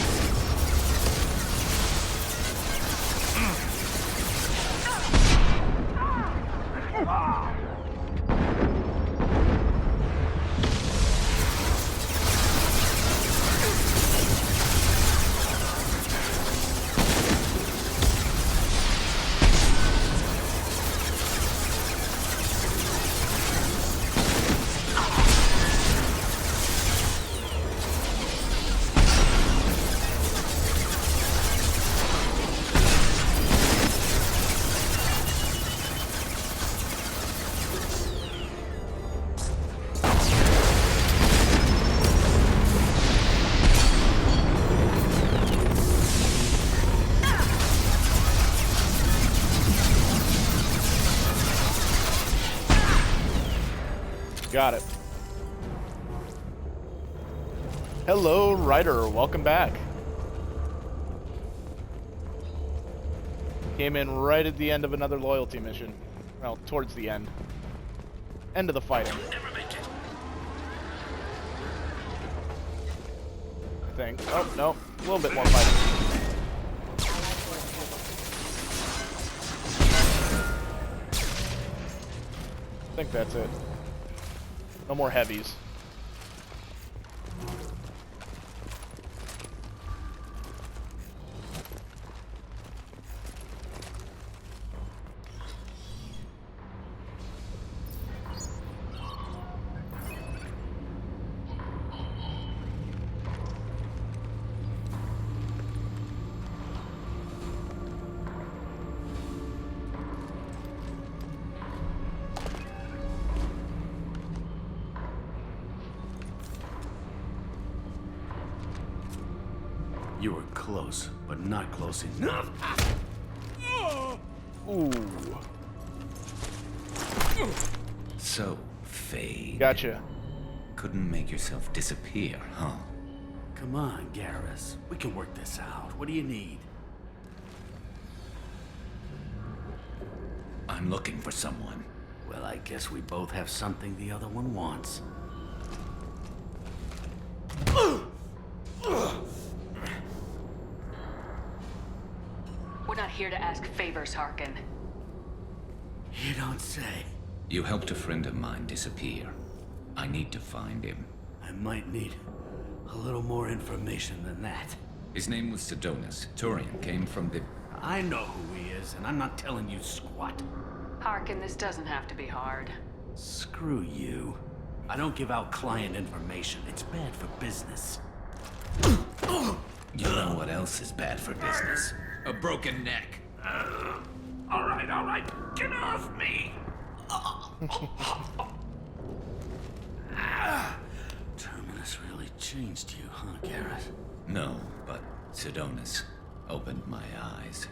Got it. Hello, Ryder. Welcome back. Came in right at the end of another loyalty mission. Well, towards the end. End of the fighting. I think. Oh, no. A little bit more fighting. I think that's it. No more heavies.
You were close, but not close enough.
Ooh.
So, Fade.
Gotcha.
Couldn't make yourself disappear, huh?
Come on, Garrus. We can work this out. What do you need?
I'm looking for someone.
Well, I guess we both have something the other one wants.
We're not here to ask favors, Harkin.
You don't say.
You helped a friend of mine disappear. I need to find him.
I might need a little more information than that.
His name was Sidonus. Turian came from the...
I know who he is, and I'm not telling you squat.
Harkin, this doesn't have to be hard.
Screw you. I don't give out client information. It's bad for business.
You know what else is bad for business?
A broken neck.
All right. Get off me!
Terminus really changed you, huh, Garrus?
No, but Sidonus opened my eyes.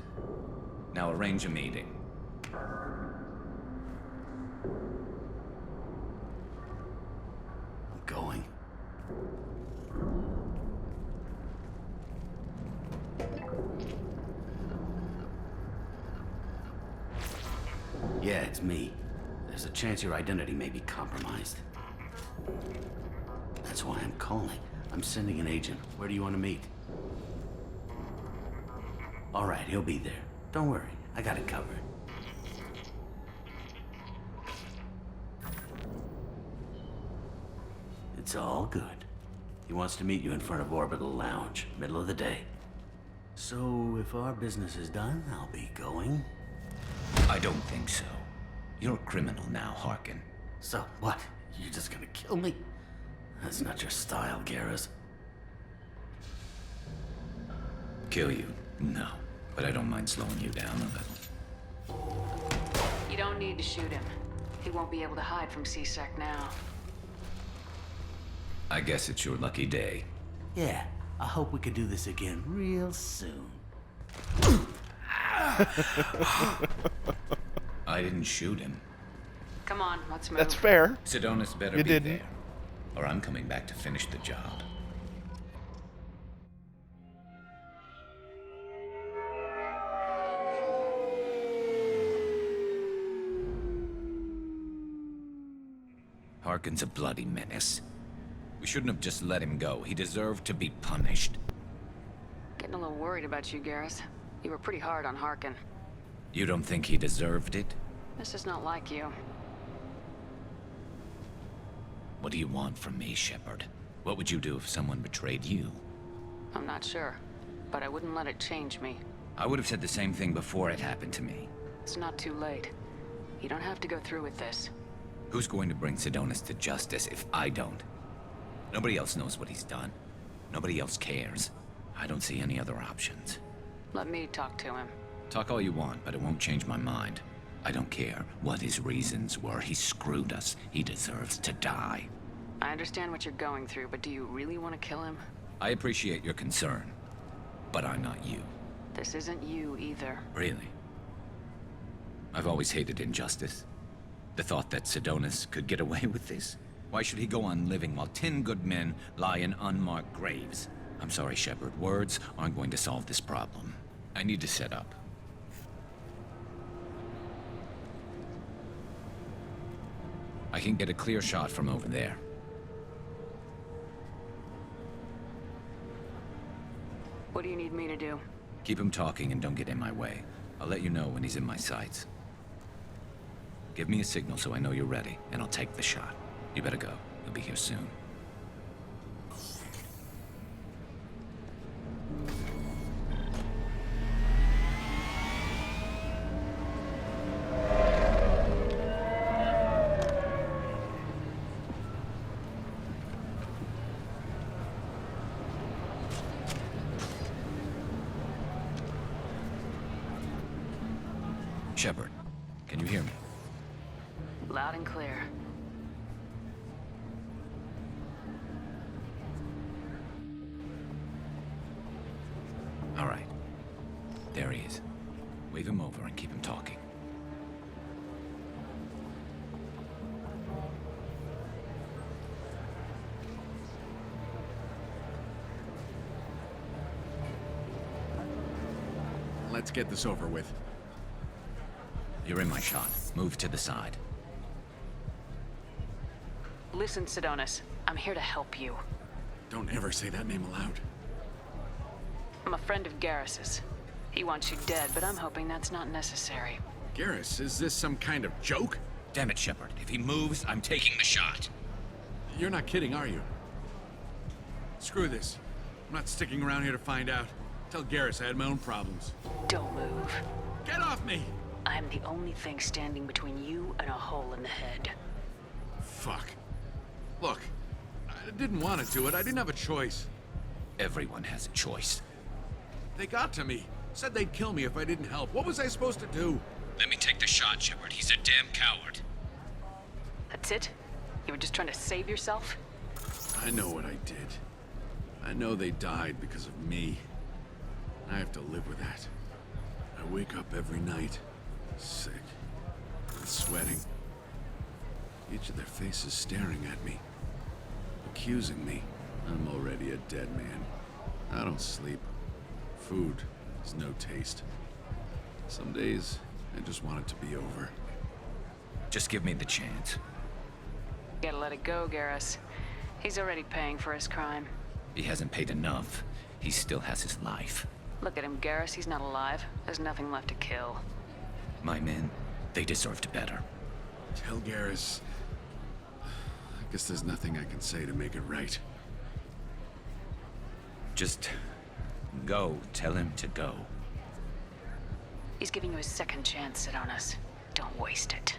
Now arrange a meeting.
I'm going. Yeah, it's me. There's a chance your identity may be compromised. That's why I'm calling. I'm sending an agent. Where do you want to meet? All right, he'll be there. Don't worry, I got it covered. It's all good. He wants to meet you in front of Orbital Lounge, middle of the day. So, if our business is done, I'll be going.
I don't think so. You're a criminal now, Harkin.
So, what? You're just gonna kill me? That's not your style, Garrus.
Kill you? No. But I don't mind slowing you down a little.
You don't need to shoot him. He won't be able to hide from C-Sec now.
I guess it's your lucky day.
Yeah, I hope we can do this again real soon.
I didn't shoot him.
Come on, let's move.
That's fair.
Sidonus better
You
be
didn't.
there, or I'm coming back to finish the job. Harkin's a bloody menace. We shouldn't have just let him go. He deserved to be punished.
Getting a little worried about you, Garrus. You were pretty hard on Harkin.
You don't think he deserved it?
This is not like you.
What do you want from me, Shepard? What would you do if someone betrayed you?
I'm not sure, but I wouldn't let it change me.
I would have said the same thing before it happened to me.
It's not too late. You don't have to go through with this.
Who's going to bring Sidonus to justice if I don't? Nobody else knows what he's done. Nobody else cares. I don't see any other options.
Let me talk to him.
Talk all you want, but it won't change my mind. I don't care what his reasons were. He screwed us. He deserves to die.
I understand what you're going through, but do you really want to kill him?
I appreciate your concern, but I'm not you.
This isn't you either.
Really? I've always hated injustice. The thought that Sidonus could get away with this. Why should he go on living while 10 good men lie in unmarked graves? I'm sorry, Shepard. Words aren't going to solve this problem. I need to set up. I can get a clear shot from over there.
What do you need me to do?
Keep him talking and don't get in my way. I'll let you know when he's in my sights. Give me a signal so I know you're ready, and I'll take the shot. You better go. He'll be here soon. Shepard, can you hear me?
Loud and clear.
All right. There he is. Wave him over and keep him talking.
Let's get this over with.
You're in my shot. Move to the side.
Listen, Sidonis. I'm here to help you.
Don't ever say that name aloud.
I'm a friend of Garrus's. He wants you dead, but I'm hoping that's not necessary.
Garrus, is this some kind of joke?
Damn it, Shepard. If he moves, I'm taking the shot.
You're not kidding, are you? Screw this. I'm not sticking around here to find out. Tell Garrus I had my own problems.
Don't move.
Get off me!
I'm the only thing standing between you and a hole in the head.
Fuck. Look, I didn't want to do it. I didn't have a choice.
Everyone has a choice.
They got to me. Said they'd kill me if I didn't help. What was I supposed to do?
Let me take the shot, Shepard. He's a damn coward.
That's it? You were just trying to save yourself?
I know what I did. I know they died because of me. I have to live with that. I wake up every night, sick, and sweating. Each of their faces staring at me, accusing me. I'm already a dead man. I don't sleep. Food has no taste. Some days, I just want it to be over.
Just give me the chance.
Gotta let it go, Garrus. He's already paying for his crime.
He hasn't paid enough. He still has his life.
Look at him, Garrus. He's not alive. There's nothing left to kill.
My men, they deserved better.
Tell Garrus... I guess there's nothing I can say to make it right.
Just... go. Tell him to go.
He's giving you a second chance, Sidonis. Don't waste it.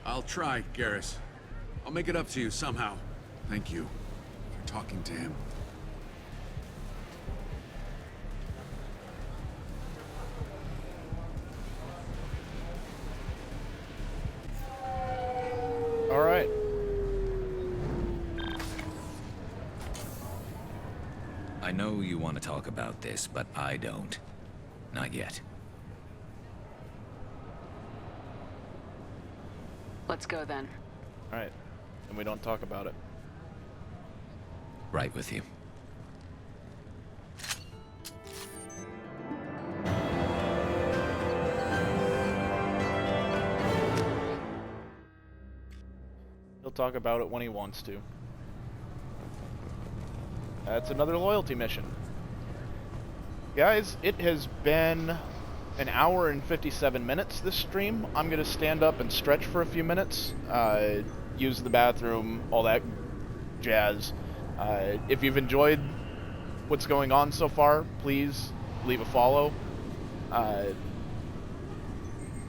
I'll try, Garrus. I'll make it up to you somehow. Thank you for talking to him.
All right.
I know you want to talk about this, but I don't. Not yet.
Let's go then.
All right. And we don't talk about it.
Right with you.
He'll talk about it when he wants to. That's another loyalty mission. Guys, it has been an hour and 57 minutes this stream. I'm going to stand up and stretch for a few minutes, use the bathroom, all that jazz. If you've enjoyed what's going on so far, please leave a follow.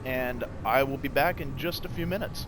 And I will be back in just a few minutes.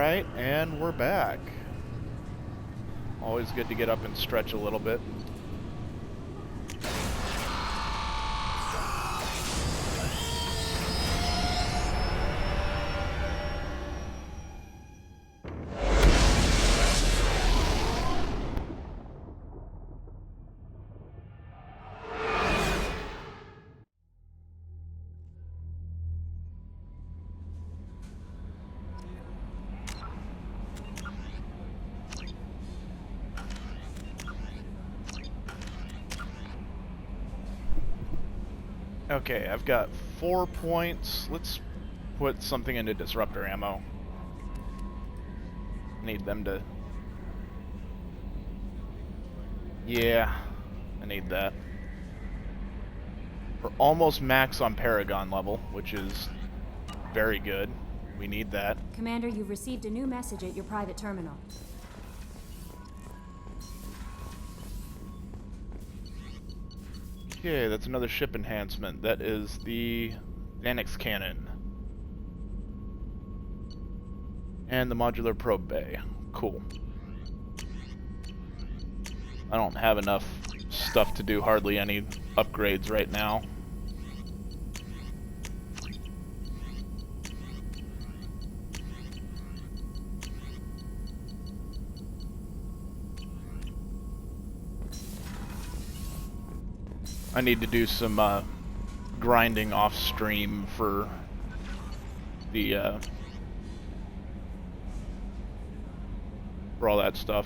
Alright, and we're back. Always good to get up and stretch a little bit. Okay, I've got 4 points. Let's put something into disruptor ammo. Need them to... Yeah, I need that. We're almost max on Paragon level, which is very good. We need that.
Commander, you've received a new message at your private terminal.
Okay, that's another ship enhancement. That is the Vanix cannon. And the modular probe bay. Cool. I don't have enough stuff to do hardly any upgrades right now. I need to do some grinding off stream for the for all that stuff.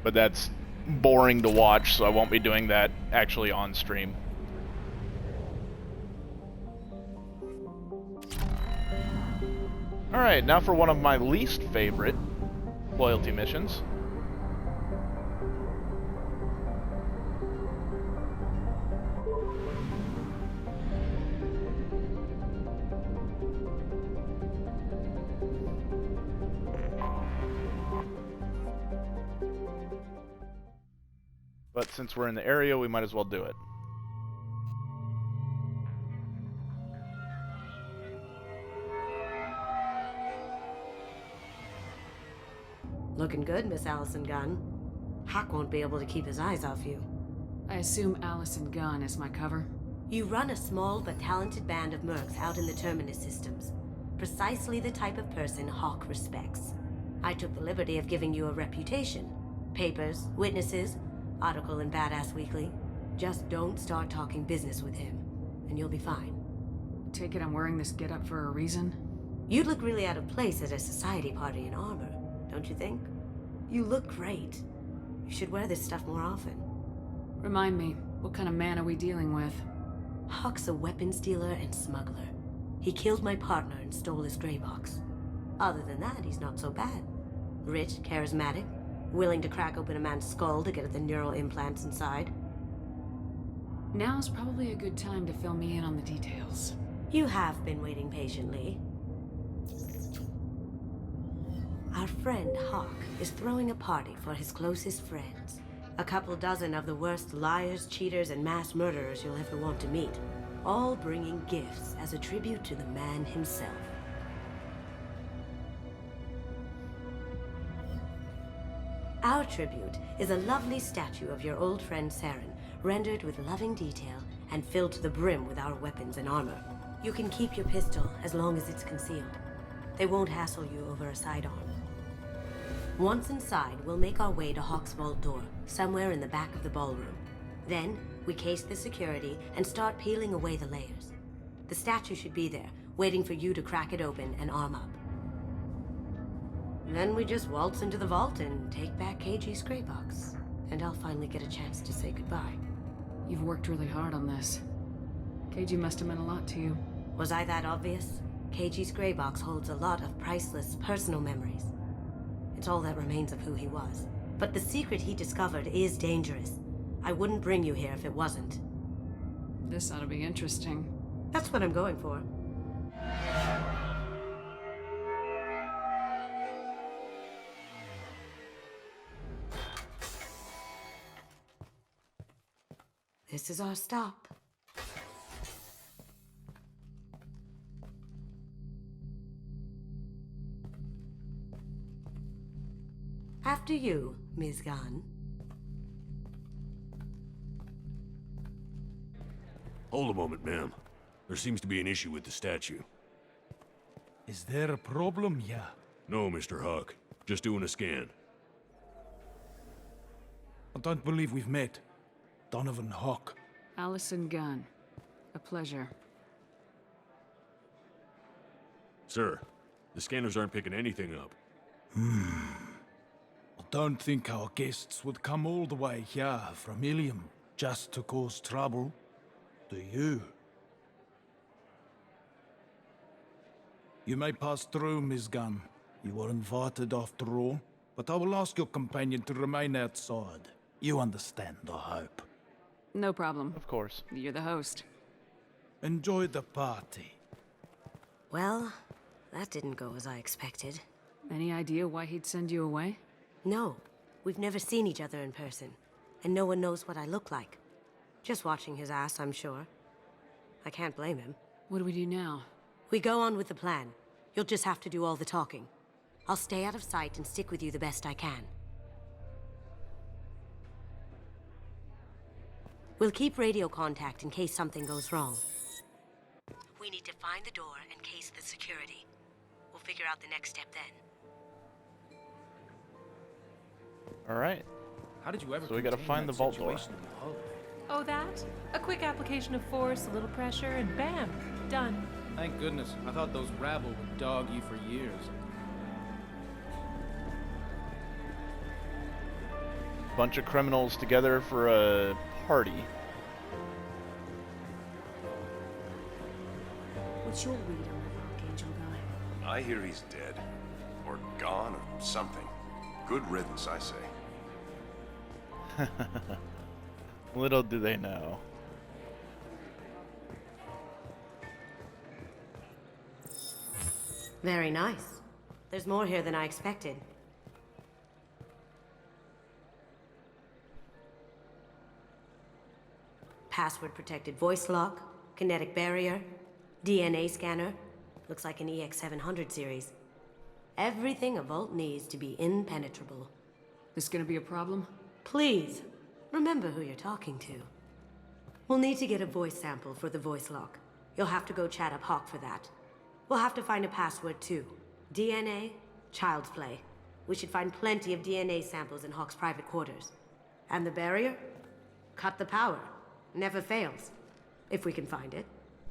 But that's boring to watch, so I won't be doing that actually on stream. Alright, now for one of my least favorite loyalty missions. But since we're in the area, we might as well do it.
Looking good, Miss Allison Gunn. Hawk won't be able to keep his eyes off you.
I assume Allison Gunn is my cover?
You run a small but talented band of mercs out in the Terminus systems. Precisely the type of person Hawk respects. I took the liberty of giving you a reputation. Papers, witnesses, article in Badass Weekly. Just don't start talking business with him, and you'll be fine.
Take it I'm wearing this getup for a reason?
You'd look really out of place at a society party in armor, don't you think? You look great. You should wear this stuff more often.
Remind me, what kind of man are we dealing with?
Hawk's a weapons dealer and smuggler. He killed my partner and stole his gray box. Other than that, he's not so bad. Rich, charismatic, willing to crack open a man's skull to get at the neural implants inside.
Now's probably a good time to fill me in on the details.
You have been waiting patiently. Our friend Hawk is throwing a party for his closest friends. A couple dozen of the worst liars, cheaters, and mass murderers you'll ever want to meet. All bringing gifts as a tribute to the man himself. Our tribute is a lovely statue of your old friend Saren, rendered with loving detail and filled to the brim with our weapons and armor. You can keep your pistol as long as it's concealed. They won't hassle you over a sidearm. Once inside, we'll make our way to Hawk's vault door, somewhere in the back of the ballroom. Then, we case the security and start peeling away the layers. The statue should be there, waiting for you to crack it open and arm up. Then we just waltz into the vault and take back KG's gray box. And I'll finally get a chance to say goodbye.
You've worked really hard on this. KG must have meant a lot to you.
Was I that obvious? KG's gray box holds a lot of priceless personal memories. It's all that remains of who he was. But the secret he discovered is dangerous. I wouldn't bring you here if it wasn't.
This ought to be interesting.
That's what I'm going for. This is our stop. After you, Ms. Gunn.
Hold a moment, ma'am. There seems to be an issue with the statue.
Is there a problem, yeah?
No, Mr. Huck. Just doing a scan.
I don't believe we've met. Donovan Huck.
Allison Gunn. A pleasure.
Sir, the scanners aren't picking anything up.
I don't think our guests would come all the way here from Ilium just to cause trouble. Do you? You may pass through, Ms. Gunn. You were invited after all, but I will ask your companion to remain outside. You understand, I hope.
No problem.
Of course.
You're the host.
Enjoy the party.
Well, that didn't go as I expected.
Any idea why he'd send you away?
No. We've never seen each other in person, and no one knows what I look like. Just watching his ass, I'm sure. I can't blame him.
What do we do now?
We go on with the plan. You'll just have to do all the talking. I'll stay out of sight and stick with you the best I can. We'll keep radio contact in case something goes wrong. We need to find the door and case the security. We'll figure out the next step then.
Alright.
How did you ever
So we gotta find the vault door.
Oh, that? A quick application of force, a little pressure, and bam! Done.
Thank goodness. I thought those rabble would dog you for years.
Bunch of criminals together for a party.
What's your read on that Archangel guy?
I hear he's dead. Or gone, or something. Good riddance, I say.
Little do they know.
Very nice. There's more here than I expected. Password-protected voice lock, kinetic barrier, DNA scanner. Looks like an EX700 series. Everything a vault needs to be impenetrable.
This gonna be a problem?
Please, remember who you're talking to. We'll need to get a voice sample for the voice lock. You'll have to go chat up Hawk for that. We'll have to find a password too. DNA, child's play. We should find plenty of DNA samples in Hawk's private quarters. And the barrier? Cut the power. Never fails. If we can find it.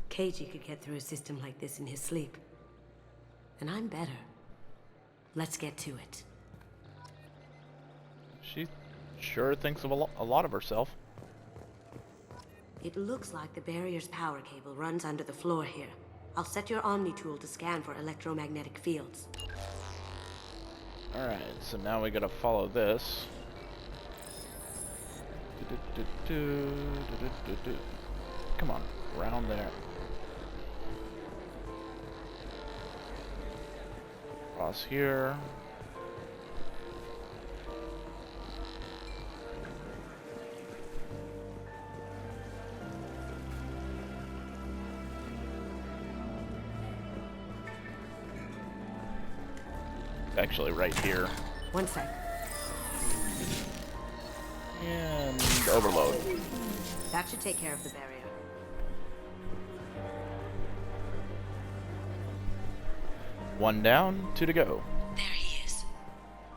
KG could get through a system like this in his sleep. And I'm better. Let's get to it.
She sure thinks of a lot of herself.
It looks like the barrier's power cable runs under the floor here. I'll set your Omni tool to scan for electromagnetic fields.
Alright, so now we gotta follow this. Come on, around there. Across here. Actually right here.
One sec.
And overload.
That should take care of the barrier.
One down, two to go.
There he is.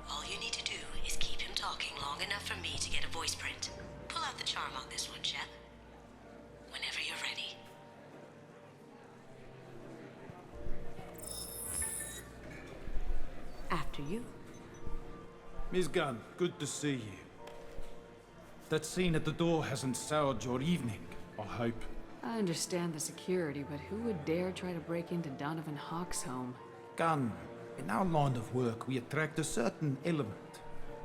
All you need to do is keep him talking long enough for me to get a voice print. Pull out the charm on this one, Shep. Whenever you're ready. After you.
Miss Gunn, good to see you. That scene at the door hasn't soured your evening, I hope.
I understand the security, but who would dare try to break into Donovan Hawk's home?
Gunn, in our line of work, we attract a certain element.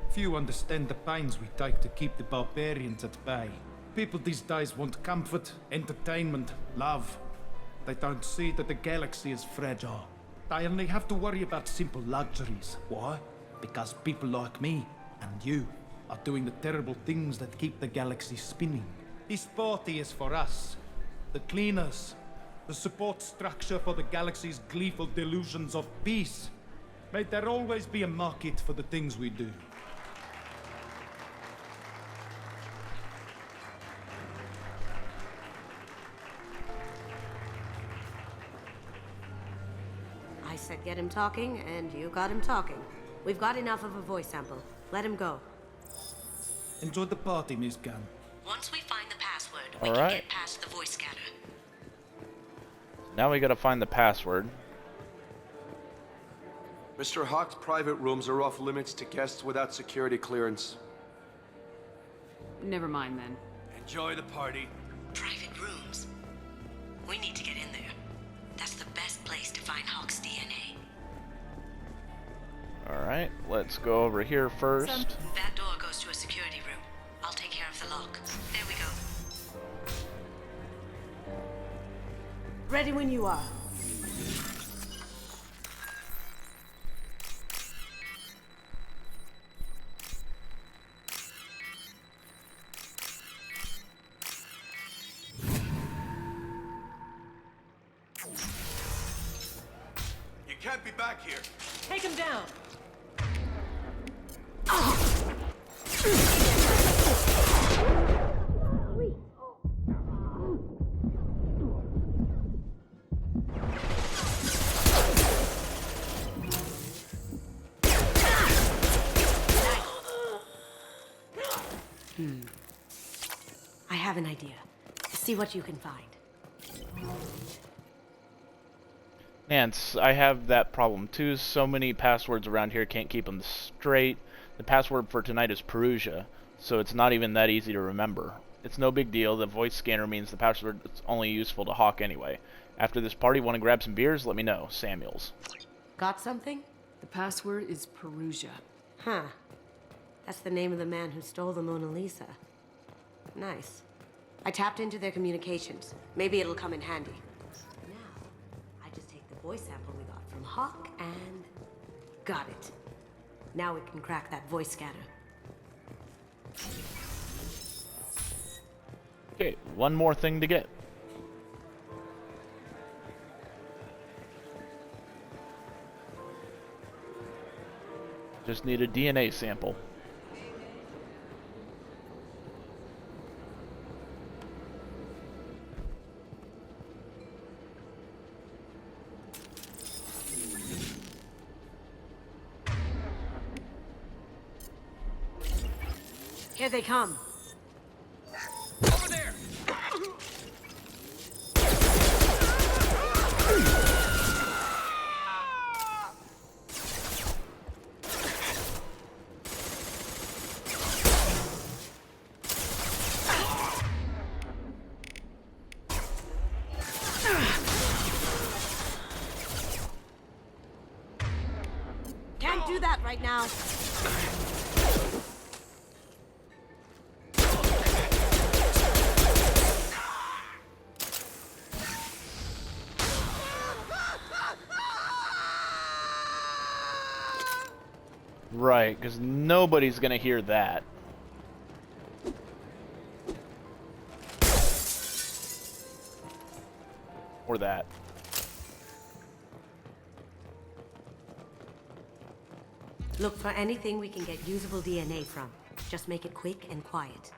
Few understand the pains we take to keep the barbarians at bay. People these days want comfort, entertainment, love. They don't see that the galaxy is fragile. They only have to worry about simple luxuries. Why? Because people like me and you are doing the terrible things that keep the galaxy spinning. This party is for us, the cleaners, the support structure for the galaxy's gleeful delusions of peace. May there always be a market for the things we do.
I said get him talking, and you got him talking. We've got enough of a voice sample. Let him go.
Enjoy the party, Miss Gunn.
Once we find the password,
we
can
right.
get past the voice scanner.
Now we gotta find the password.
Mr. Hawk's private rooms are off limits to guests without security clearance.
Never mind then.
Enjoy the party.
Private rooms. We need to get in there. That's the best place to find Hawk's DNA.
Alright, let's go over here first.
That door goes to a security room. I'll take care of the lock. There we go. Ready when you are.
You can't be back here.
Take him down.
I have an idea. See what you can find.
Nance, I have that problem too. So many passwords around here, can't keep them straight. The password for tonight is Perusia, so it's not even that easy to remember. It's no big deal. The voice scanner means the password is only useful to Hawk anyway. After this party, want to grab some beers? Let me know. Samuels.
Got something?
The password is Perusia.
Huh. That's the name of the man who stole the Mona Lisa. Nice. I tapped into their communications. Maybe it'll come in handy. Now, I just take the voice sample we got from Hawk and... got it. Now we can crack that voice scanner.
Okay, one more thing to get. Just need a DNA sample.
Here they come.
Over there!
Can't do that right now.
Right, because nobody's gonna hear that. Or that.
Look for anything we can get usable DNA from. Just make it quick and quiet.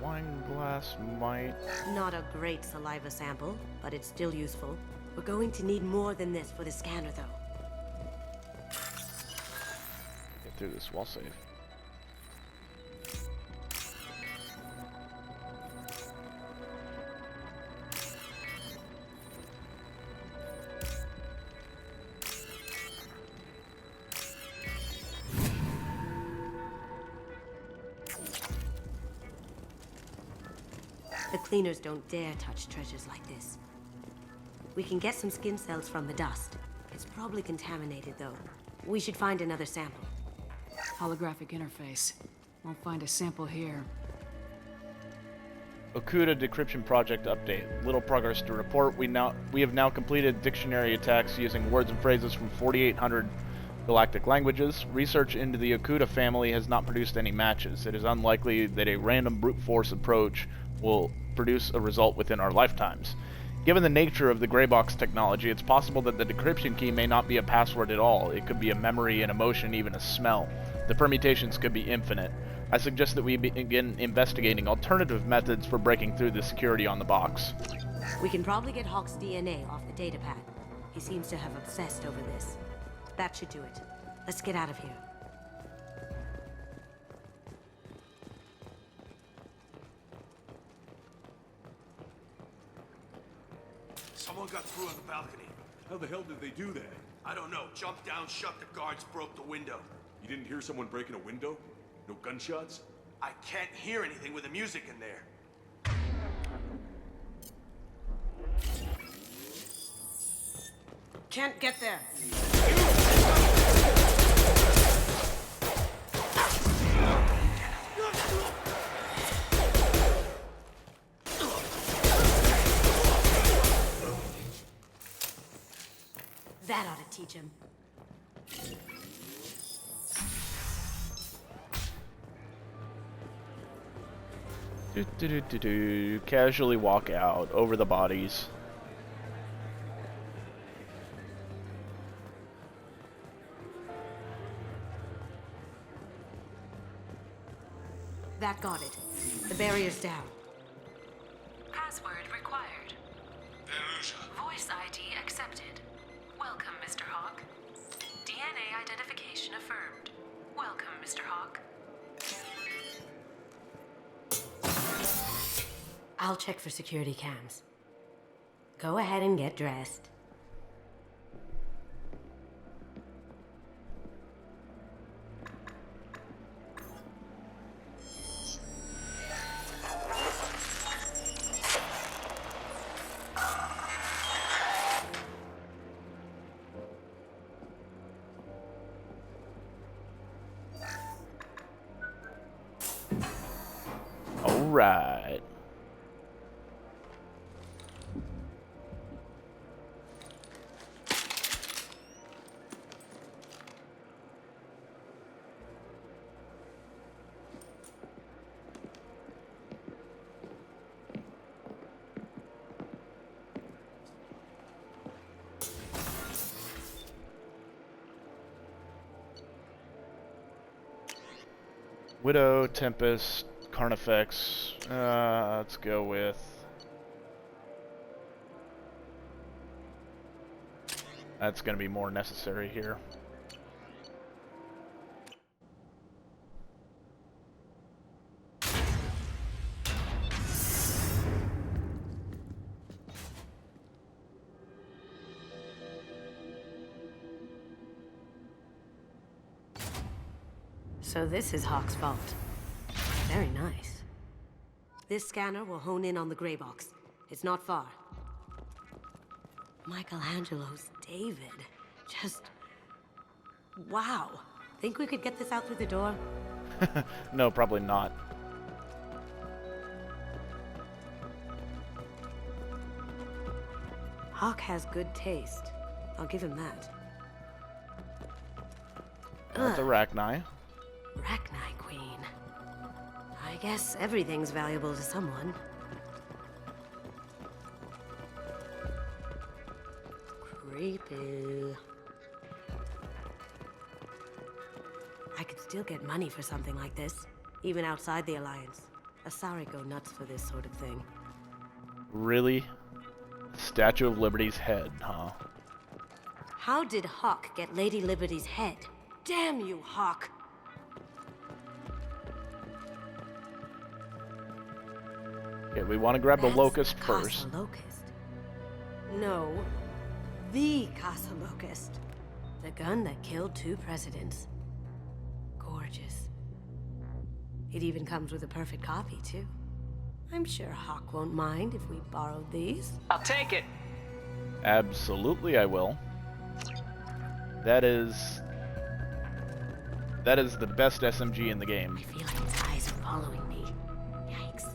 Wine glass might...
Not a great saliva sample, but it's still useful. We're going to need more than this for the scanner, though.
Get through this wall safe.
The cleaners don't dare touch treasures like this. We can get some skin cells from the dust. It's probably contaminated, though. We should find another sample.
Holographic interface. Won't find a sample here.
Okuda decryption project update. Little progress to report. We have now completed dictionary attacks using words and phrases from 4800 galactic languages. Research into the Okuda family has not produced any matches. It is unlikely that a random brute force approach will produce a result within our lifetimes. Given the nature of the gray box technology, it's possible that the decryption key may not be a password at all. It could be a memory, an emotion, even a smell. The permutations could be infinite. I suggest that we begin investigating alternative methods for breaking through the security on the box.
We can probably get Hawk's DNA off the datapad. He seems to have obsessed over this. That should do it. Let's get out of here.
Someone got through on the balcony. How the hell did they do that? I don't know. Jumped down, shut the guards, broke the window. You didn't hear someone breaking a window? No gunshots? I can't hear anything with the music in there.
Can't get there. That ought to teach him.
Casually walk out over the bodies.
That got it. The barrier's down.
Password required. Voice ID accepted. Welcome, Mr. Hawk. DNA identification affirmed. Welcome, Mr. Hawk.
I'll check for security cams. Go ahead and get dressed.
All right. Widow, Tempest, Carnifex. Let's go with... That's going to be more necessary here.
So this is Hawk's vault. Very nice. This scanner will hone in on the gray box. It's not far. Michelangelo's David. Just... wow. Think we could get this out through the door?
No, probably not.
Hawk has good taste. I'll give him that.
That's Arachni.
Arachni Queen. I guess everything's valuable to someone. Creepy. I could still get money for something like this, even outside the Alliance. Asari go nuts for this sort of thing.
Really? Statue of Liberty's head, huh?
How did Hawk get Lady Liberty's head? Damn you, Hawk!
Okay, we want to grab the Locust first.
Casa Locust. No, the Casa Locust. The gun that killed 2 presidents. Gorgeous. It even comes with a perfect copy, too. I'm sure Hawk won't mind if we borrowed these.
I'll take it.
Absolutely, I will. That is the best SMG in the game.
I feel like its eyes are following me. Yikes.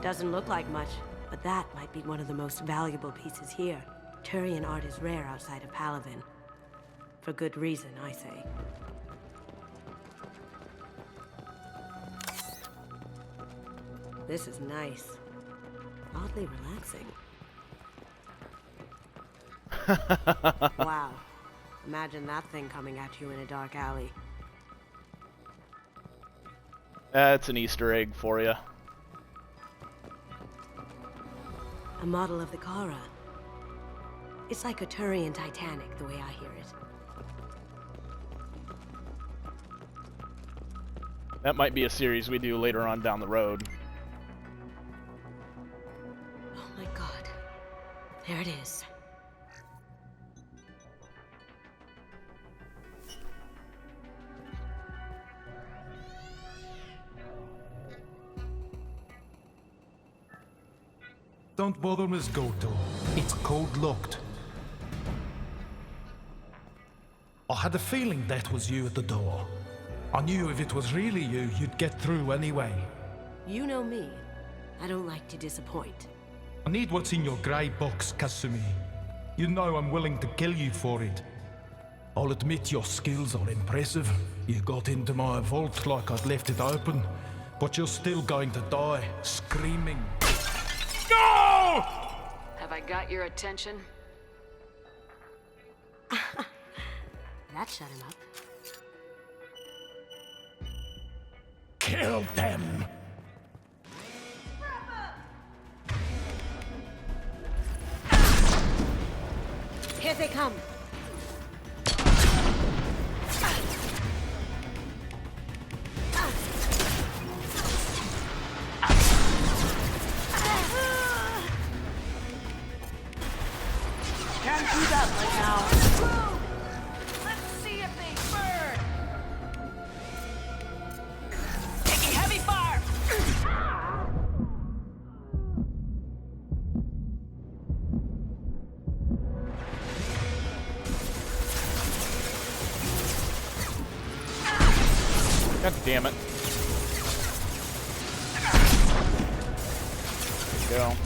Doesn't look like much, but that might be one of the most valuable pieces here. Turian art is rare outside of Palaven. For good reason, I say. This is nice. Oddly relaxing. Wow. Imagine that thing coming at you in a dark alley.
That's an Easter egg for you.
A model of the Kara. It's like a Turian Titanic, the way I hear it.
That might be a series we do later on down the road.
Oh my god. There it is.
Don't bother, Miss Goto. It's code-locked. I had a feeling that was you at the door. I knew if it was really you, you'd get through anyway.
You know me. I don't like to disappoint.
I need what's in your grey box, Kasumi. You know I'm willing to kill you for it. I'll admit your skills are impressive. You got into my vault like I'd left it open, but you're still going to die, screaming. No!
Have I got your attention?
That shut him up.
Kill them!
Here they come!
Can't do that right now. Let's see if they burn. Taking heavy fire.
God damn it. There you go.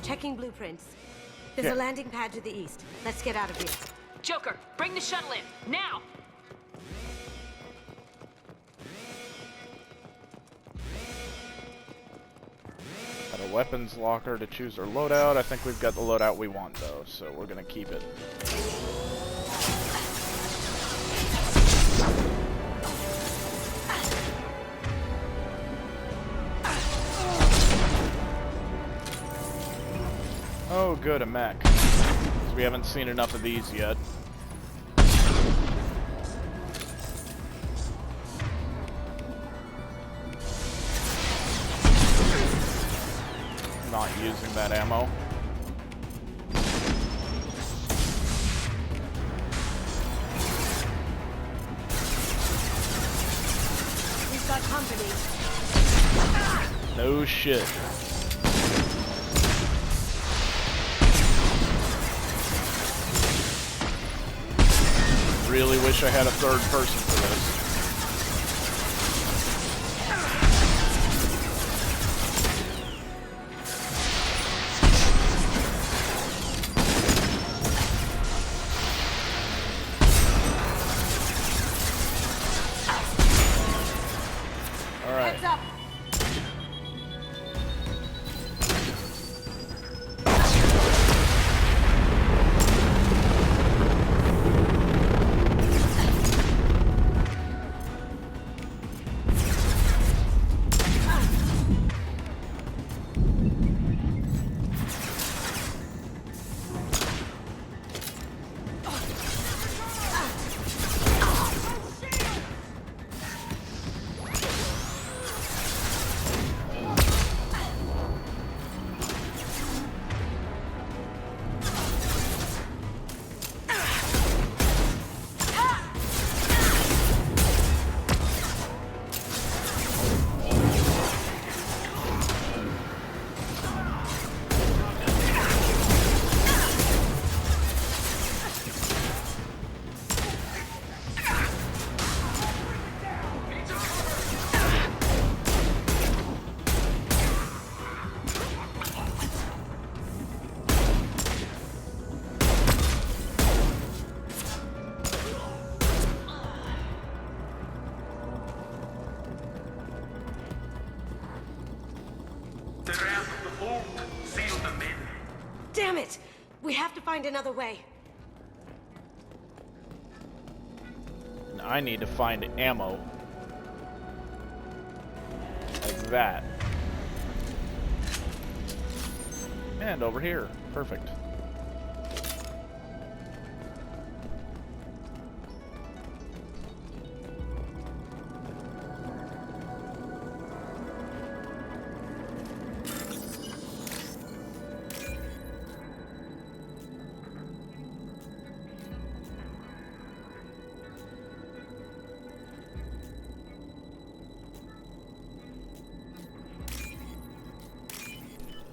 Checking blueprints. There's a landing pad to the east. Let's get out of here.
Joker, bring the shuttle in, now!
Got a weapons locker to choose our loadout. I think we've got the loadout we want though, so we're gonna keep it. Oh good, a mech. 'Cause we haven't seen enough of these yet. Not using that ammo.
We've got company.
No shit. Really wish I had a third person for this.
Heads up. Damn it! We have to find another way.
And I need to find ammo. Like that. And over here. Perfect.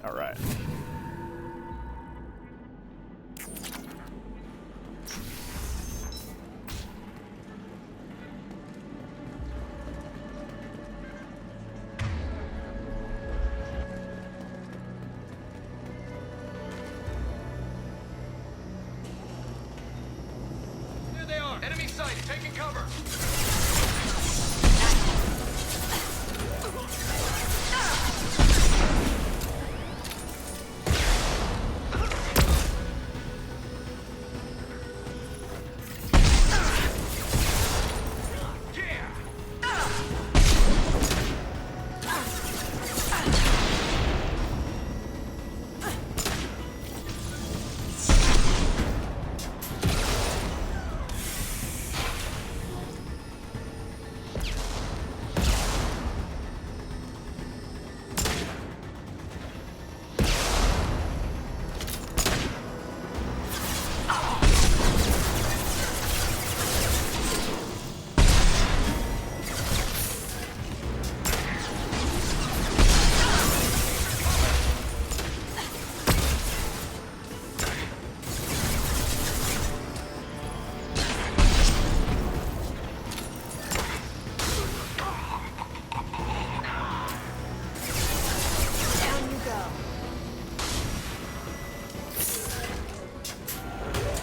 All right.
There they are. Enemy sight. Taking cover.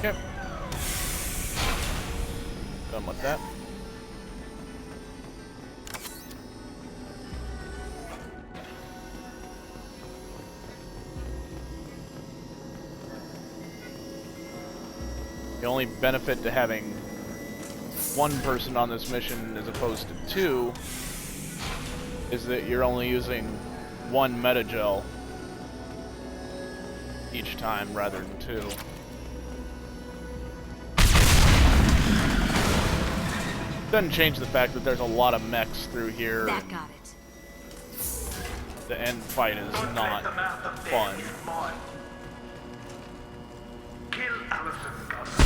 Yep. Done with that. The only benefit to having one person on this mission as opposed to two is that you're only using one metagel each time rather than two. Doesn't change the fact that there's a lot of mechs through here.
That got it.
The end fight is not fun.
Kill Allison Gus.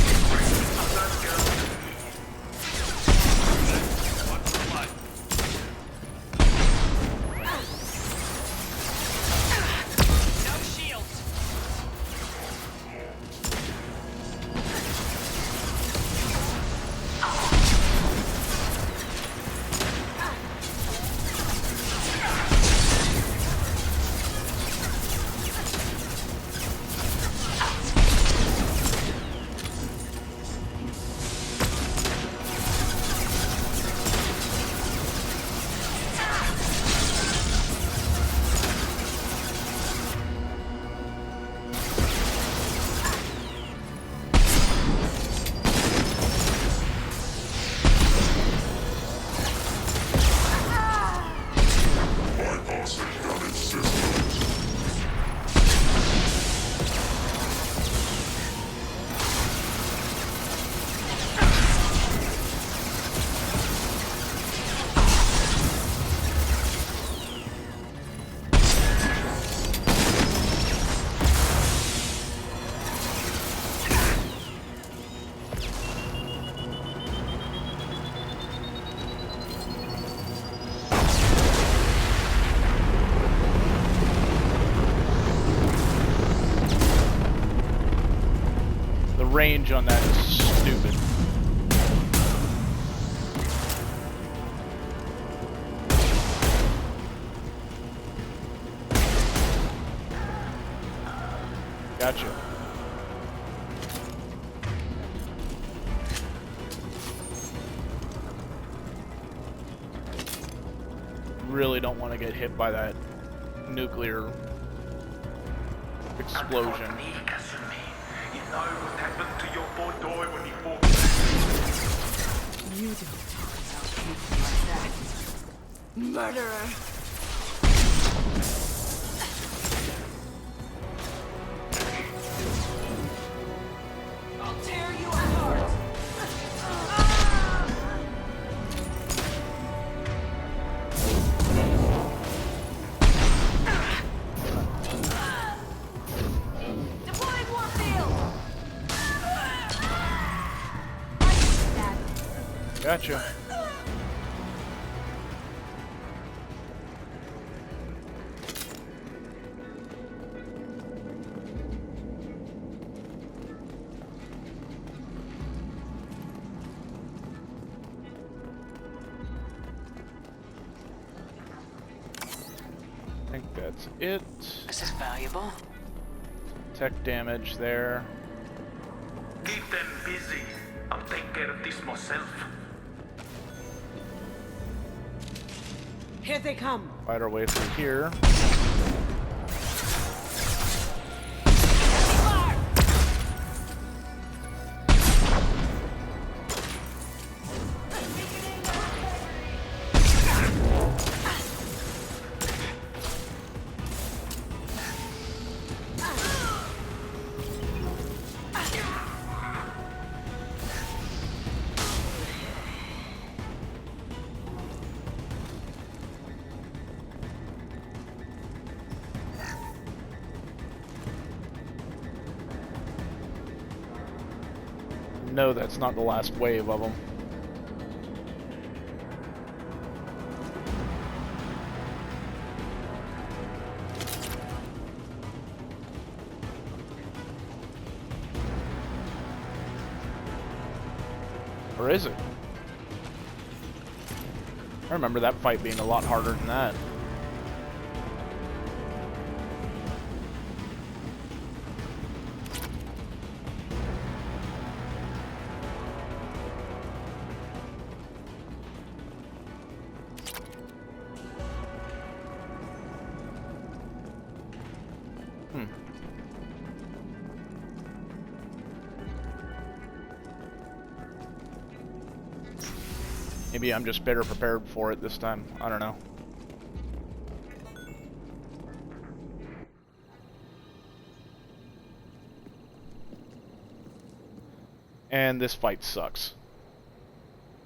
No shields.
Range on that is stupid. Gotcha. Really don't want to get hit by that nuclear explosion.
You know what happened to your boy Doy when he fought. You don't talk about people like that. Murderer. I'll tear you apart. Deploying Warfield.
Gotcha. I think that's it.
This is valuable.
Tech damage there.
Keep them busy. I'll take care of this myself. Here they come.
Fight our way through here. No, that's not the last wave of them. Or is it? I remember that fight being a lot harder than that. Maybe I'm just better prepared for it this time. I don't know. And this fight sucks.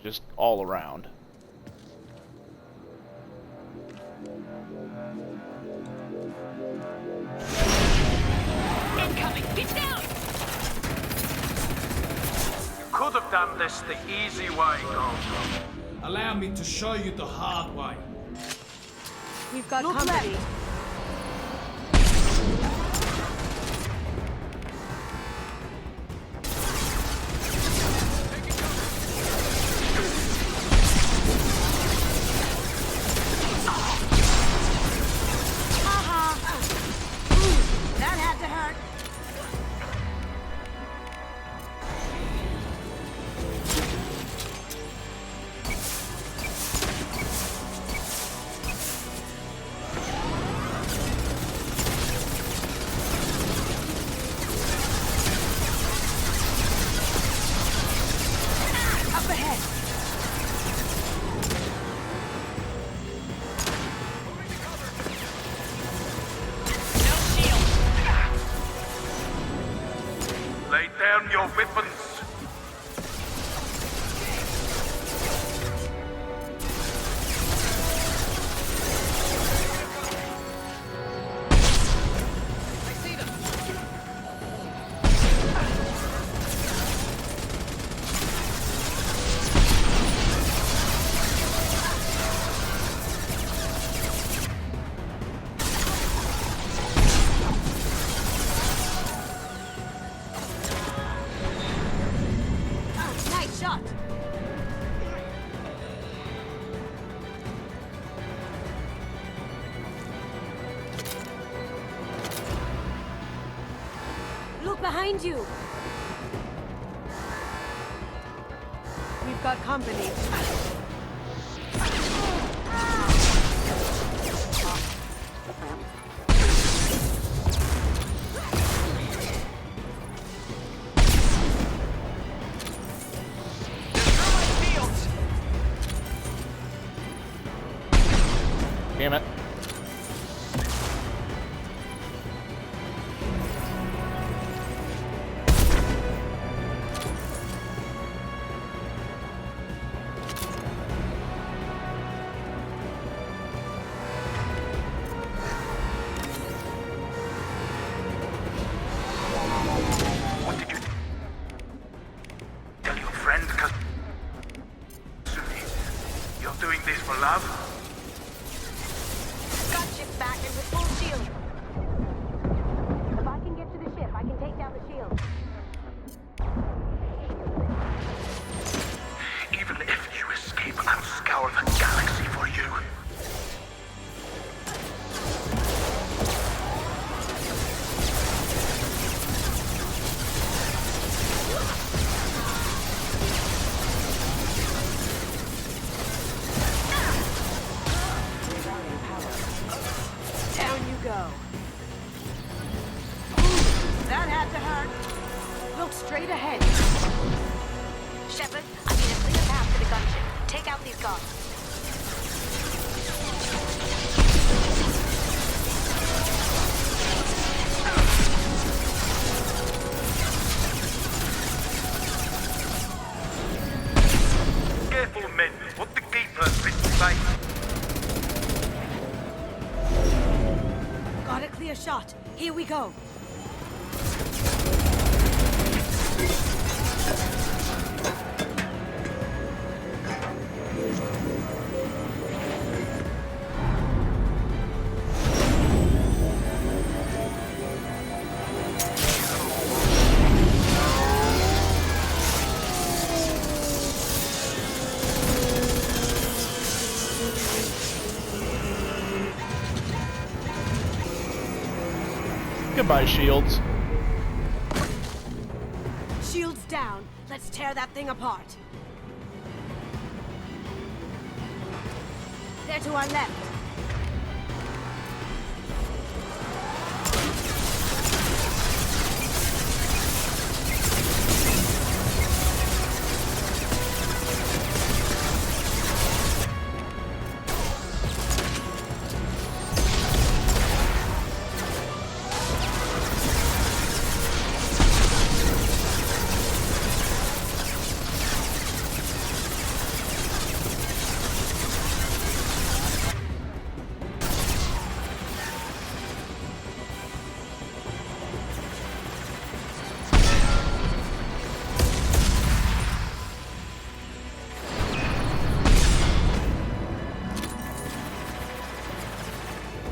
Just all around.
Incoming! Get down!
Could have done this the easy way, Goldblum. Allow me to show you the hard way.
We've got company. That had to hurt. Lay down your weapons. Nice shot.
Look behind you!
We've got company. Out straight ahead.
Shepard, I need a clear path to the gunship. Take out these guards.
Careful, men. What the keeper's been saying.
Got a clear shot. Here we go.
Goodbye, shields.
Shields down. Let's tear that thing apart. They're to our left.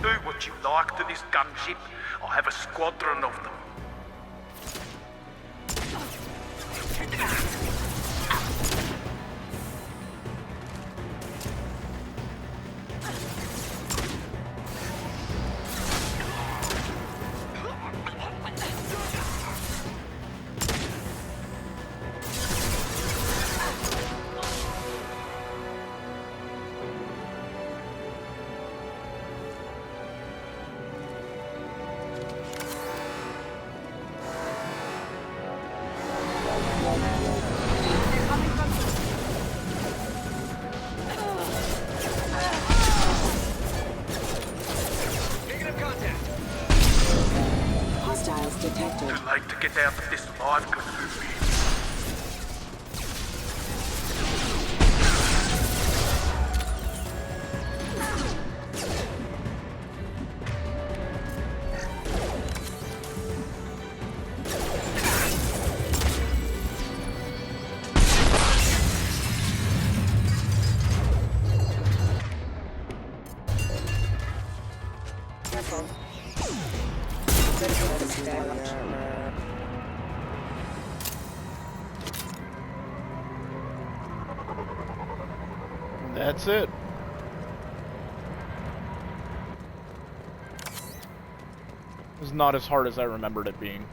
Do what you like to this gunship. I'll have a squadron of them.
detected.
Too late to get out of this alive, Kasumi.
That's it. It was not as hard as I remembered it being.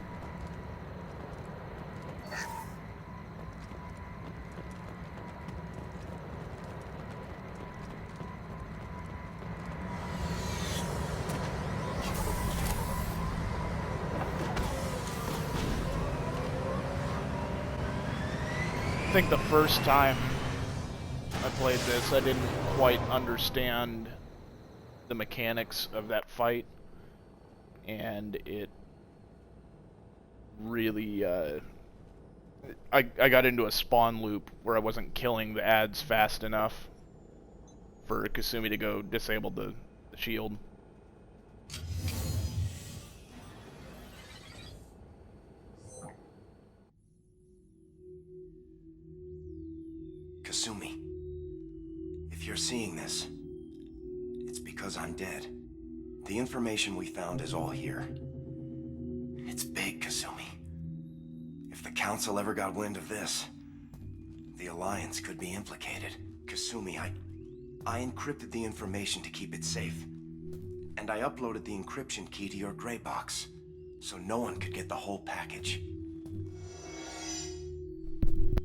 I think the first time I played this, I didn't quite understand the mechanics of that fight, and it really, I got into a spawn loop where I wasn't killing the ads fast enough for Kasumi to go disable the shield.
Kasumi, if you're seeing this, it's because I'm dead. The information we found is all here. It's big, Kasumi. If the Council ever got wind of this, the Alliance could be implicated. Kasumi, I encrypted the information to keep it safe. And I uploaded the encryption key to your gray box, so no one could get the whole package.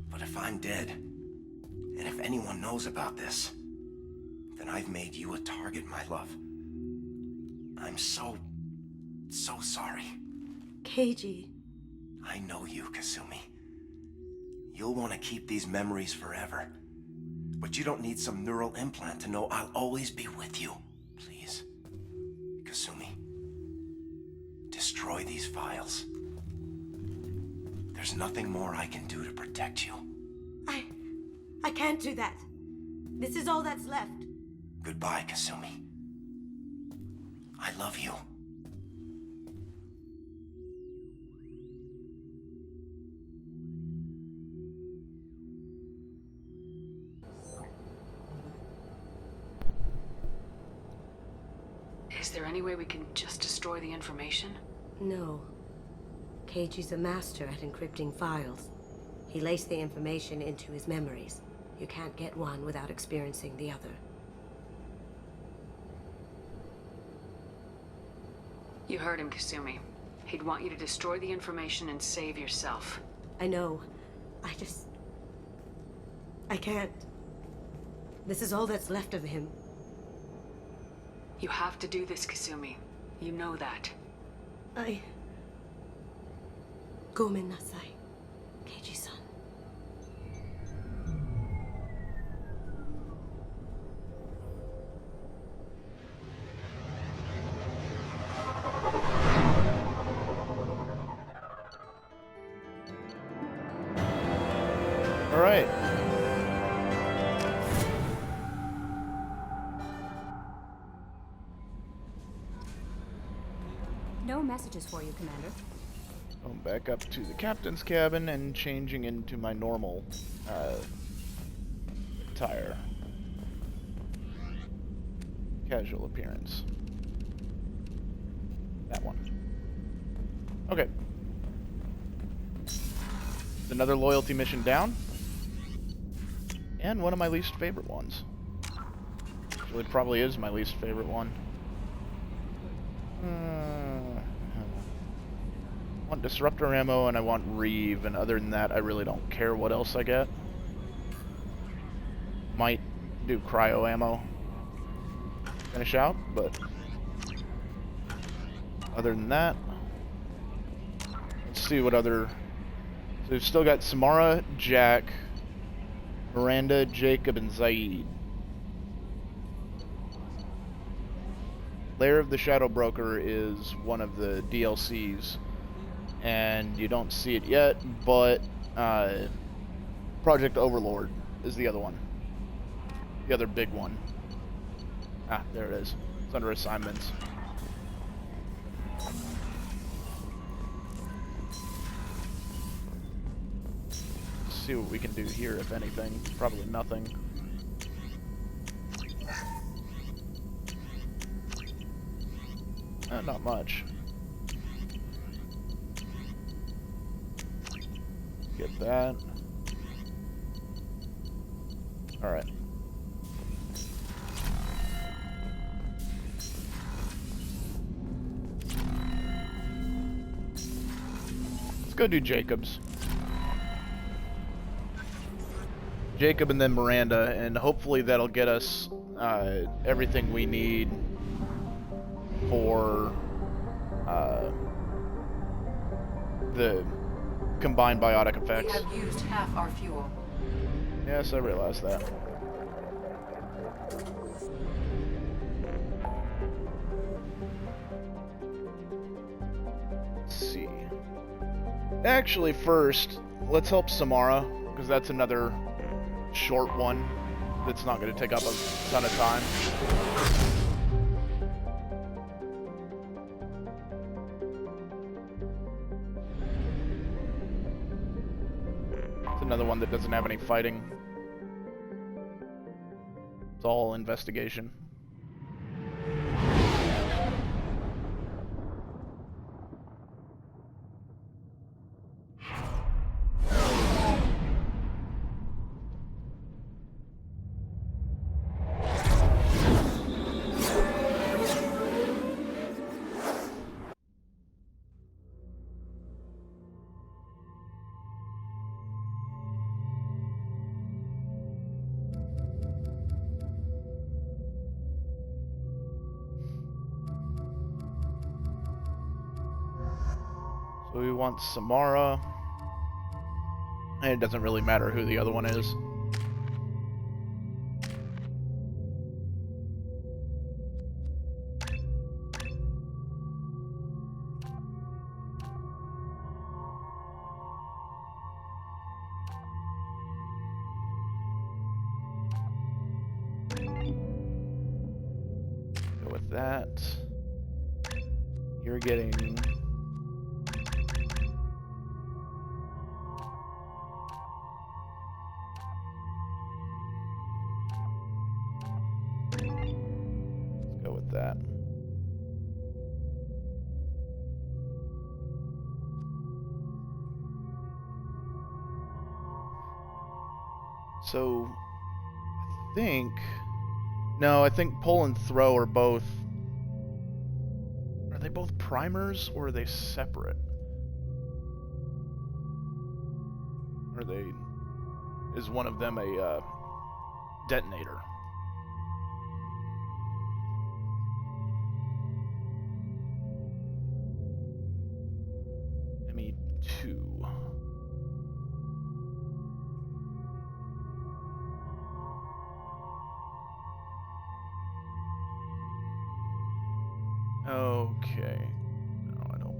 But if I'm dead, and if anyone knows about this, then I've made you a target, my love. I'm so sorry.
Keiji,
I know you, Kasumi. You'll want to keep these memories forever. But you don't need some neural implant to know I'll always be with you. Please, Kasumi, destroy these files. There's nothing more I can do to protect you.
I can't do that. This is all that's left.
Goodbye, Kasumi. I love you.
Is there any way we can just destroy the information?
No. Keiji's a master at encrypting files. He laced the information into his memories. You can't get one without experiencing the other.
You heard him, Kasumi. He'd want you to destroy the information and save yourself.
I know. I can't. This is all that's left of him.
You have to do this, Kasumi. You know that.
Gomen nasai, Keiji-san.
All right.
No messages for you, Commander.
Going back up to the captain's cabin and changing into my normal attire. Casual appearance. That one. Okay. Another loyalty mission down. And one of my least favorite ones. Actually, it probably is my least favorite one. I want disruptor ammo and I want Reeve, and other than that I really don't care what else I get. Might do cryo ammo. Finish out, but other than that, let's see what other. So we've still got Samara, Jack, Miranda, Jacob, and Zaid. Lair of the Shadow Broker is one of the DLCs, and you don't see it yet, but Project Overlord is the other one. The other big one. Ah, there it is. It's under assignments. Let's see what we can do here, if anything. Probably nothing. Not much. Get that. Alright. Let's go do Jacob's. Jacob and then Miranda, and hopefully that'll get us everything we need for the combined biotic effects.
We have used half our fuel.
Yes, I realize that. Let's see. Actually, first, let's help Samara, because that's another short one that's not going to take up a ton of time. Another one that doesn't have any fighting. It's all investigation. So we want Samara. And it doesn't really matter who the other one is. Go with that. You're getting... that. So, I think... No, I think pull and throw are both... Are they both primers, or are they separate? Are they... Is one of them a detonator? ME2. Okay. No, I don't.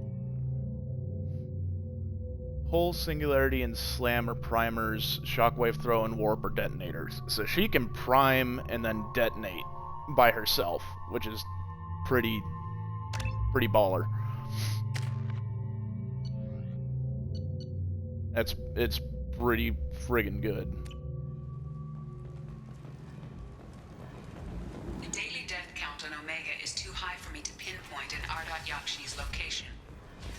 Pull, singularity, and slam are primers. Shockwave, throw, and warp are detonators. So she can prime and then detonate by herself, which is pretty baller. It's pretty friggin' good.
The daily death count on Omega is too high for me to pinpoint an Ardat Yakshi's location.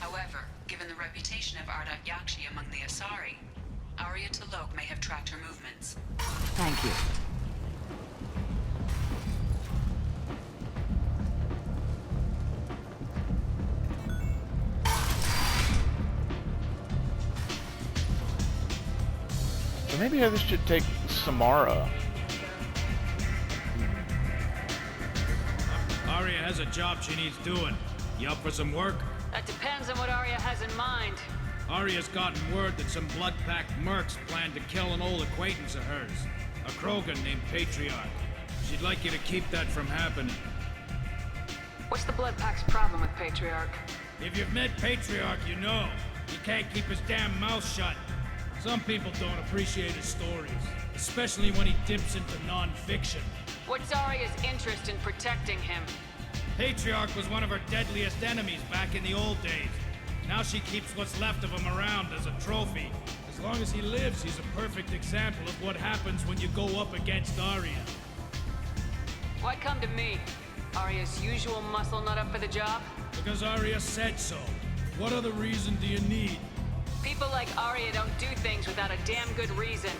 However, given the reputation of Ardat Yakshi among the Asari, Arya T'Loak may have tracked her movements.
Thank you.
So maybe I should take Samara.
Arya has a job she needs doing. You up for some work?
That depends on what Arya has in mind.
Arya's gotten word that some blood-packed mercs plan to kill an old acquaintance of hers. A Krogan named Patriarch. She'd like you to keep that from happening.
What's the Blood Pack's problem with Patriarch?
If you've met Patriarch, you know. He can't keep his damn mouth shut. Some people don't appreciate his stories, especially when he dips into non-fiction.
What's Arya's interest in protecting him?
Patriarch was one of her deadliest enemies back in the old days. Now she keeps what's left of him around as a trophy. As long as he lives, he's a perfect example of what happens when you go up against Arya.
Why come to me? Arya's usual muscle not up for the job?
Because Arya said so. What other reason do you need?
People like Arya don't do things without a damn good reason.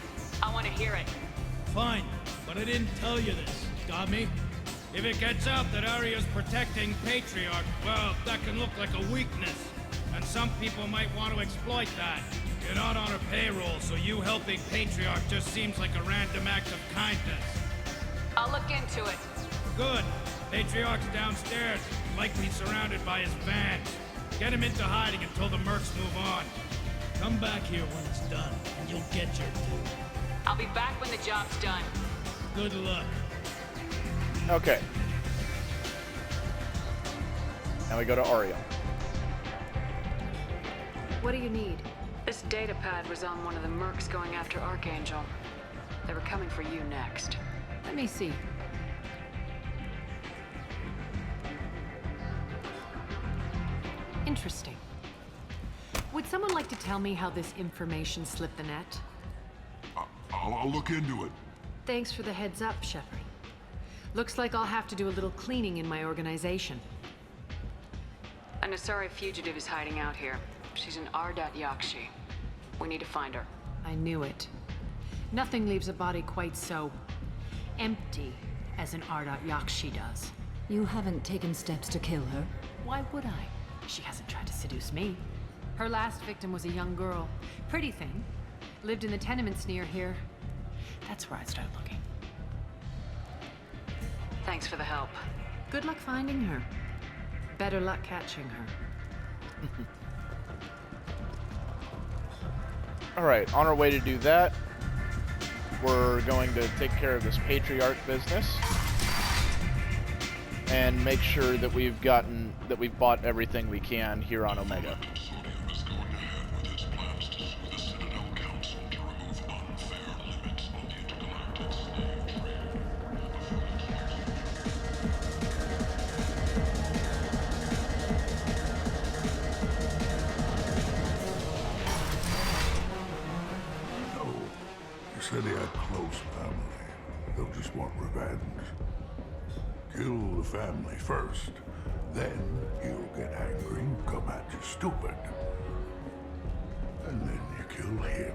I want to hear it.
Fine, but I didn't tell you this. Got me? If it gets out that Arya's protecting Patriarch, well, that can look like a weakness. And some people might want to exploit that. You're not on her payroll, so you helping Patriarch just seems like a random act of kindness.
I'll look into it.
Good. Patriarch's downstairs, likely surrounded by his vans. Get him into hiding until the mercs move on. Come back here when it's done, and you'll get your due.
I'll be back when the job's done.
Good luck.
Okay. Now we go to Arya.
What do you need? This data pad was on one of the mercs going after Archangel. They were coming for you next.
Let me see. Interesting. Would someone like to tell me how this information slipped the net?
I'll look into it.
Thanks for the heads up, Shepard. Looks like I'll have to do a little cleaning in my organization.
An Asari fugitive is hiding out here. She's an Ardat Yakshi. We need to find her.
I knew it. Nothing leaves a body quite so empty as an Ardat Yakshi does.
You haven't taken steps to kill her?
Why would I? She hasn't tried to seduce me. Her last victim was a young girl. Pretty thing. Lived in the tenements near here. That's where I'd start looking.
Thanks for the help.
Good luck finding her. Better luck catching her.
Alright, on our way to do that, we're going to take care of this Patriarch business and make sure that we've bought everything we can here on Omega.
Said he had close family. They'll just want revenge. Kill the family first. Then he'll get angry and come at you stupid. And then you kill him.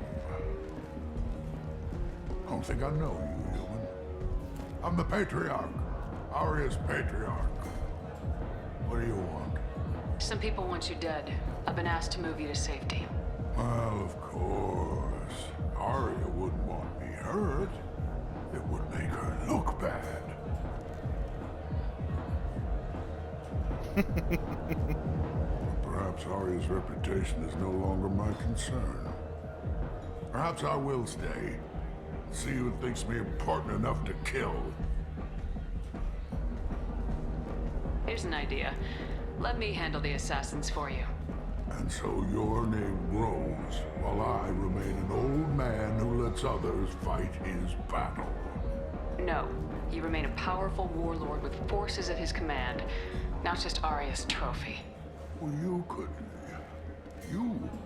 I don't think I know you, human. I'm the Patriarch. Aria's Patriarch. What do you want?
Some people want you dead. I've been asked to move you to safety.
Well, of course. Aria wouldn't want me hurt. It would make her look bad. Perhaps Aria's reputation is no longer my concern. Perhaps I will stay. See who thinks me important enough to kill.
Here's an idea. Let me handle the assassins for you.
And so your name grows, while I remain an old man who lets others fight his battle.
No. You remain a powerful warlord with forces at his command. Not just Aria's trophy.
Well, you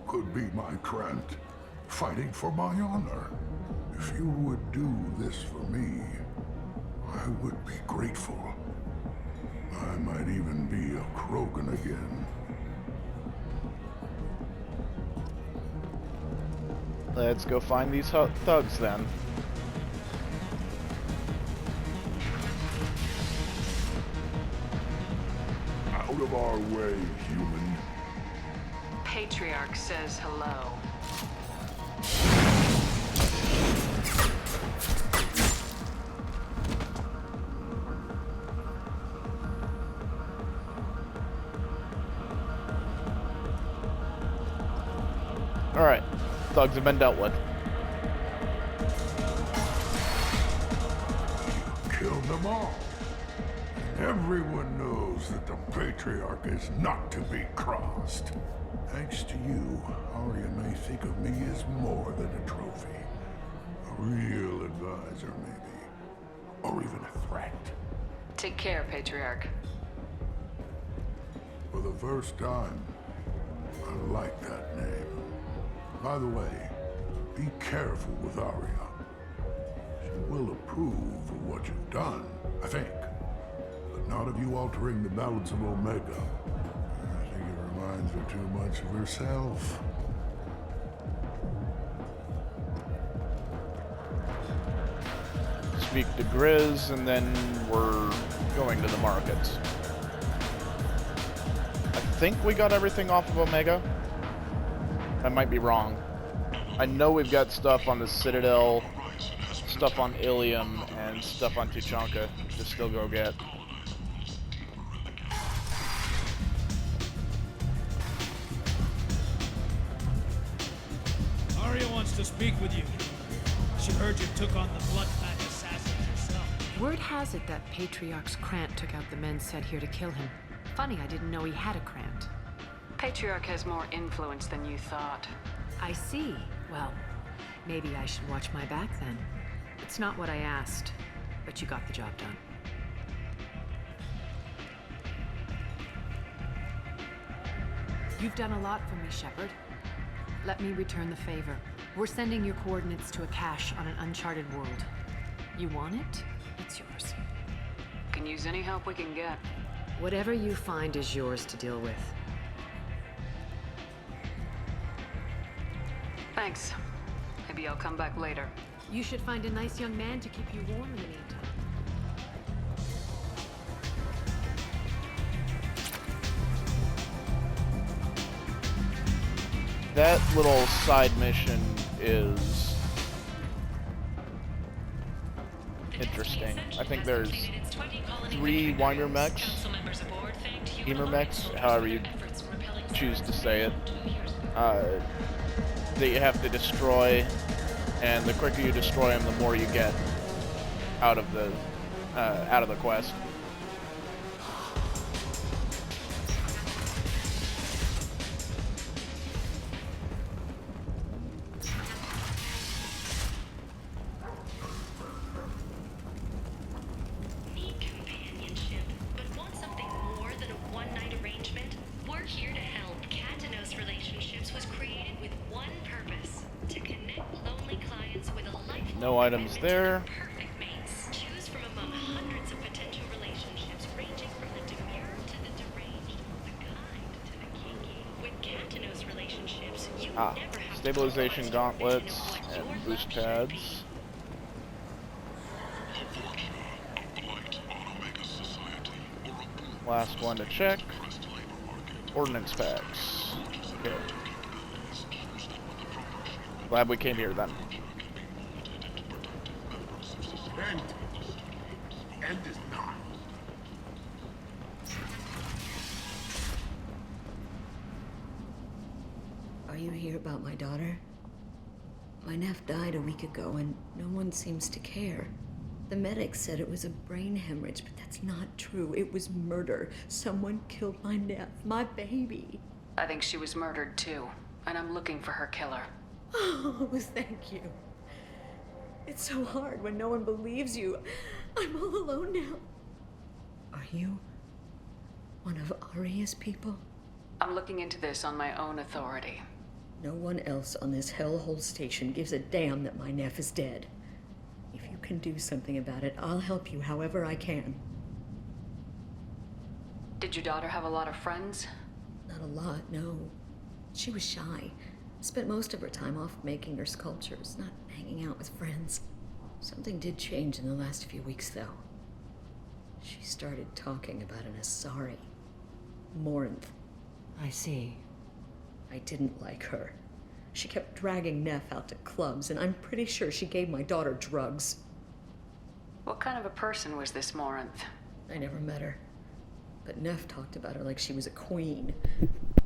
could be my Krant, fighting for my honor. If you would do this for me, I would be grateful. I might even be a Krogan again.
Let's go find these thugs then.
Out of our way, human.
Patriarch says hello.
Alright. Thugs have been dealt with.
You killed them all. Everyone knows that the Patriarch is not to be crossed. Thanks to you, Aria may think of me as more than a trophy. A real advisor, maybe. Or even a threat.
Take care, Patriarch.
For the first time, I like that name. By the way, be careful with Aria. She will approve of what you've done, I think. But not of you altering the balance of Omega. I think it reminds her too much of herself.
Speak to Grizz, and then we're going to the markets. I think we got everything off of Omega. I might be wrong. I know we've got stuff on the Citadel, stuff on Ilium, and stuff on Tuchanka to still go get.
Aria wants to speak with you. She heard you took on the Bloodpact assassins yourself.
Word has it that Patriarch's Krant took out the men sent here to kill him. Funny, I didn't know he had a Krant.
Patriarch has more influence than you thought.
I see. Well, maybe I should watch my back then. It's not what I asked, but you got the job done. You've done a lot for me, Shepard. Let me return the favor. We're sending your coordinates to a cache on an uncharted world. You want it? It's yours.
Can use any help we can get.
Whatever you find is yours to deal with.
Thanks. Maybe I'll come back later.
You should find a nice young man to keep you warm in the meantime.
That little side mission is interesting. I think there's 3 Weimer mechs, Heimer mechs, however you choose to say it. that you have to destroy, and the quicker you destroy them, the more you get out of the quest.
Need companionship, but want something more than a one-night arrangement? We're here to help. Katanos Relationships was created with one purpose: to connect lonely clients with a life.
No items there.
Perfect mates. Choose from among hundreds of potential relationships, ranging from the demure to the deranged, the kind to the kinky. With Katanos Relationships, you never have
Stabilization gauntlets and boost pads. Last one to check. Ordnance packs. Okay. Glad we came here then.
End is not.
Are you here about my daughter? My nephew died a week ago and no one seems to care. The medics said it was a brain hemorrhage, but that's not true. It was murder. Someone killed my nephew, my baby.
I think she was murdered too, and I'm looking for her killer.
Oh, thank you. It's so hard when no one believes you. I'm all alone now. Are you one of Aria's people?
I'm looking into this on my own authority.
No one else on this hellhole station gives a damn that my nephew is dead. If you can do something about it, I'll help you however I can.
Did your daughter have a lot of friends?
Not a lot, no. She was shy. Spent most of her time off making her sculptures, not hanging out with friends. Something did change in the last few weeks, though. She started talking about an Asari. Morinth.
I see.
I didn't like her. She kept dragging Neff out to clubs, and I'm pretty sure she gave my daughter drugs.
What kind of a person was this Morinth?
I never met her. But Neff talked about her like she was a queen.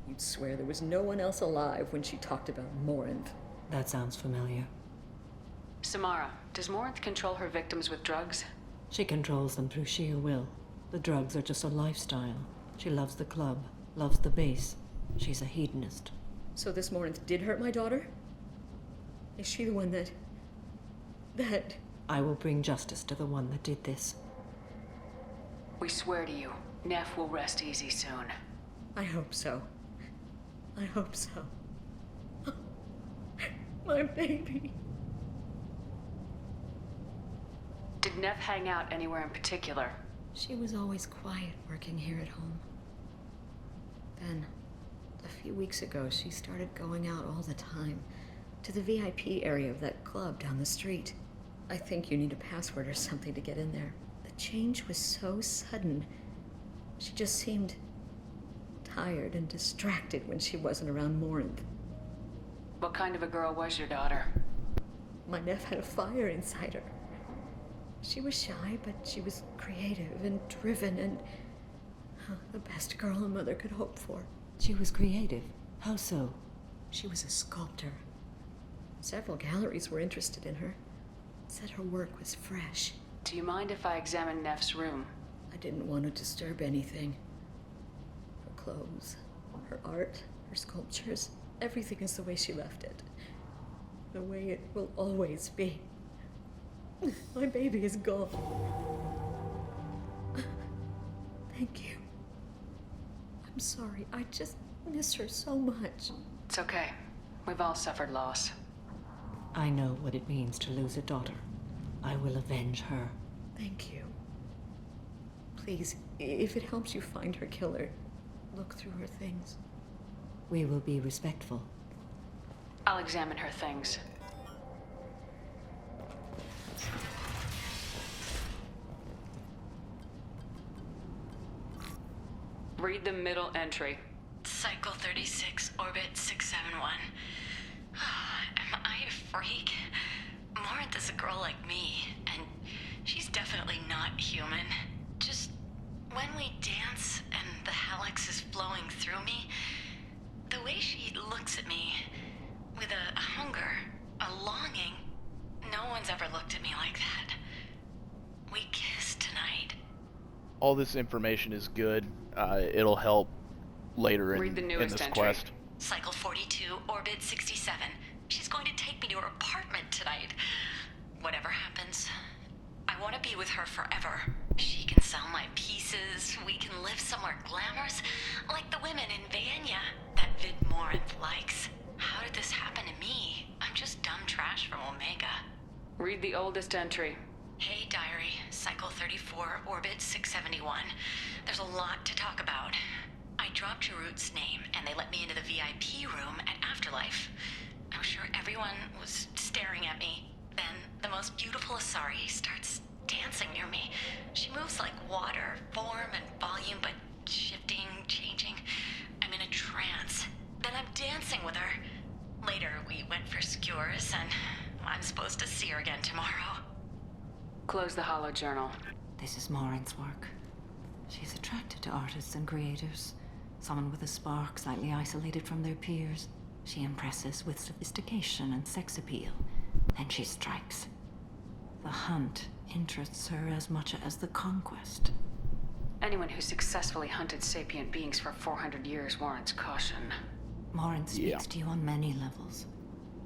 You'd swear there was no one else alive when she talked about Morinth.
That sounds familiar.
Samara, does Morinth control her victims with drugs?
She controls them through sheer will. The drugs are just a lifestyle. She loves the club, loves the base. She's a hedonist.
So this Morinth did hurt my daughter? Is she the one that...
I will bring justice to the one that did this.
We swear to you, Neff will rest easy soon.
I hope so. I hope so. My baby.
Did Neff hang out anywhere in particular?
She was always quiet working here at home. Then, a few weeks ago, she started going out all the time. To the VIP area of that club down the street. I think you need a password or something to get in there. The change was so sudden. She just seemed tired and distracted when she wasn't around Morinth.
What kind of a girl was your daughter?
My nephew had a fire inside her. She was shy, but she was creative and driven and the best girl a mother could hope for.
She was creative. How so?
She was a sculptor. Several galleries were interested in her. Said her work was fresh.
Do you mind if I examine Neff's room?
I didn't want to disturb anything. Her clothes, her art, her sculptures, everything is the way she left it. The way it will always be. My baby is gone. Thank you. I'm sorry. I just miss her so much.
It's okay. We've all suffered loss.
I know what it means to lose a daughter. I will avenge her.
Thank you. Please, if it helps you find her killer, look through her things.
We will be respectful.
I'll examine her things. Read the middle entry.
Cycle 36, orbit 671. Am I a freak? Morinth is a girl like me, and she's definitely not human. Just when we dance and the Hallex is flowing through me, the way she looks at me with a
all this information is good. It'll help later
Read the
in
newest
this
entry.
quest.
Cycle 42, Orbit 67. She's going to take me to her apartment tonight. Whatever happens, I want to be with her forever. She can sell my pieces. We can live somewhere glamorous, like the women in Vanya that Vid Morinth likes. How did this happen to me? I'm just dumb trash from Omega.
Read the oldest entry.
Hey, Diary. Cycle 34, Orbit 671. There's a lot to talk about. I dropped Jarut's name, and they let me into the VIP room at Afterlife. I'm sure everyone was staring at me. Then, the most beautiful Asari starts dancing near me. She moves like water, form and volume, but shifting, changing. I'm in a trance. Then I'm dancing with her. Later, we went for skewers, and I'm supposed to see her again tomorrow.
Close the hollow journal.
This is Morinth's work. She's attracted to artists and creators. Someone with a spark, slightly isolated from their peers. She impresses with sophistication and sex appeal. Then she strikes. The hunt interests her as much as the conquest.
Anyone who successfully hunted sapient beings for 400 years warrants caution.
Morinth speaks to you on many levels.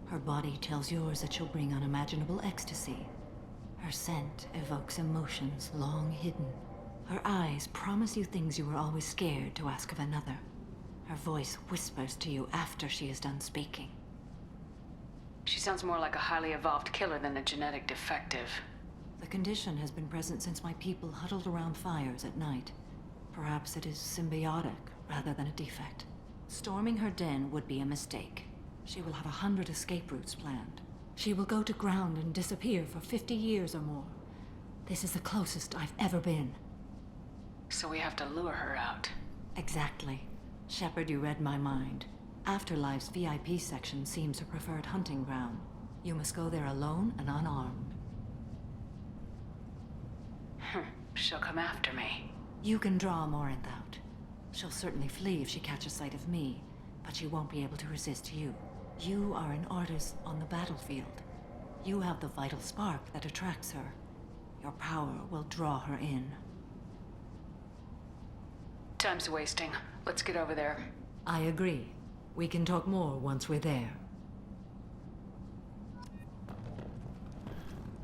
Her body tells yours that she'll bring unimaginable ecstasy. Her scent evokes emotions long hidden. Her eyes promise you things you were always scared to ask of another. Her voice whispers to you after she is done speaking.
She sounds more like a highly evolved killer than a genetic defective.
The condition has been present since my people huddled around fires at night. Perhaps it is symbiotic rather than a defect. Storming her den would be a mistake. She will have 100 escape routes planned. She will go to ground and disappear for 50 years or more. This is the closest I've ever been.
So we have to lure her out.
Exactly. Shepard, you read my mind. Afterlife's VIP section seems her preferred hunting ground. You must go there alone and unarmed.
She'll come after me.
You can draw Morinth out. She'll certainly flee if she catches sight of me, but she won't be able to resist you. You are an artist on the battlefield. You have the vital spark that attracts her. Your power will draw her in.
Time's wasting. Let's get over there.
I agree. We can talk more once we're there.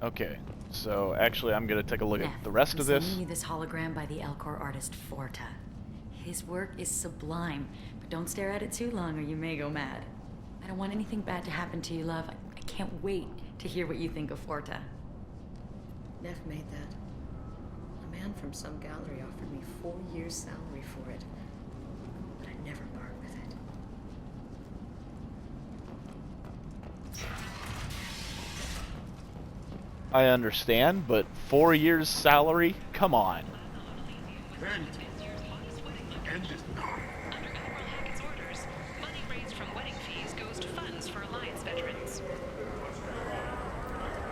Okay, so actually I'm gonna take a look at the rest of
I'm
this.
sending you this hologram by the Elcor artist Forta. His work is sublime, but don't stare at it too long or you may go mad. I don't want anything bad to happen to you, love. I can't wait to hear what you think of Forta. Neff made that. A man from some gallery offered me 4 years' salary for it, but I'd never part with it.
I understand, but 4 years salary? Come on.
End it now.
Money raised from wedding fees goes to funds for Alliance veterans.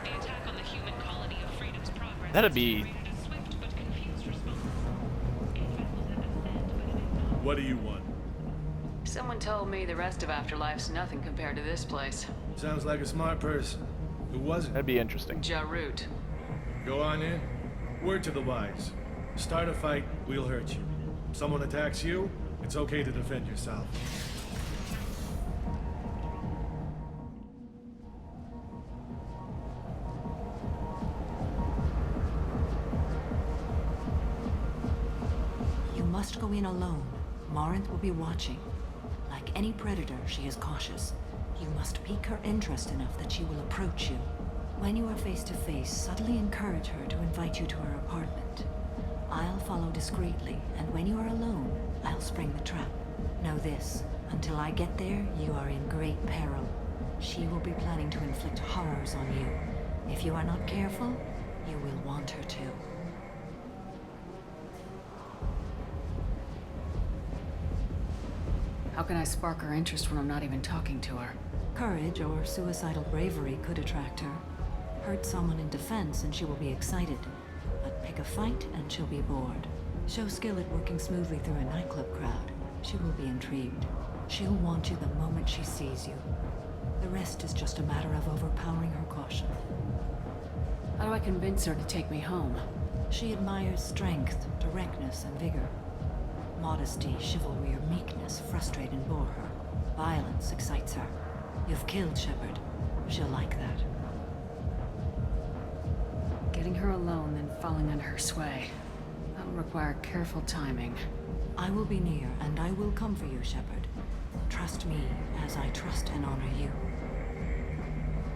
The attack on the human colony of Freedom's Progress.
That'd be...
What do you want?
Someone told me the rest of Afterlife's nothing compared to this place.
Sounds like a smart person. Who was it?
That'd be interesting.
Jarut.
Go on in. Word to the wise. Start a fight, we'll hurt you. Someone attacks you, it's okay to defend yourself.
You must go in alone. Morinth will be watching. Like any predator, she is cautious. You must pique her interest enough that she will approach you. When you are face to face, subtly encourage her to invite you to her apartment. I'll follow discreetly, and when you are alone, I'll spring the trap. Know this, until I get there, you are in great peril. She will be planning to inflict horrors on you. If you are not careful, you will want her to.
How can I spark her interest when I'm not even talking to her?
Courage or suicidal bravery could attract her. Hurt someone in defense and she will be excited. But pick a fight and she'll be bored. Show skill at working smoothly through a nightclub crowd. She will be intrigued. She'll want you the moment she sees you. The rest is just a matter of overpowering her caution.
How do I convince her to take me home?
She admires strength, directness, and vigor. Modesty, chivalry, or meekness frustrate and bore her. Violence excites her. You've killed Shepard. She'll like that.
Getting her alone, then falling under her sway. That'll require careful timing.
I will be near, and I will come for you, Shepard. Trust me, as I trust and honor you.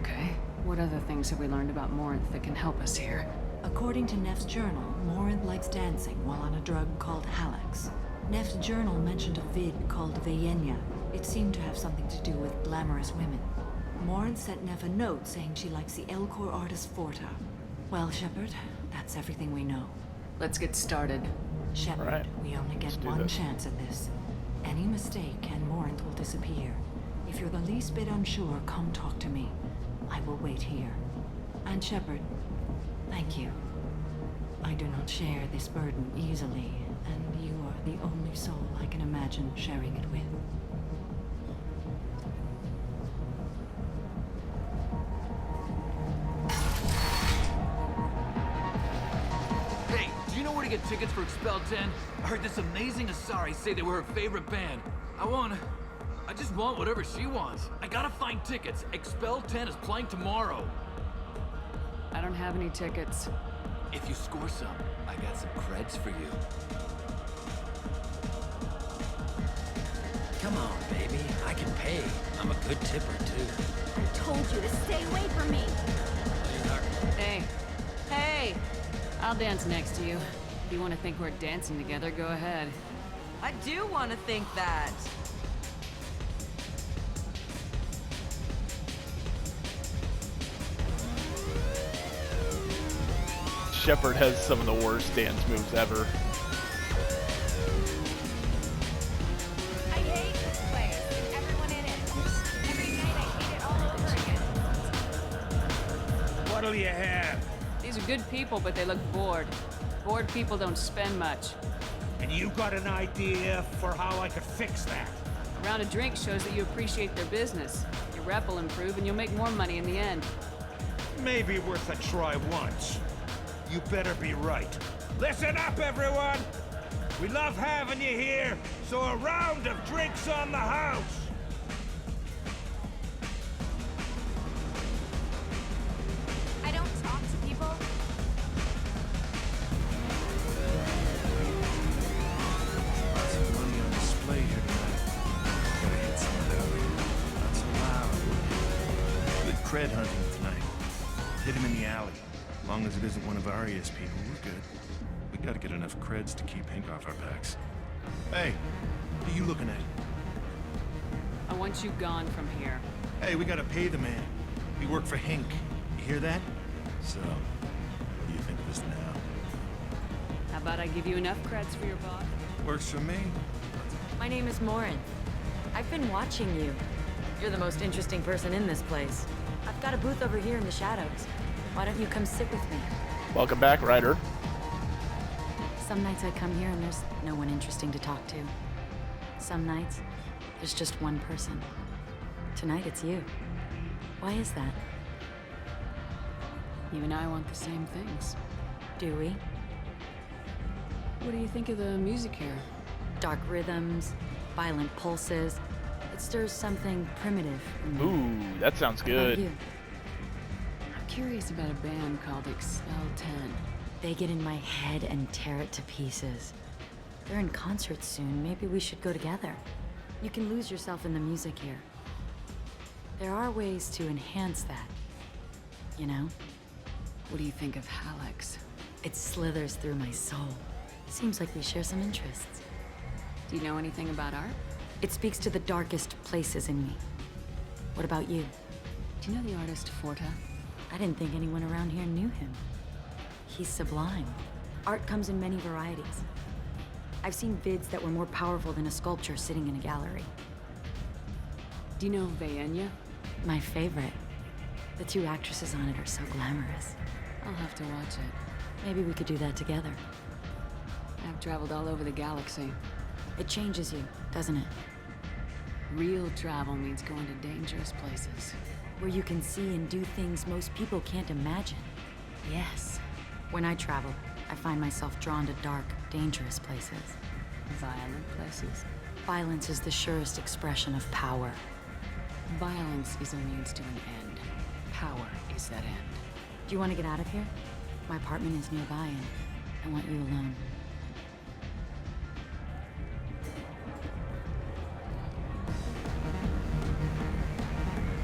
Okay. What other things have we learned about Morinth that can help us here?
According to Neff's journal, Morinth likes dancing while on a drug called Halax. Neff's journal mentioned a vid called Vaenia. It seemed to have something to do with glamorous women. Morinth sent Neff a note saying she likes the Elcor artist Forta. Well, Shepard, that's everything we know.
Let's get started.
Shepard,
Right.
we only get one chance at this. Any mistake and Morinth will disappear. If you're the least bit unsure, come talk to me. I will wait here. And Shepard, thank you. I do not share this burden easily, and you are the only soul I can imagine sharing it with.
Hey, do you know where to get tickets for Expel 10? I heard this amazing Asari say they were her favorite band. I just want whatever she wants. I gotta find tickets. Expel 10 is playing tomorrow.
I don't have any tickets.
If you score some, I got some creds for you.
Come on, baby. I can pay. I'm a good tipper, too.
I told you to stay away from me.
Hey. Hey! I'll dance next to you. If you want to think we're dancing together, go ahead.
I do want to think that.
Shepard has some of the worst dance moves ever.
I hate this place and everyone in it. Every night I hate it all over again.
What'll you have?
These are good people, but they look bored. Bored people don't spend much.
And you got an idea for how I could fix that?
A round of drinks shows that you appreciate their business. Your rep will improve and you'll make more money in the end.
Maybe worth a try once. You better be right. Listen up, everyone! We love having you here, so a round of drinks on the house!
I don't talk to people.
Lots of money on display here tonight. Gotta hit some of that. Not so loud. Good cred hunting tonight. Hit him in the alley. As long as it isn't one of Arya's people, we're good. We gotta get enough creds to keep Hink off our backs. Hey, what are you looking at?
I want you gone from here.
Hey, we gotta pay the man. We work for Hink. You hear that? So, what do you think of us now?
How about I give you enough creds for your boss?
Works for me.
My name is Morinth. I've been watching you. You're the most interesting person in this place. I've got a booth over here in the shadows. Why don't you come sit with me?
Welcome back, Ryder.
Some nights I come here and there's no one interesting to talk to. Some nights, there's just one person. Tonight it's you. Why is that?
You and I want the same things.
Do we?
What do you think of the music here?
Dark rhythms, violent pulses. It stirs something primitive in me.
Ooh, that sounds
How about
good.
you?
I'm curious about a band called Expel 10.
They get in my head and tear it to pieces. They're in concert soon. Maybe we should go together. You can lose yourself in the music here. There are ways to enhance that. You know?
What do you think of Halax?
It slithers through my soul. Seems like we share some interests.
Do you know anything about art?
It speaks to the darkest places in me. What about you?
Do you know the artist Forta?
I didn't think anyone around here knew him. He's sublime. Art comes in many varieties. I've seen vids that were more powerful than a sculpture sitting in a gallery.
Do you know Vaenia?
My favorite. The two actresses on it are so glamorous.
I'll have to watch it.
Maybe we could do that together.
I've traveled all over the galaxy.
It changes you, doesn't it?
Real travel means going to dangerous places.
Where you can see and do things most people can't imagine. Yes. When I travel, I find myself drawn to dark, dangerous places.
Violent places?
Violence is the surest expression of power.
Violence is a means to an end. Power is that end.
Do you want to get out of here? My apartment is nearby and I want you alone.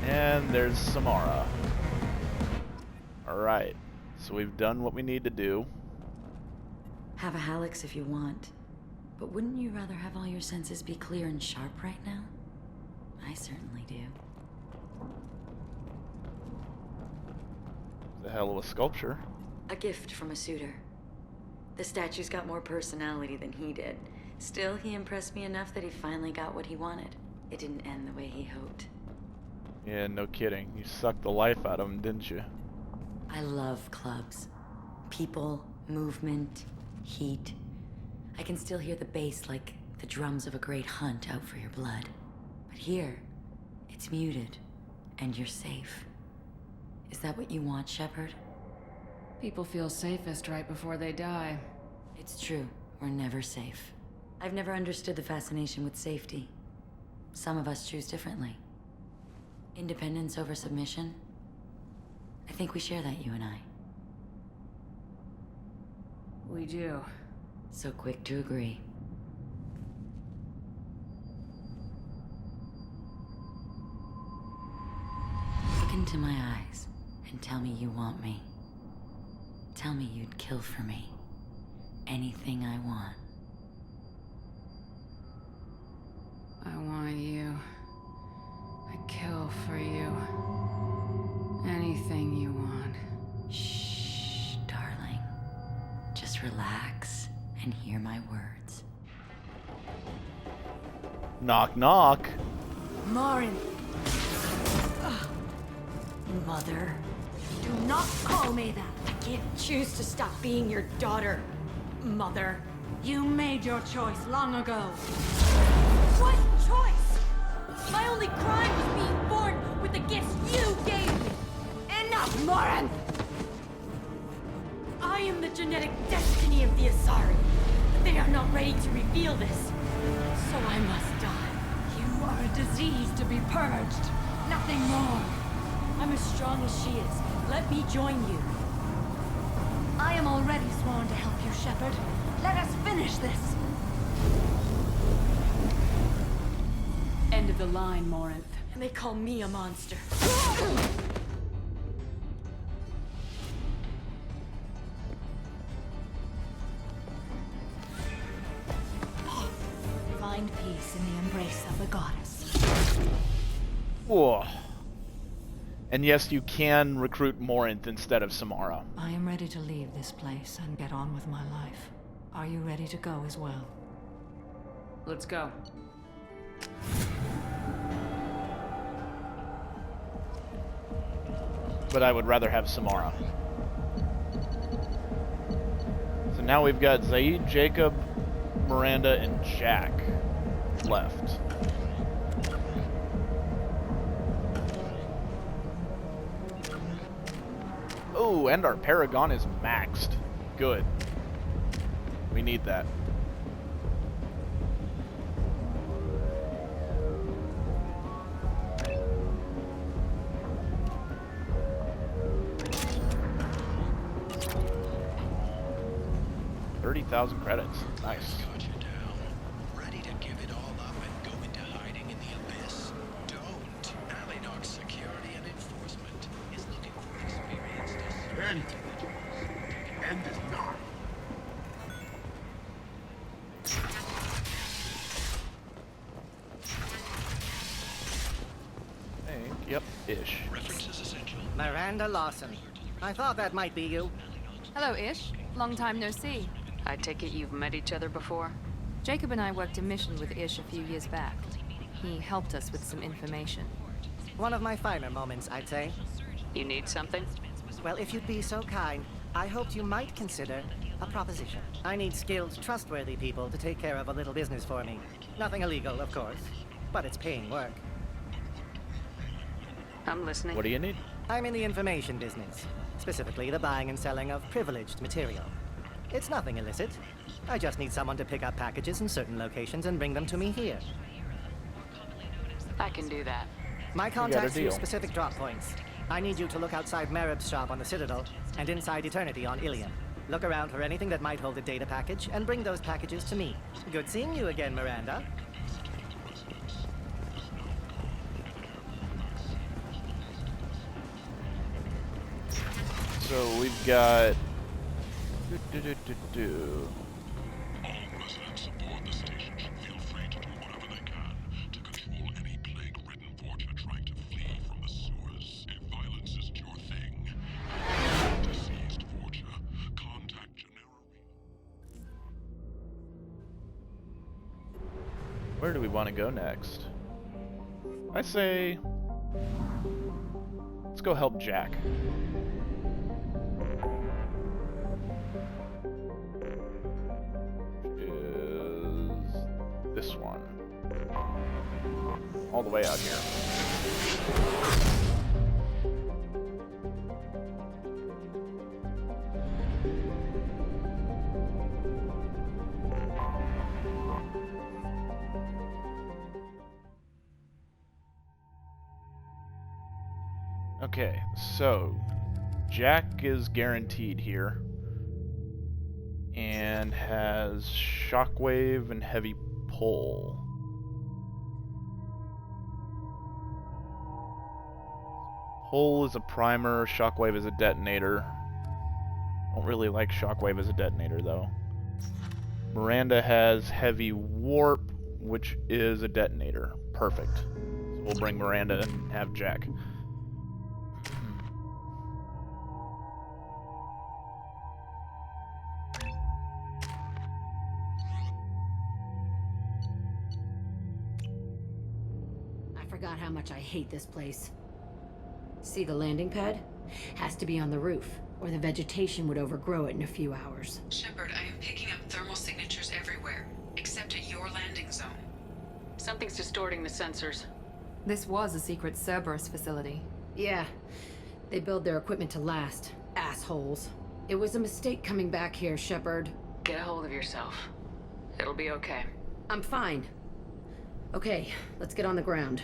And there's Samara. Alright, so we've done what we need to do.
Have a Hallex if you want. But wouldn't you rather have all your senses be clear and sharp right now? I certainly do.
The hell of a sculpture.
A gift from a suitor. The statue's got more personality than he did. Still, he impressed me enough that he finally got what he wanted. It didn't end the way he hoped.
Yeah, no kidding. You sucked the life out of him, didn't you?
I love clubs. People, movement, heat. I can still hear the bass like the drums of a great hunt out for your blood. But here, it's muted, and you're safe. Is that what you want, Shepard?
People feel safest right before they die.
It's true. We're never safe. I've never understood the fascination with safety. Some of us choose differently. Independence over submission? I think we share that, you and I.
We do.
So quick to agree. Look into my eyes and tell me you want me. Tell me you'd kill for me. Anything I want.
I want you. I'd kill for you. Anything you want.
Shh, darling. Just relax and hear my words.
Knock, knock.
Morin.
Mother.
Do not call me that.
I can't choose to stop being your daughter, Mother.
You made your choice long ago.
What choice? My only crime was being born with the gifts you gave me.
Enough, Morin!
I am the genetic destiny of the Asari. But they are not ready to reveal this. So I must die.
You are a disease to be purged. Nothing more.
I'm as strong as she is. Let me join you.
I am already sworn to help you, Shepard. Let us finish this.
End of the line, Morinth.
And they call me a monster.
Find peace in the embrace of the goddess.
Whoa. And yes, you can recruit Morinth instead of Samara.
I am ready to leave this place and get on with my life. Are you ready to go as well?
Let's go.
But I would rather have Samara. So now we've got Zaid, Jacob, Miranda, and Jack left. Oh, and our Paragon is maxed. Good. We need that. $30,000 credits. Nice.
Ready to give it all up and go into hiding in the abyss? Don't. Alinox Security and Enforcement is looking for experienced
End. End is not.
Yep, ish.
References essential.
Miranda Lawson. I thought that might be you.
Hello, Ish. Long time no see.
I take it you've met each other before?
Jacob and I worked a mission with Ish a few years back. He helped us with some information.
One of my finer moments, I'd say.
You need something?
Well, if you'd be so kind, I hoped you might consider a proposition. I need skilled, trustworthy people to take care of a little business for me. Nothing illegal, of course, but it's paying work.
I'm listening.
What do you need?
I'm in the information business, specifically the buying and selling of privileged material. It's nothing illicit. I just need someone to pick up packages in certain locations and bring them to me here.
I can do that.
My contacts use specific drop points. I need you to look outside Merib's shop on the Citadel and inside Eternity on Ilium. Look around for anything that might hold a data package and bring those packages to me. Good seeing you again, Miranda.
So we've got...
All residents aboard the station should feel free to do whatever they can to control any plague-ridden Forger trying to flee from the sewers. If violence isn't your thing, deceased Forger, contact Gennaro.
Where do we want to go next? I say... let's go help Jack. This one. All the way out here. Okay, so Jack is guaranteed here and has shockwave and heavy pull. Pull is a primer, shockwave is a detonator. Don't really like shockwave as a detonator though. Miranda has heavy warp, which is a detonator. Perfect. So we'll bring Miranda and have Jack.
Forgot how much I hate this place. See the landing pad? Has to be on the roof, or the vegetation would overgrow it in a few hours.
Shepard, I am picking up thermal signatures everywhere, except at your landing zone.
Something's distorting the sensors.
This was a secret Cerberus facility.
Yeah. They build their equipment to last. Assholes. It was a mistake coming back here, Shepard.
Get a hold of yourself. It'll be okay.
I'm fine. Okay, let's get on the ground.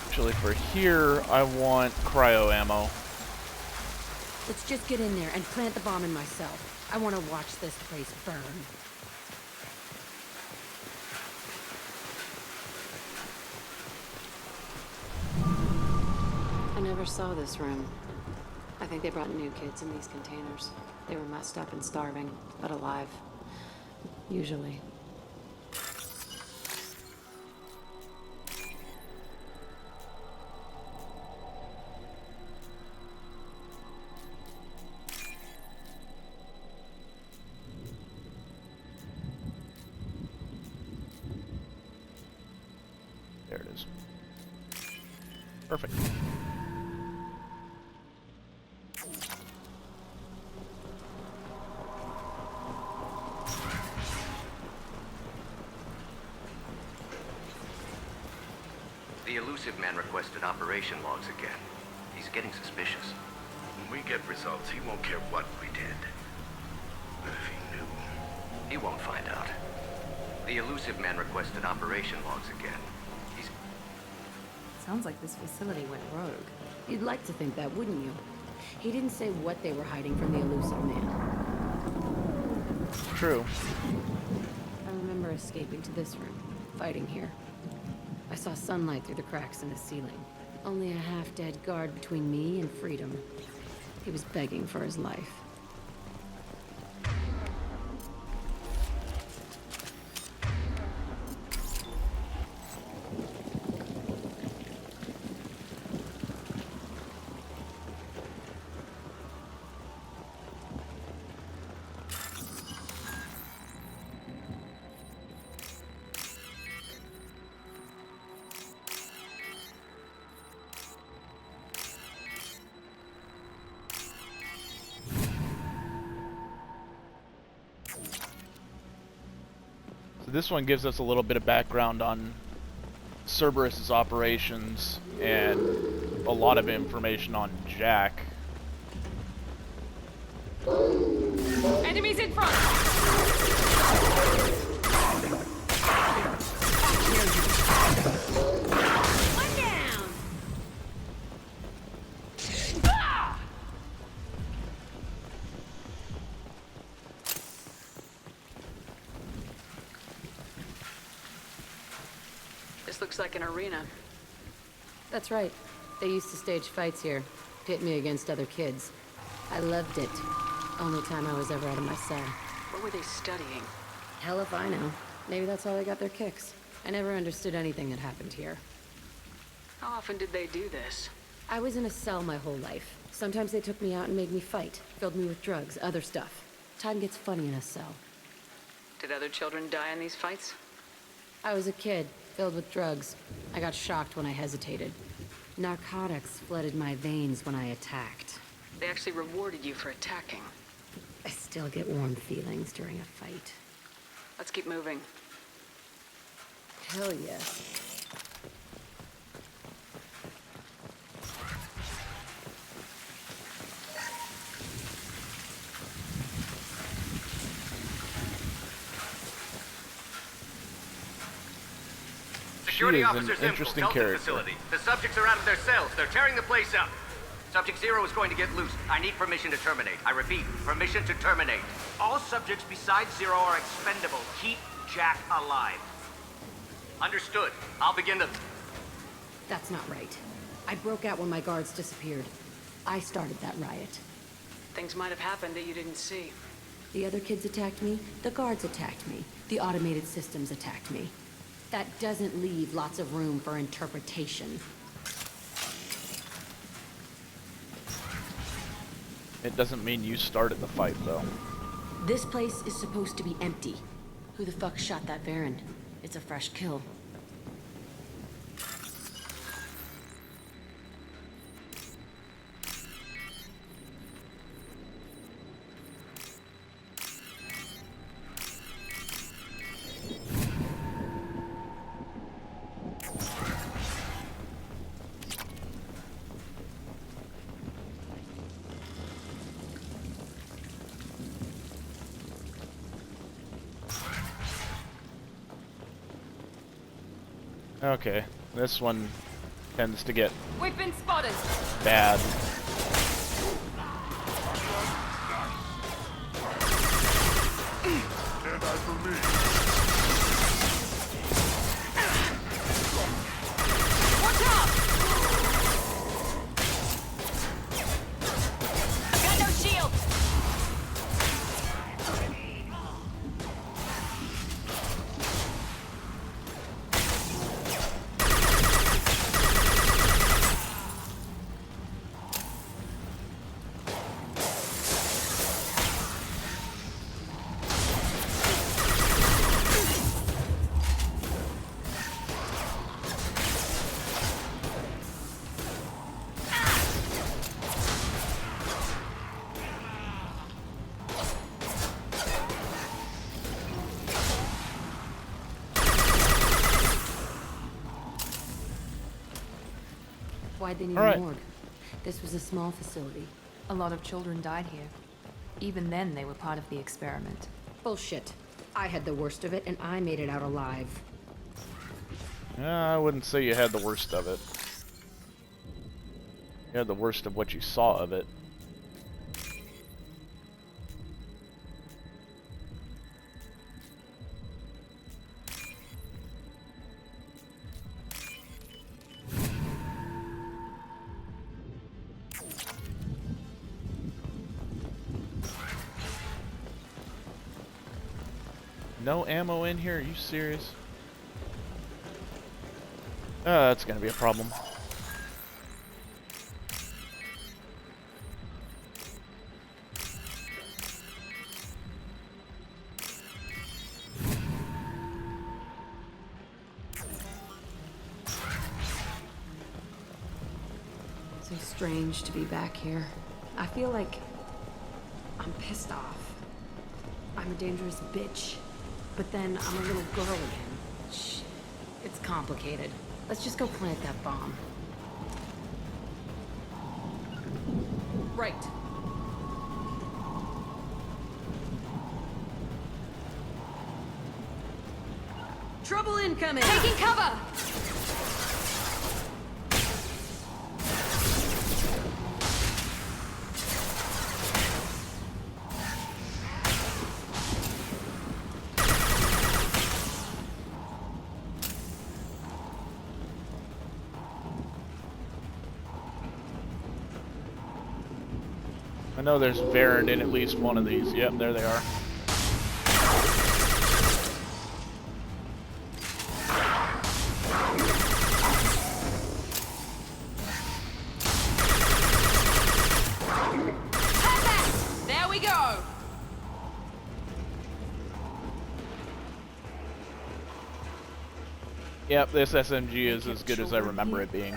Actually, for here, I want cryo ammo.
Let's just get in there and plant the bomb in myself. I want to watch this place burn.
I never saw this room. I think they brought new kids in these containers. They were messed up and starving, but alive. Usually.
There it is. Perfect.
The elusive man requested operation logs again. He's getting suspicious.
When we get results, he won't care what we did. But if he knew...
He won't find out. The elusive man requested operation logs again. He's...
Sounds like this facility went rogue.
You'd like to think that, wouldn't you? He didn't say what they were hiding from the elusive man.
True.
I remember escaping to this room, fighting here. I saw sunlight through the cracks in the ceiling. Only a half-dead guard between me and freedom. He was begging for his life.
this one gives us a little bit of background on Cerberus's operations and a lot of information on Jack.
Enemies in front! One down! Ah!
This looks like an arena.
That's right. They used to stage fights here, pit me against other kids. I loved it. Only time I was ever out of my cell.
What were they studying?
Hell if I know. Maybe that's how they got their kicks. I never understood anything that happened here.
How often did they do this?
I was in a cell my whole life. Sometimes they took me out and made me fight, filled me with drugs, other stuff. Time gets funny in a cell.
Did other children die in these fights?
I was a kid, filled with drugs. I got shocked when I hesitated. Narcotics flooded my veins when I attacked.
They actually rewarded you for attacking.
I still get warm feelings during a fight.
Let's keep moving.
Hell yes.
Security
She is
officers
an interesting character.
facility. The subjects are out of their cells. They're tearing the place up. Subject Zero is going to get loose. I need permission to terminate. I repeat, permission to terminate. All subjects besides Zero are expendable. Keep Jack alive. Understood. I'll begin the...
That's not right. I broke out when my guards disappeared. I started that riot.
Things might have happened that you didn't see.
The other kids attacked me, the guards attacked me, the automated systems attacked me. That doesn't leave lots of room for interpretation.
It doesn't mean you started the fight, though.
This place is supposed to be empty. Who the fuck shot that Varren? It's a fresh kill.
Okay, this one tends to get
We've been spotted.
bad.
Stand by for me.
Watch out! I've got no shield.
Why'd they need
All right.
a morgue? This was a small facility.
A lot of children died here. Even then, they were part of the experiment.
Bullshit. I had the worst of it, and I made it out alive.
I wouldn't say you had the worst of it. You had the worst of what you saw of it. No ammo in here? Are you serious? That's gonna be a problem.
So strange to be back here. I feel like I'm pissed off. I'm a dangerous bitch. but then I'm a little girl again. Shh. It's complicated. Let's just go plant that bomb. Right. Trouble incoming!
Taking cover!
I know there's Varren in at least one of these. Yep, there they are.
There we go!
Yep, this SMG is as good as I remember it being.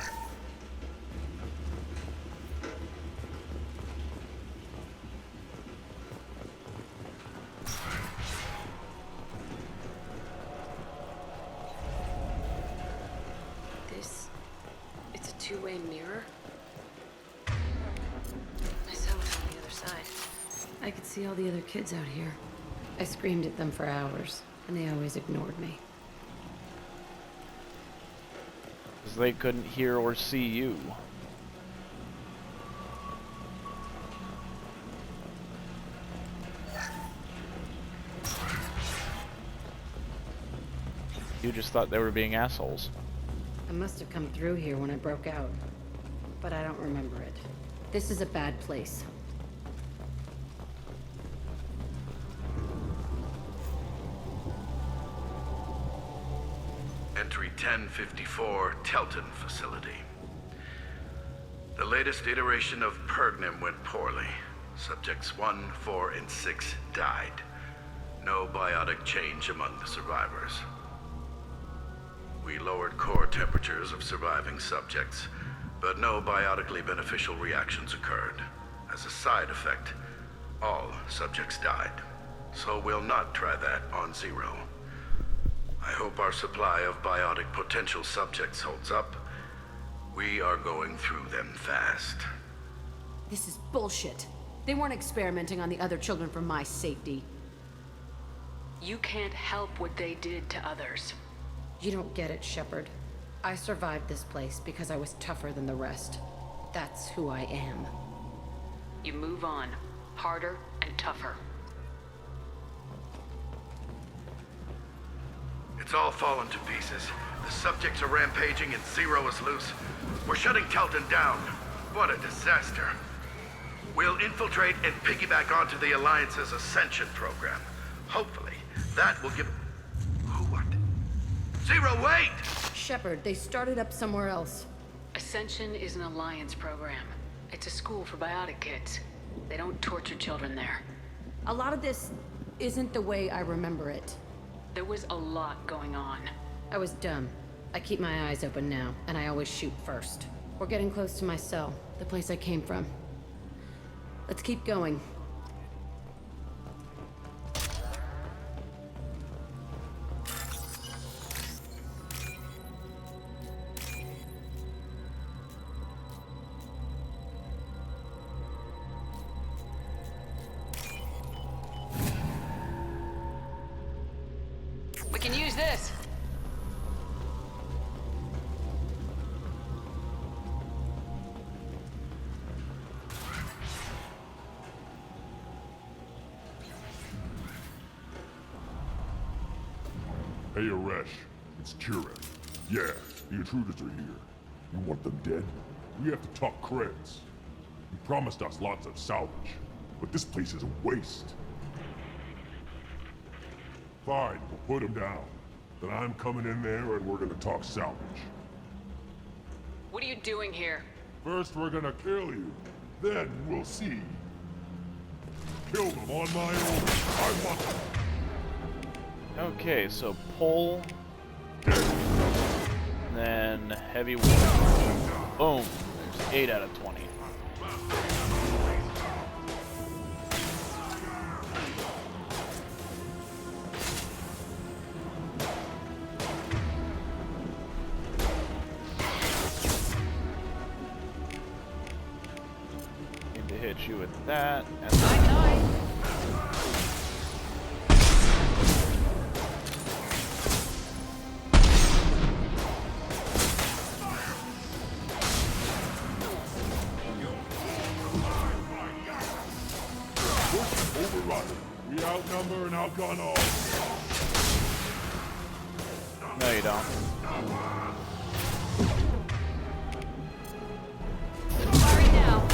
It's a two-way mirror. My cell was on the other side. I could see all the other kids out here. I screamed at them for hours, and they always ignored me.
Because they couldn't hear or see you. You just thought they were being assholes.
I must have come through here when I broke out, but I don't remember it. This is a bad place.
Entry 1054, Telton Facility. The latest iteration of Pergnim went poorly. Subjects 1, 4, and 6 died. No biotic change among the survivors. We lowered core temperatures of surviving subjects, but no biotically beneficial reactions occurred. As a side effect, all subjects died. So we'll not try that on Zero. I hope our supply of biotic potential subjects holds up. We are going through them fast.
This is bullshit. They weren't experimenting on the other children for my safety.
You can't help what they did to others.
You don't get it, Shepard. I survived this place because I was tougher than the rest. That's who I am.
You move on, harder and tougher.
It's all fallen to pieces. The subjects are rampaging and Zero is loose. We're shutting Telton down. What a disaster. We'll infiltrate and piggyback onto the Alliance's Ascension program. Hopefully, that will give... What? Zero, wait!
Shepard, they started up somewhere else.
Ascension is an Alliance program. It's a school for biotic kids. They don't torture children there.
A lot of this isn't the way I remember it.
There was a lot going on.
I was dumb. I keep my eyes open now, and I always shoot first. We're getting close to my cell, the place I came from. Let's keep going.
We can use this.
Hey, Aresh. It's Kieran. Yeah, the intruders are here. You want them dead? We have to talk creds. You promised us lots of salvage, but this place is a waste. Fine, we'll put them down. Then I'm coming in there and we're gonna talk salvage.
What are you doing here?
First we're gonna kill you, then we'll see. Kill them on my own. I want them.
Okay, so pull, then heavy wood. Boom. There's 8 out of 20. that, and
Overrun. We outnumber and outgun all.
no, you don't.
Sorry now.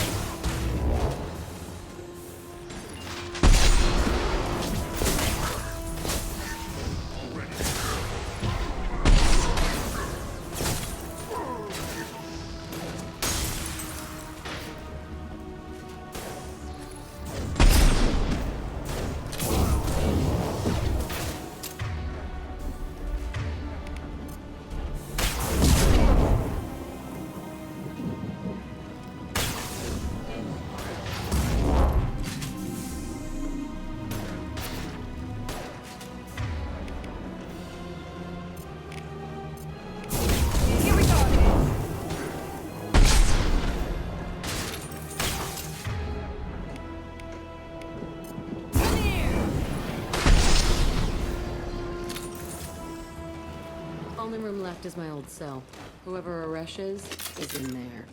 Only room left is my old cell. Whoever Aresh is in there.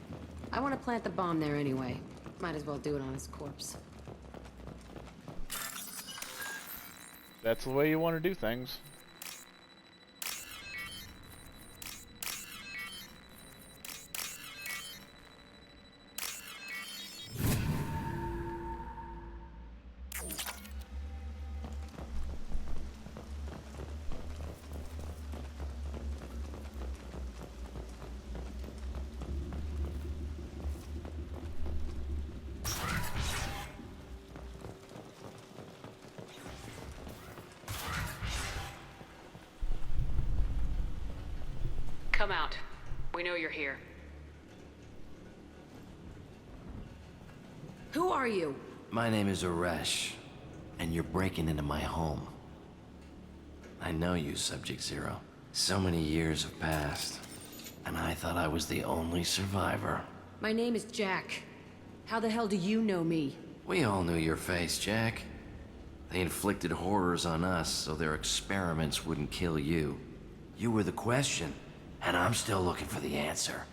I want to plant the bomb there anyway. Might as well do it on his corpse.
That's the way you want to do things.
Come out. We know you're here.
Who are you?
My name is Aresh, and you're breaking into my home. I know you, Subject Zero. So many years have passed, and I thought I was the only survivor.
My name is Jack. How the hell do you know me?
We all knew your face, Jack. They inflicted horrors on us so their experiments wouldn't kill you. You were the question, and I'm still looking for the answer.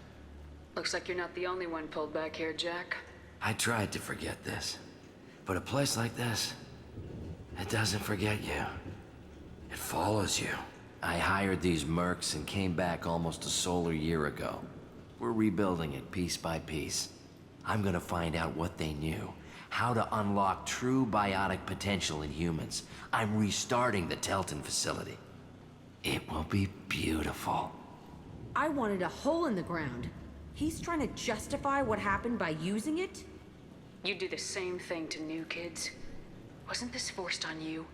Looks like you're not the only one pulled back here, Jack.
I tried to forget this, but a place like this, it doesn't forget you. It follows you. I hired these mercs and came back almost a solar year ago. We're rebuilding it piece by piece. I'm gonna find out what they knew, how to unlock true biotic potential in humans. I'm restarting the Telton facility. It will be beautiful.
I wanted a hole in the ground. He's trying to justify what happened by using it?
You do the same thing to new kids. Wasn't this forced on you?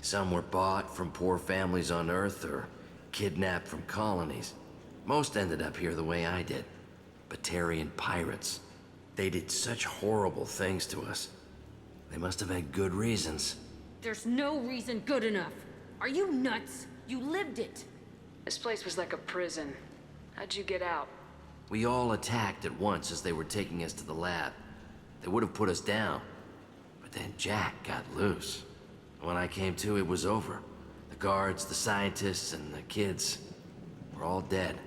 Some were bought from poor families on Earth or kidnapped from colonies. Most ended up here the way I did. Batarian pirates. They did such horrible things to us. They must have had good reasons.
There's no reason good enough. Are you nuts? You lived it.
This place was like a prison. How'd you get out?
We all attacked at once as they were taking us to the lab. They would have put us down. But then Jack got loose. When I came to, it was over. The guards, the scientists, and the kids were all dead.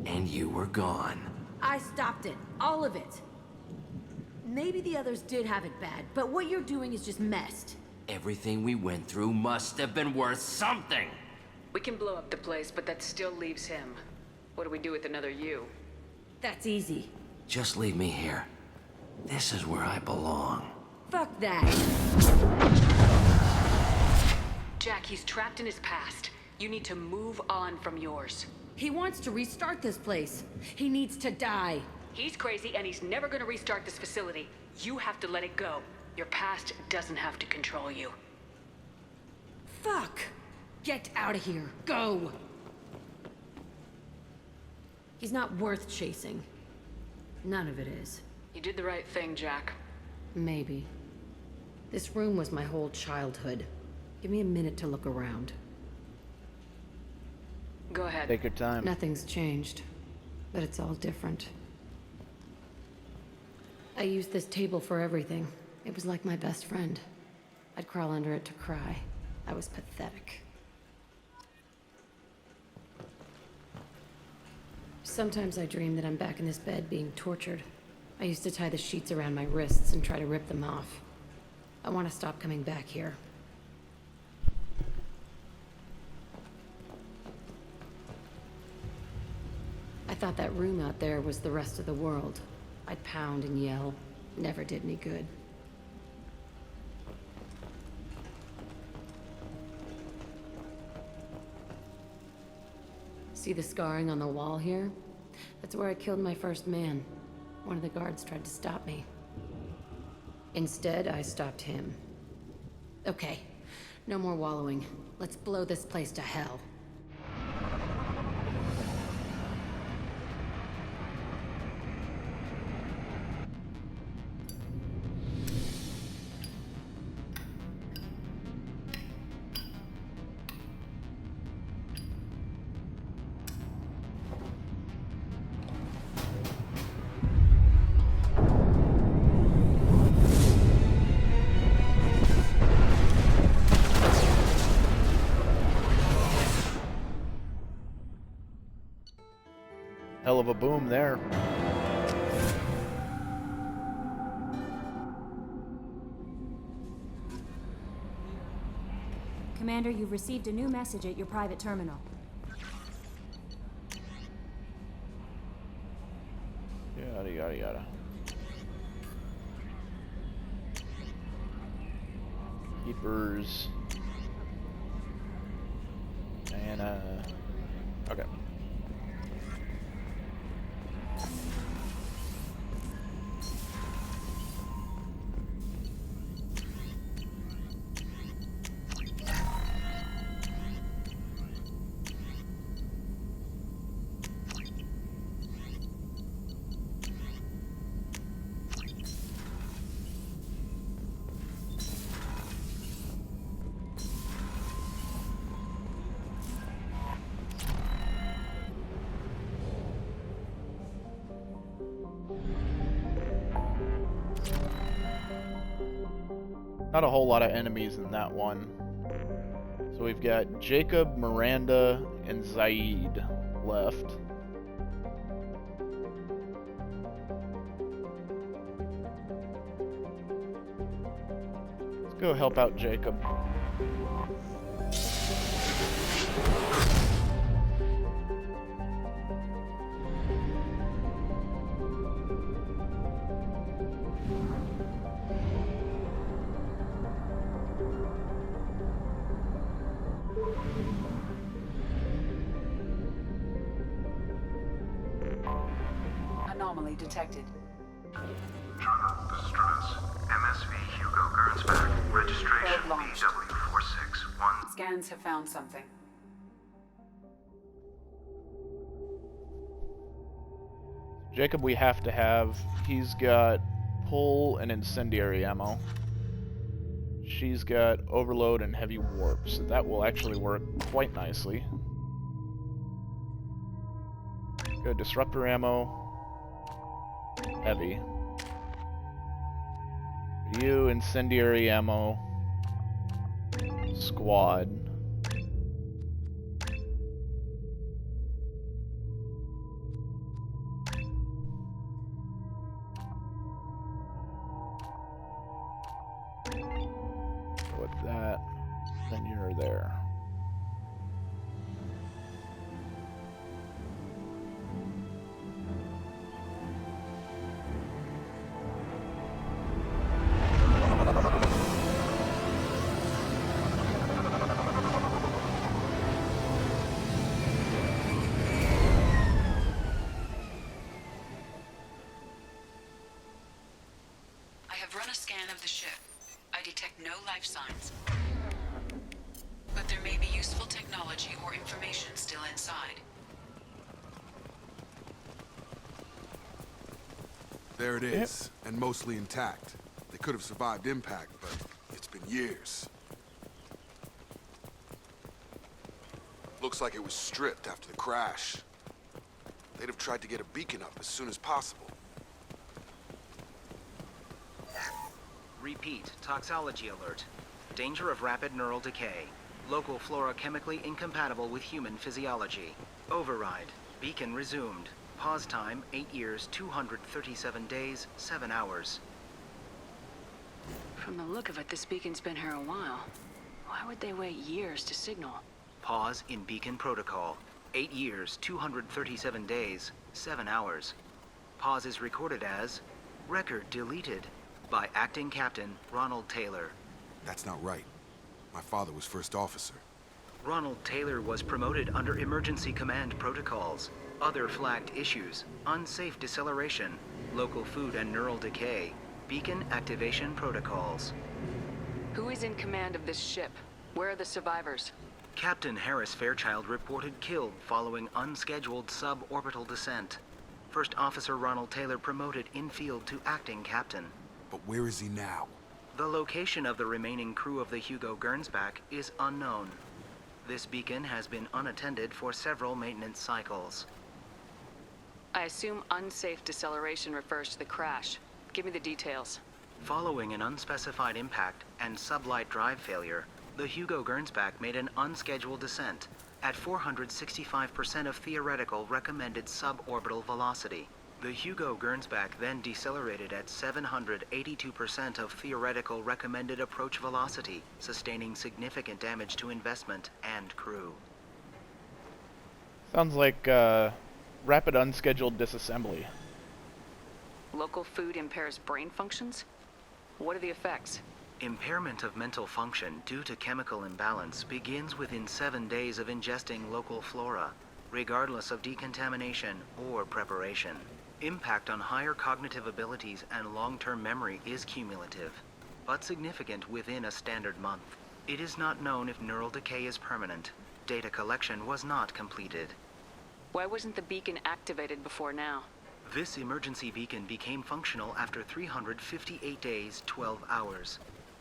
And you were gone.
I stopped it. All of it. Maybe the others did have it bad, but what you're doing is just messed.
Everything we went through must have been worth something.
We can blow up the place, but that still leaves him. What do we do with another you?
That's easy.
Just leave me here. This is where I belong.
Fuck that.
Jack, he's trapped in his past. You need to move on from yours.
He wants to restart this place. He needs to die.
He's crazy and he's never gonna restart this facility. You have to let it go. Your past doesn't have to control you.
Fuck! Get out of here. Go! He's not worth chasing. None of it is.
You did the right thing, Jack.
Maybe. This room was my whole childhood. Give me a minute to look around.
Go ahead.
Take your time.
Nothing's changed, but it's all different. I used this table for everything. It was like my best friend. I'd crawl under it to cry. I was pathetic. Sometimes I dream that I'm back in this bed being tortured. I used to tie the sheets around my wrists and try to rip them off. I want to stop coming back here. I thought that room out there was the rest of the world. I'd pound and yell. Never did any good. See the scarring on the wall here? That's where I killed my first man. One of the guards tried to stop me. Instead, I stopped him. Okay, no more wallowing. Let's blow this place to hell.
Hell of a boom there.
Commander, you've received a new message at your private terminal.
Yada yada yada. Keepers. And okay. Not a whole lot of enemies in that one. So we've got Jacob, Miranda, and Zaid left. Let's go help out Jacob.
Anomaly detected.
Jungle, this is Travis. MSV Hugo Gernsback. Registration BW461.
Scans have found something.
Jacob we have to have. He's got pull and incendiary ammo. She's got overload and heavy warp, so that will actually work quite nicely. Go disruptor ammo. Heavy. You, incendiary ammo. Squad. With that, then you're there.
Run a scan of the ship. I detect no life signs. But there may be useful technology or information still inside.
There it is, and mostly intact. They could have survived impact, but it's been years. Looks like it was stripped after the crash. They'd have tried to get a beacon up as soon as possible.
Repeat, toxology alert. Danger of rapid neural decay. Local flora chemically incompatible with human physiology. Override. Beacon resumed. Pause time 8 years, 237 days, 7 hours.
From the look of it, this beacon's been here a while. Why would they wait years to signal?
Pause in beacon protocol. 8 years, 237 days, 7 hours. Pause is recorded as record deleted by Acting Captain Ronald Taylor.
That's not right. My father was first officer.
Ronald Taylor was promoted under emergency command protocols. Other flagged issues: unsafe deceleration, local food and neural decay, beacon activation protocols.
Who is in command of this ship? Where are the survivors?
Captain Harris Fairchild reported killed following unscheduled suborbital descent. First Officer Ronald Taylor promoted in-field to acting captain.
But where is he now?
The location of the remaining crew of the Hugo Gernsback is unknown. This beacon has been unattended for several maintenance cycles.
I assume unsafe deceleration refers to the crash. Give me the details.
Following an unspecified impact and sublight drive failure, the Hugo Gernsback made an unscheduled descent at 465% of theoretical recommended suborbital velocity. The Hugo Gernsback then decelerated at 782% of theoretical recommended approach velocity, sustaining significant damage to investment and crew.
Sounds like rapid unscheduled disassembly.
Local food impairs brain functions? What are the effects?
Impairment of mental function due to chemical imbalance begins within 7 days of ingesting local flora, regardless of decontamination or preparation. Impact on higher cognitive abilities and long-term memory is cumulative, but significant within a standard month. It is not known if neural decay is permanent. Data collection was not completed.
Why wasn't the beacon activated before now?
This emergency beacon became functional after 358 days, 12 hours,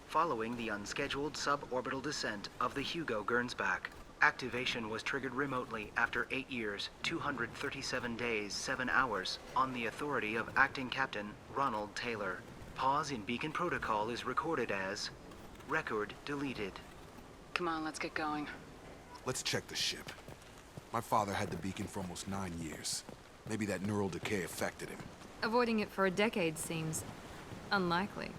following the unscheduled suborbital descent of the Hugo Gernsback. Activation was triggered remotely after 8 years, 237 days, 7 hours, on the authority of Acting Captain Ronald Taylor. Pause in beacon protocol is recorded as record deleted.
Come on, let's get going.
Let's check the ship. My father had the beacon for almost 9 years. Maybe that neural decay affected him.
Avoiding it for a decade seems unlikely.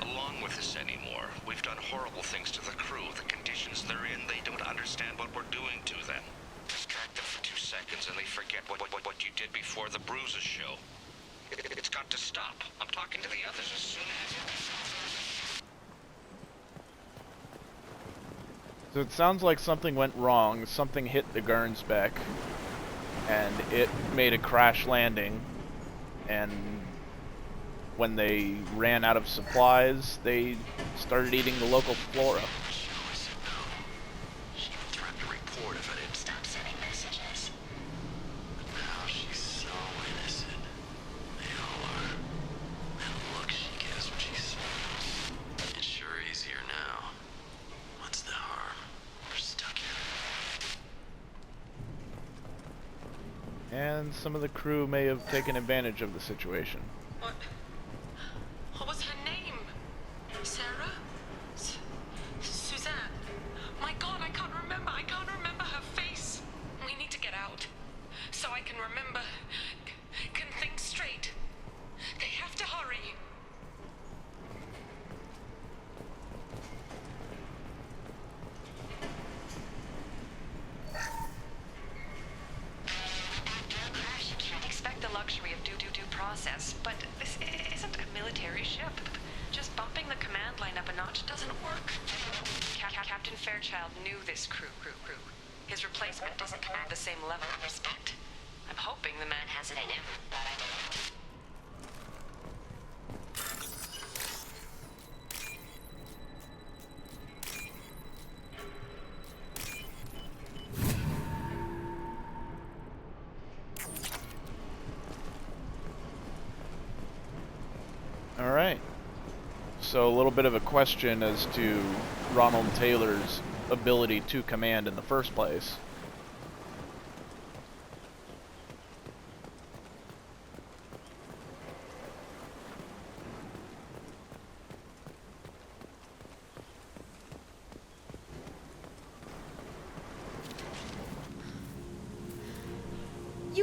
Along with this anymore. We've done horrible things to the crew. The conditions they're in, they don't understand what we're doing to them. Distract them for 2 seconds and they forget what you did before the bruises show. It's got to stop. I'm talking to the others as soon as...
So it sounds like something went wrong. Something hit the Gernsback, and it made a crash landing. And when they ran out of supplies, they started eating the local flora.
She threatened to report if I didn't stop sending messages. But now she's so innocent. They all are. That look she gives when she smiles. It's sure easier now. What's the harm? We're stuck here.
And some of the crew may have taken advantage of the situation.
What was her name? Sarah? Suzanne? My God, I can't remember. I can't remember her face. We need to get out. So I can remember. Can think straight. They have to hurry.
You can't expect the luxury of due process, but this isn't a military ship. Just bumping the command line up a notch doesn't work. Captain Fairchild knew this crew. His replacement doesn't command the same level of respect. I'm hoping the man has it in him.
Alright. So a little bit of a question as to Ronald Taylor's ability to command in the first place.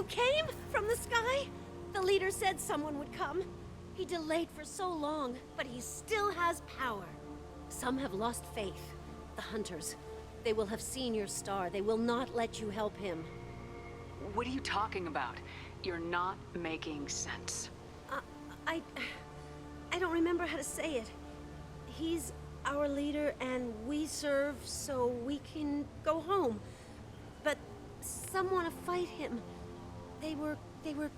came? From the sky? The leader said someone would come. He delayed for so long, but he still has power. Some have lost faith. The Hunters. They will have seen your star. They will not let you help him.
What are you talking about? You're not making sense.
I don't remember how to say it. He's our leader and we serve so we can go home. But some want to fight him. They were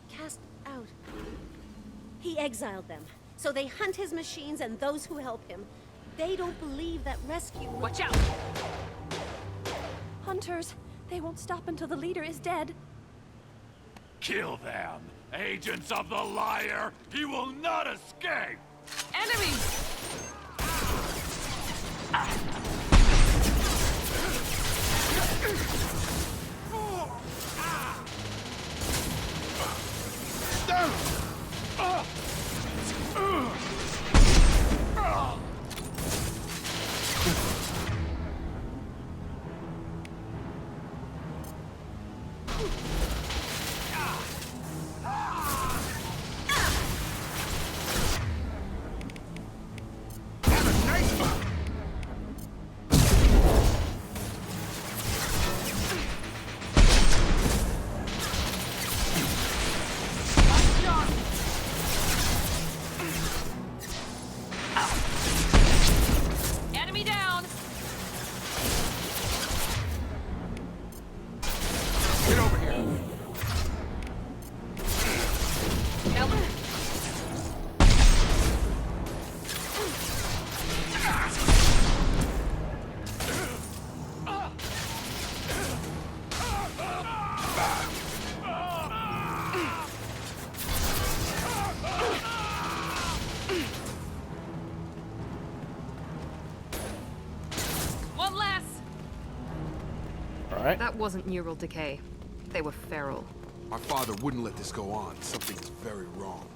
cast out. He exiled them, so they hunt his machines and those who help him. They don't believe that rescue...
Watch out!
Hunters, they won't stop until the leader is dead.
Kill them! Agents of the Liar! He will not escape!
Enemies! Enemy down!
Get over here!
Help! One less!
Alright.
That wasn't neural decay. They were feral.
My father wouldn't let this go on. Something is very wrong.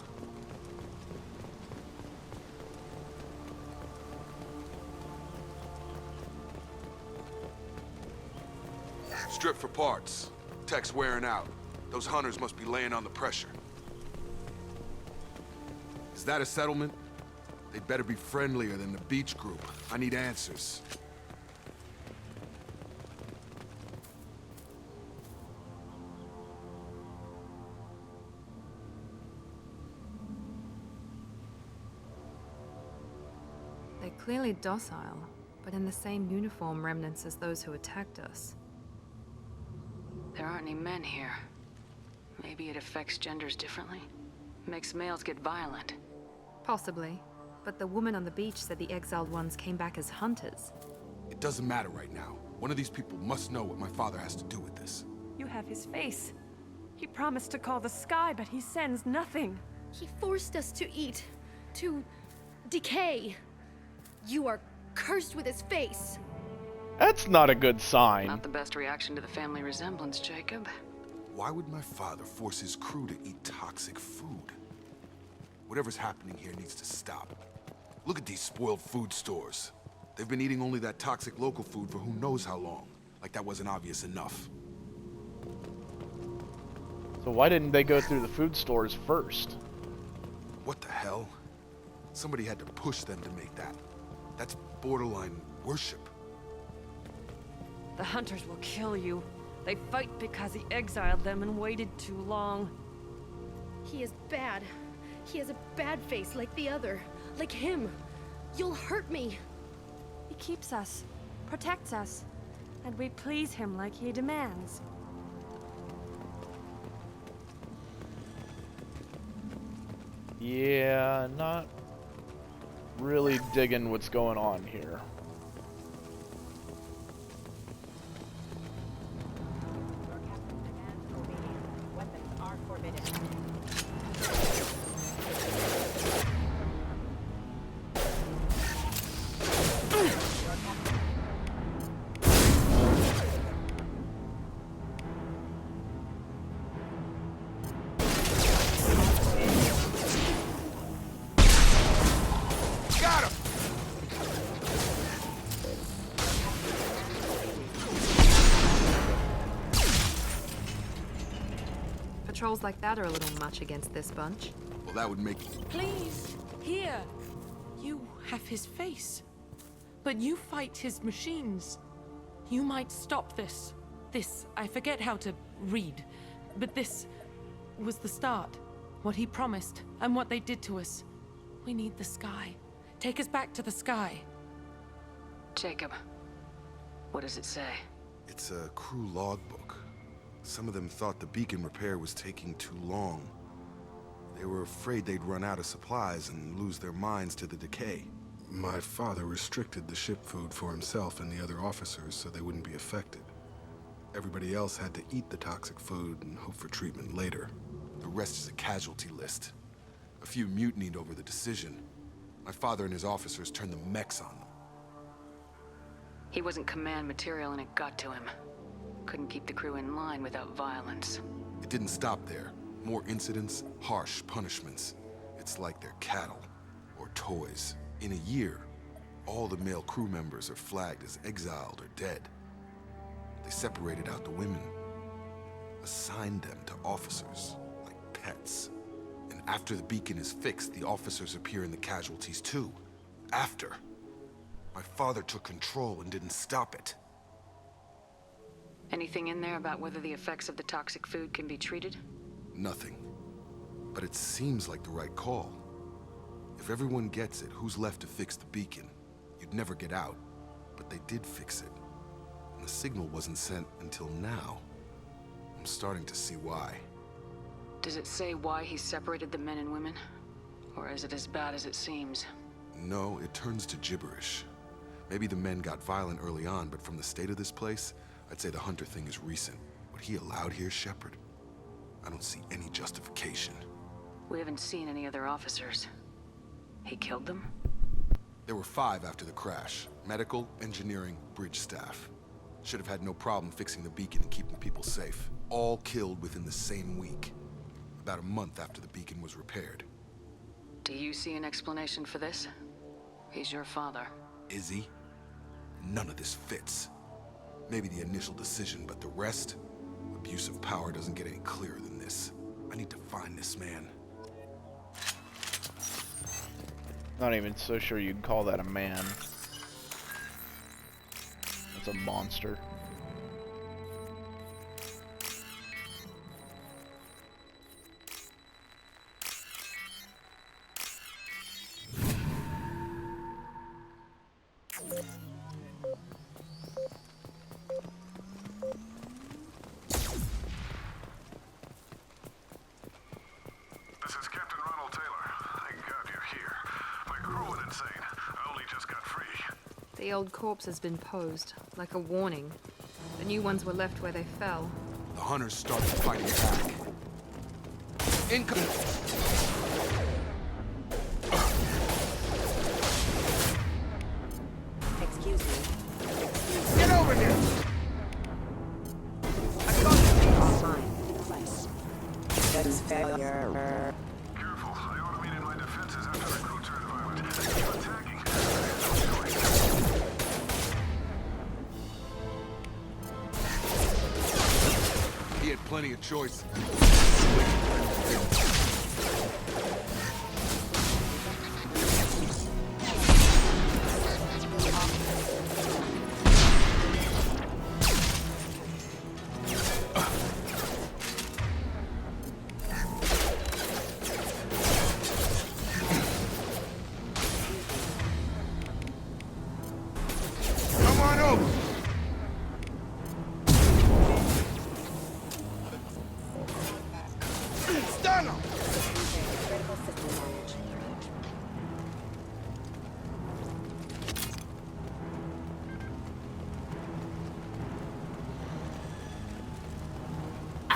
Strip for parts. Tech's wearing out. Those hunters must be laying on the pressure. Is that a settlement? They'd better be friendlier than the beach group. I need answers.
They're clearly docile, but in the same uniform remnants as those who attacked us.
There aren't any men here. Maybe it affects genders differently? Makes males get violent.
Possibly. But the woman on the beach said the exiled ones came back as hunters.
It doesn't matter right now. One of these people must know what my father has to do with this.
You have his face. He promised to call the sky, but he sends nothing.
He forced us to eat, to decay. You are cursed with his face.
That's not a good sign.
Not the best reaction to the family resemblance, Jacob.
Why would my father force his crew to eat toxic food? Whatever's happening here needs to stop. Look at these spoiled food stores. They've been eating only that toxic local food for who knows how long. Like that wasn't obvious enough.
So why didn't they go through the food stores first?
What the hell? Somebody had to push them to make that. That's borderline worship.
The Hunters will kill you. They fight because he exiled them and waited too long.
He is bad. He has a bad face like the other. Like him. You'll hurt me.
He keeps us, protects us, and we please him like he demands.
Yeah, not really digging what's going on here.
patrols like that are a little much against this bunch.
Well, that would make...
Please, here. You have his face. But you fight his machines. You might stop this. This, I forget how to read. But this was the start. What he promised, and what they did to us. We need the sky. Take us back to the sky.
Jacob, what does it say?
It's a crew logbook. Some of them thought the beacon repair was taking too long. They were afraid they'd run out of supplies and lose their minds to the decay. My father restricted the ship food for himself and the other officers so they wouldn't be affected. Everybody else had to eat the toxic food and hope for treatment later. The rest is a casualty list. A few mutinied over the decision. My father and his officers turned the mechs on them.
He wasn't command material and it got to him. Couldn't keep the crew in line without violence.
It didn't stop there. More incidents, harsh punishments. It's like they're cattle or toys. In a year, all the male crew members are flagged as exiled or dead. They separated out the women, assigned them to officers like pets. And after the beacon is fixed, the officers appear in the casualties too. After. My father took control and didn't stop it.
Anything in there about whether the effects of the toxic food can be treated?
Nothing. But it seems like the right call. If everyone gets it, who's left to fix the beacon? You'd never get out. But they did fix it. And the signal wasn't sent until now. I'm starting to see why.
Does it say why he separated the men and women? Or is it as bad as it seems?
No, it turns to gibberish. Maybe the men got violent early on, but from the state of this place, I'd say the Hunter thing is recent. What he allowed here, Shepard? I don't see any justification.
We haven't seen any other officers. He killed them?
There were 5 after the crash. Medical, engineering, bridge staff. Should have had no problem fixing the beacon and keeping people safe. All killed within the same week. About a month after the beacon was repaired.
Do you see an explanation for this? He's your father.
Is he? None of this fits. Maybe the initial decision, but the rest? Abuse of power doesn't get any clearer than this. I need to find this man.
Not even so sure you'd call that a man. It's a monster.
This is Captain Ronald Taylor. Thank God you're here. My crew went insane. I only just got free.
The old corpse has been posed, like a warning. The new ones were left where they fell.
The hunters started fighting back. Incoming!
Excuse me.
Get over here!
That is failure.
Careful. I automated my defenses after the crew turned violent. They keep attacking.
He had plenty of choice. Come on over! Stun him!
Critical system damage.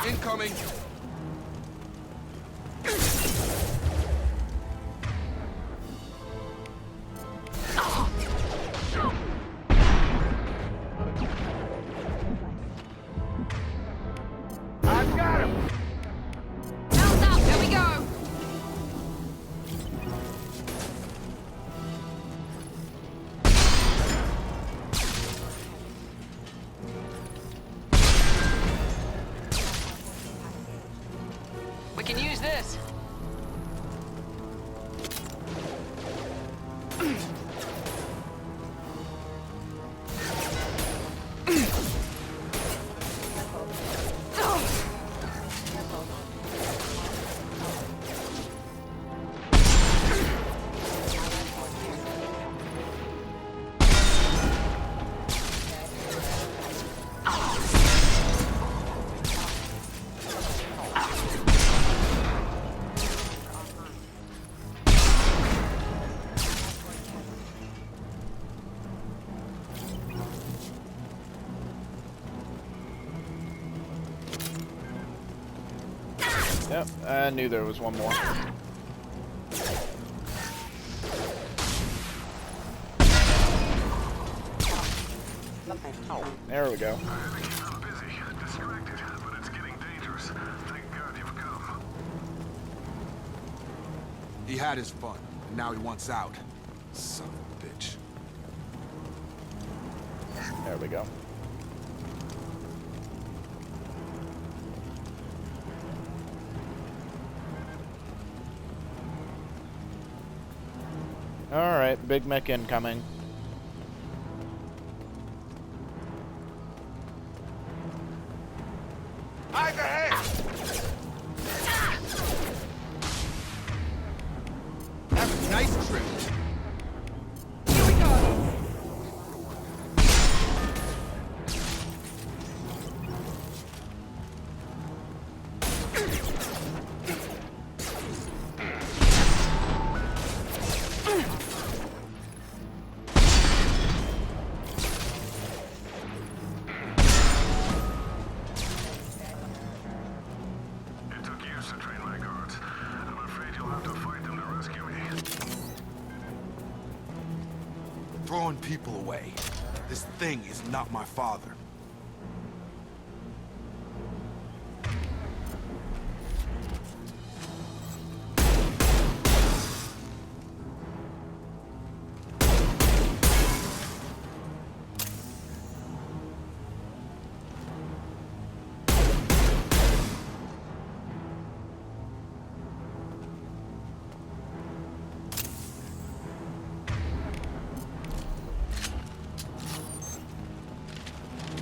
Incoming!
I've got him!
Hells up, here we go!
Yep, I knew there was one more. There we go.
I'm busy, distracted, but it's getting dangerous. Thank God you've come.
He had his fun, and now he wants out. Son of a bitch.
There we go. Alright, Big Mech incoming.
Eyes ahead! Have a nice trip. Here we go!
It took years to train my guards. I'm afraid you'll have to fight them to rescue me.
Throwing people away. This thing is not my father.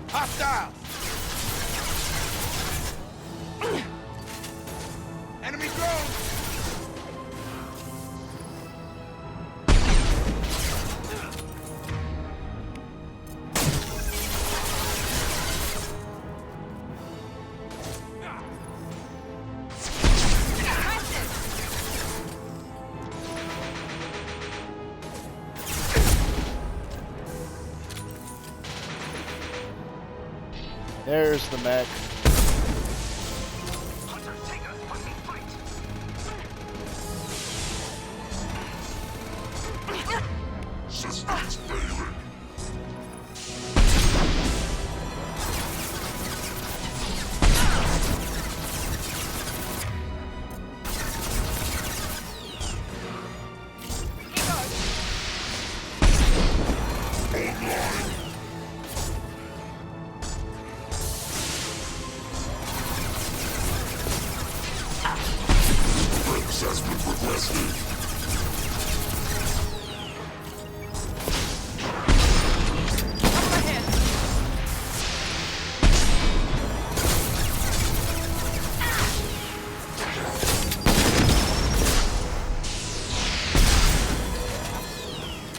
Hostile! Enemy drone!
There's the mech.
Systems failing. Assessment requested.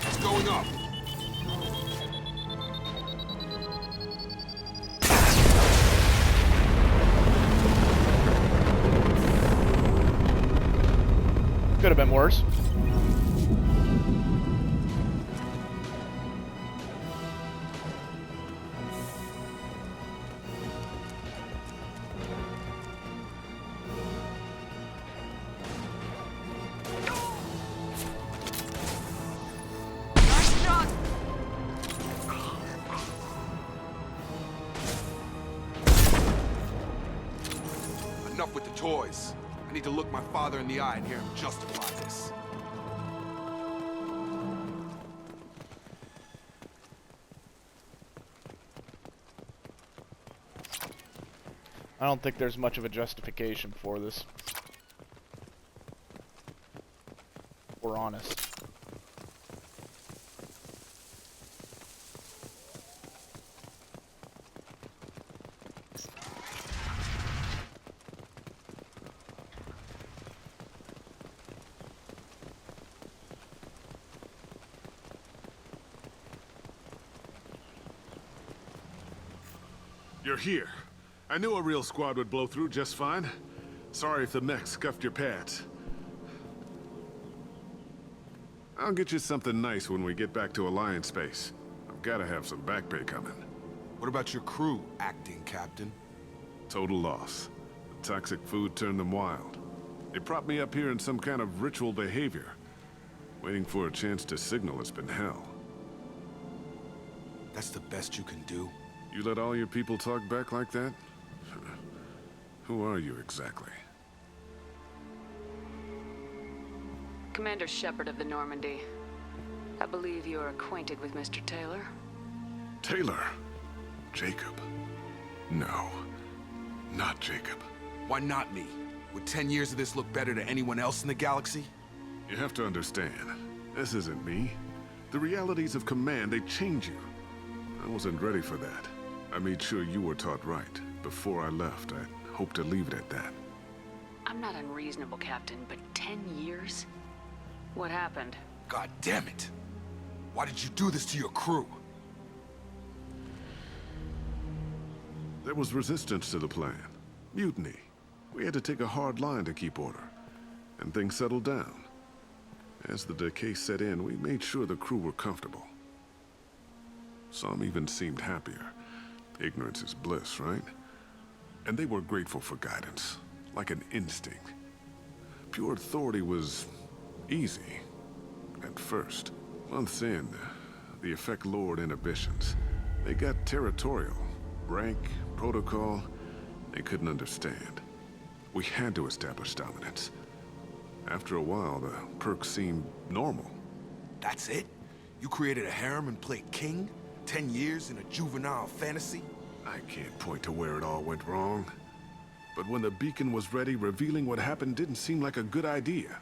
It's going up.
Could have been worse.
Enough with the toys. I need to look my father in the eye and hear him justify this.
I don't think there's much of a justification for this. We're honest.
You're here. I knew a real squad would blow through just fine. Sorry if the mech scuffed your pads. I'll get you something nice when we get back to Alliance space. I've gotta have some back pay coming.
What about your crew, acting captain?
Total loss. The toxic food turned them wild. They propped me up here in some kind of ritual behavior. Waiting for a chance to signal has been hell.
That's the best you can do?
You let all your people talk back like that? Who are you exactly?
Commander Shepard of the Normandy. I believe you are acquainted with Mr. Taylor.
Taylor? Jacob? No. Not Jacob.
Why not me? Would 10 years of this look better to anyone else in the galaxy?
You have to understand, this isn't me. The realities of command, they change you. I wasn't ready for that. I made sure you were taught right. Before I left, I hoped to leave it at that.
I'm not unreasonable, Captain, but 10 years? What happened?
God damn it! Why did you do this to your crew?
There was resistance to the plan. Mutiny. We had to take a hard line to keep order. And things settled down. As the decay set in, we made sure the crew were comfortable. Some even seemed happier. Ignorance is bliss, right? And they were grateful for guidance, like an instinct. Pure authority was easy, at first. Months in, the effect lowered inhibitions. They got territorial. Rank, protocol, they couldn't understand. We had to establish dominance. After a while, the perks seemed normal.
That's it? You created a harem and played king? 10 years in a juvenile fantasy?
I can't point to where it all went wrong. But when the beacon was ready, revealing what happened didn't seem like a good idea.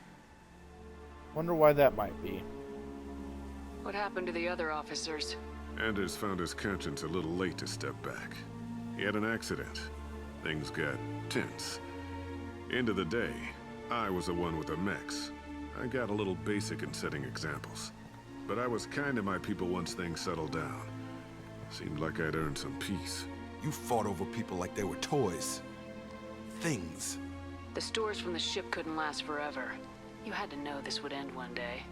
Wonder why that might be.
What happened to the other officers?
Anders found his conscience a little late to step back. He had an accident. Things got tense. End of the day, I was the one with the mechs. I got a little basic in setting examples. But I was kind to my people once things settled down. Seemed like I'd earned some peace.
You fought over people like they were toys. Things.
The stores from the ship couldn't last forever. You had to know this would end one day.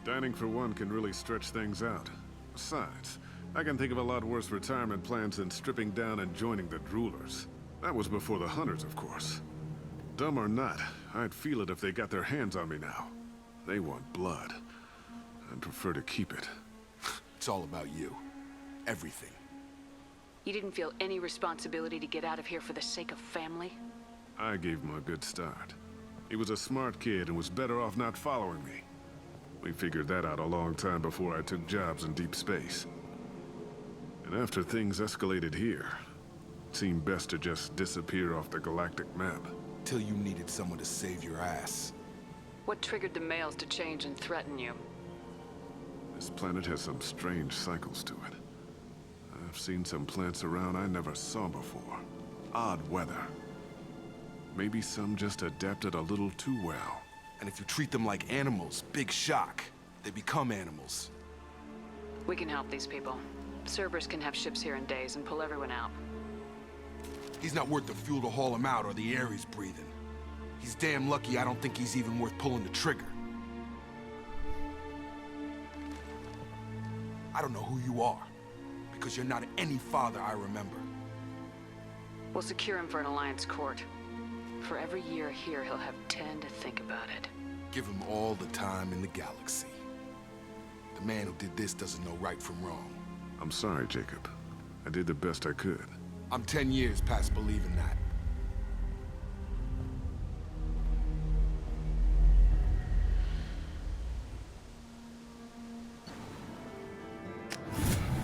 Dining for one can really stretch things out. Besides, I can think of a lot worse retirement plans than stripping down and joining the Droolers. That was before the Hunters, of course. Dumb or not, I'd feel it if they got their hands on me now. They want blood. I'd prefer to keep it.
It's all about you. Everything.
You didn't feel any responsibility to get out of here for the sake of family?
I gave him a good start. He was a smart kid and was better off not following me. We figured that out a long time before I took jobs in deep space. And after things escalated here, it seemed best to just disappear off the galactic map.
Till you needed someone to save your ass.
What triggered the males to change and threaten you?
This planet has some strange cycles to it. I've seen some plants around I never saw before. Odd weather. Maybe some just adapted a little too well.
And if you treat them like animals, big shock. They become animals.
We can help these people. Cerberus can have ships here in days and pull everyone out.
He's not worth the fuel to haul him out or the air he's breathing. He's damn lucky I don't think he's even worth pulling the trigger. I don't know who you are, because you're not any father I remember.
We'll secure him for an Alliance court. For every year here, he'll have 10 to think about it.
Give him all the time in the galaxy. The man who did this doesn't know right from wrong.
I'm sorry, Jacob. I did the best I could.
I'm 10 years past believing that.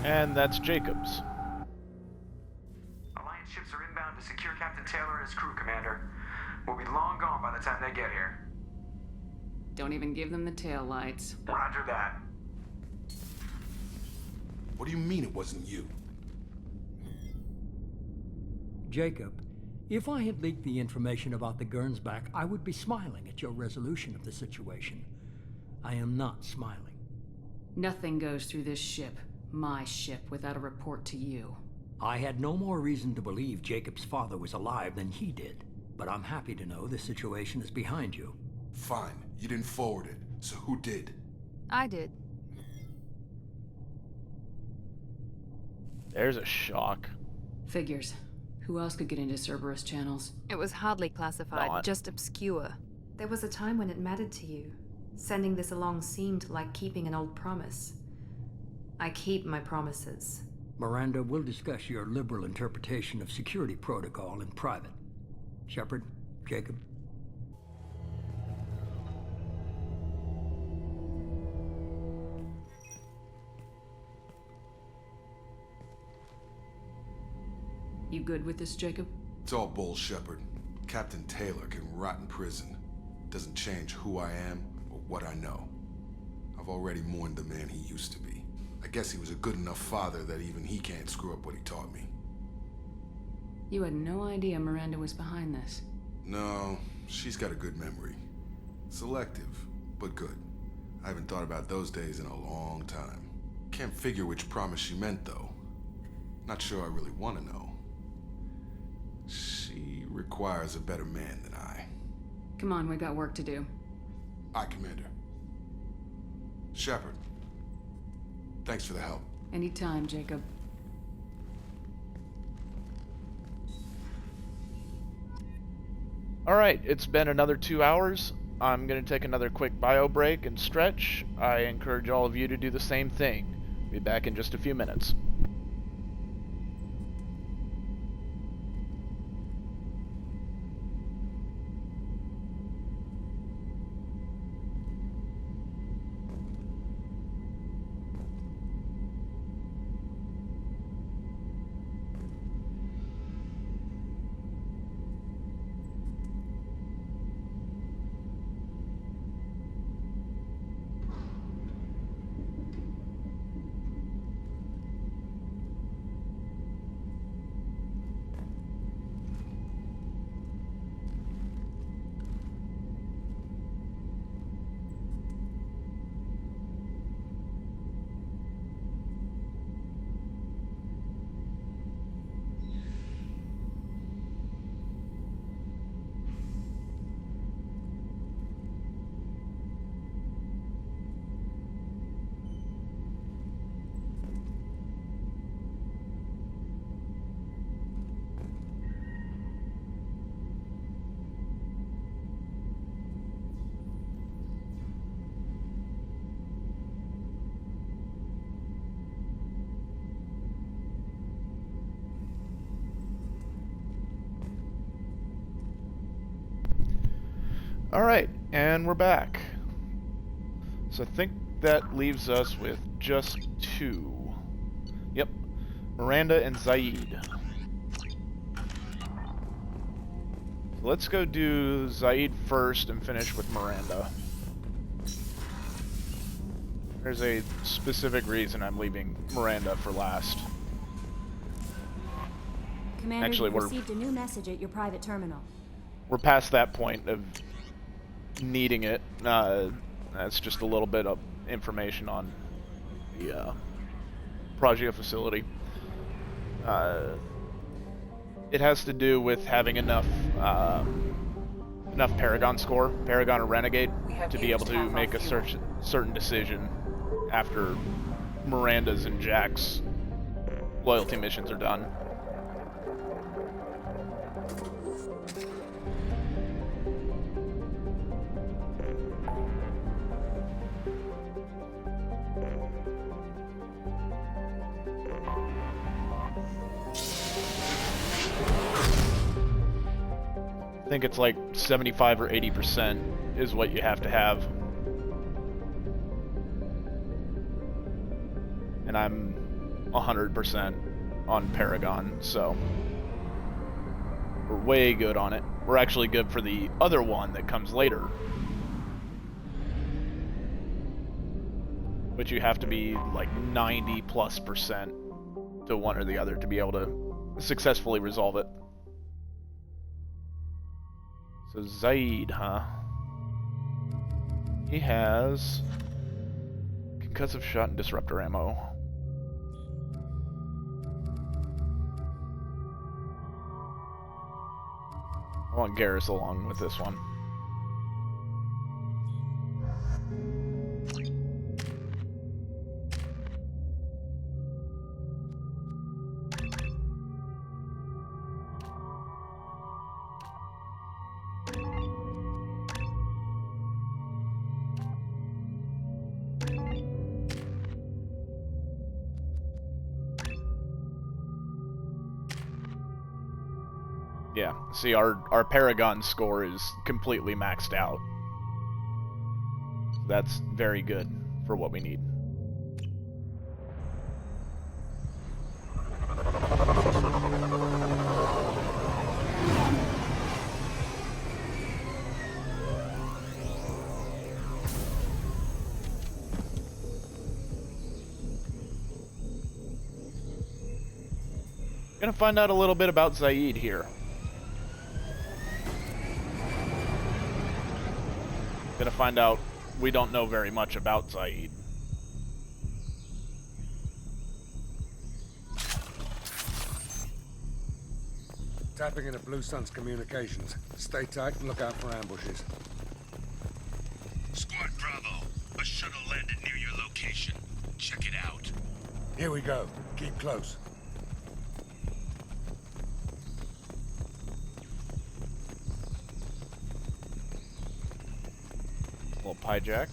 And that's Jacob's.
Alliance ships are inbound to secure Captain Taylor and his crew, Commander. We'll be long gone by the time they get here.
Don't even give them the tail lights.
Roger that.
What do you mean it wasn't you?
Jacob, if I had leaked the information about the Gernsback, I would be smiling at your resolution of the situation. I am not smiling.
Nothing goes through this ship, my ship, without a report to you.
I had no more reason to believe Jacob's father was alive than he did, but I'm happy to know the situation is behind you.
Fine, you didn't forward it, so who did?
I did.
There's a shock.
Figures.
Who else could get into Cerberus channels?
It was hardly classified, just obscure.
There was a time when it mattered to you. Sending this along seemed like keeping an old promise. I keep my promises.
Miranda, we'll discuss your liberal interpretation of security protocol in private. Shepard, Jacob.
You good with this, Jacob?
It's all bull, Shepard. Captain Taylor can rot in prison. Doesn't change who I am or what I know. I've already mourned the man he used to be. I guess he was a good enough father that even he can't screw up what he taught me.
You had no idea Miranda was behind this.
No, she's got a good memory. Selective, but good. I haven't thought about those days in a long time. Can't figure which promise she meant, though. Not sure I really want to know. She requires a better man than I.
Come on, we got work to do.
Aye, Commander. Shepard, thanks for the help.
Anytime, Jacob.
Alright, it's been another 2 hours. I'm going to take another quick bio break and stretch. I encourage all of you to do the same thing. Be back in just a few minutes. Alright, and we're back. So I think that leaves us with just two. Yep, Miranda and Zaid. So let's go do Zaid first and finish with Miranda. There's a specific reason I'm leaving Miranda for last.
Commander,
Actually,
you received a new message at your private terminal.
We're past that point of needing it. That's just a little bit of information on the Progeo facility. It has to do with having enough Paragon score, Paragon or Renegade, to be able to make a certain decision after Miranda's and Jack's loyalty missions are done. I think it's like 75 or 80% is what you have to have. And I'm 100% on Paragon, so we're way good on it. We're actually good for the other one that comes later. But you have to be like 90+% to one or the other to be able to successfully resolve it. So Zaid, huh? He has concussive shot and disruptor ammo. I want Garrus along with this one. Yeah, see, our Paragon score is completely maxed out. That's very good for what we need. Gonna find out a little bit about Zaid here. Gonna find out we don't know very much about Zaid.
Tapping into Blue Sun's communications. Stay tight and look out for ambushes.
Squad Bravo, a shuttle landed near your location. Check it out.
Here we go. Keep close.
Little hijack.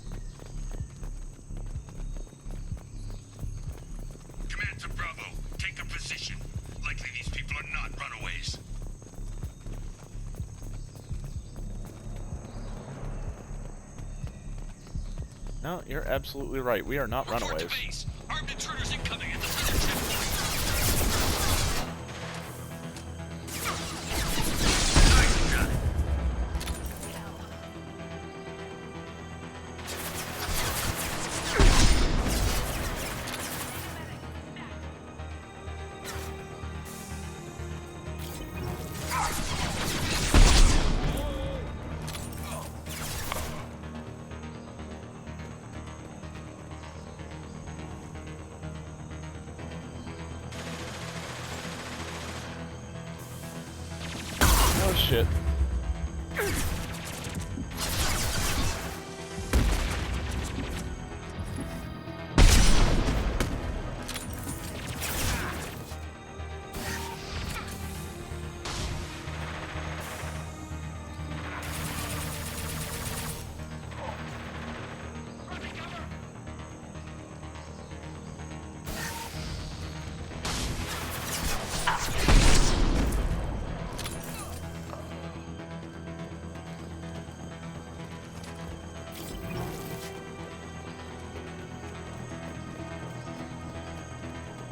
Command to Bravo, take a position. Likely these people are not runaways.
No, you're absolutely right. We are not runaways.
Base. Armed intruders incoming at the southern checkpoint.
Oh shit.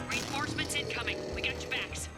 Reinforcements incoming. We got your backs.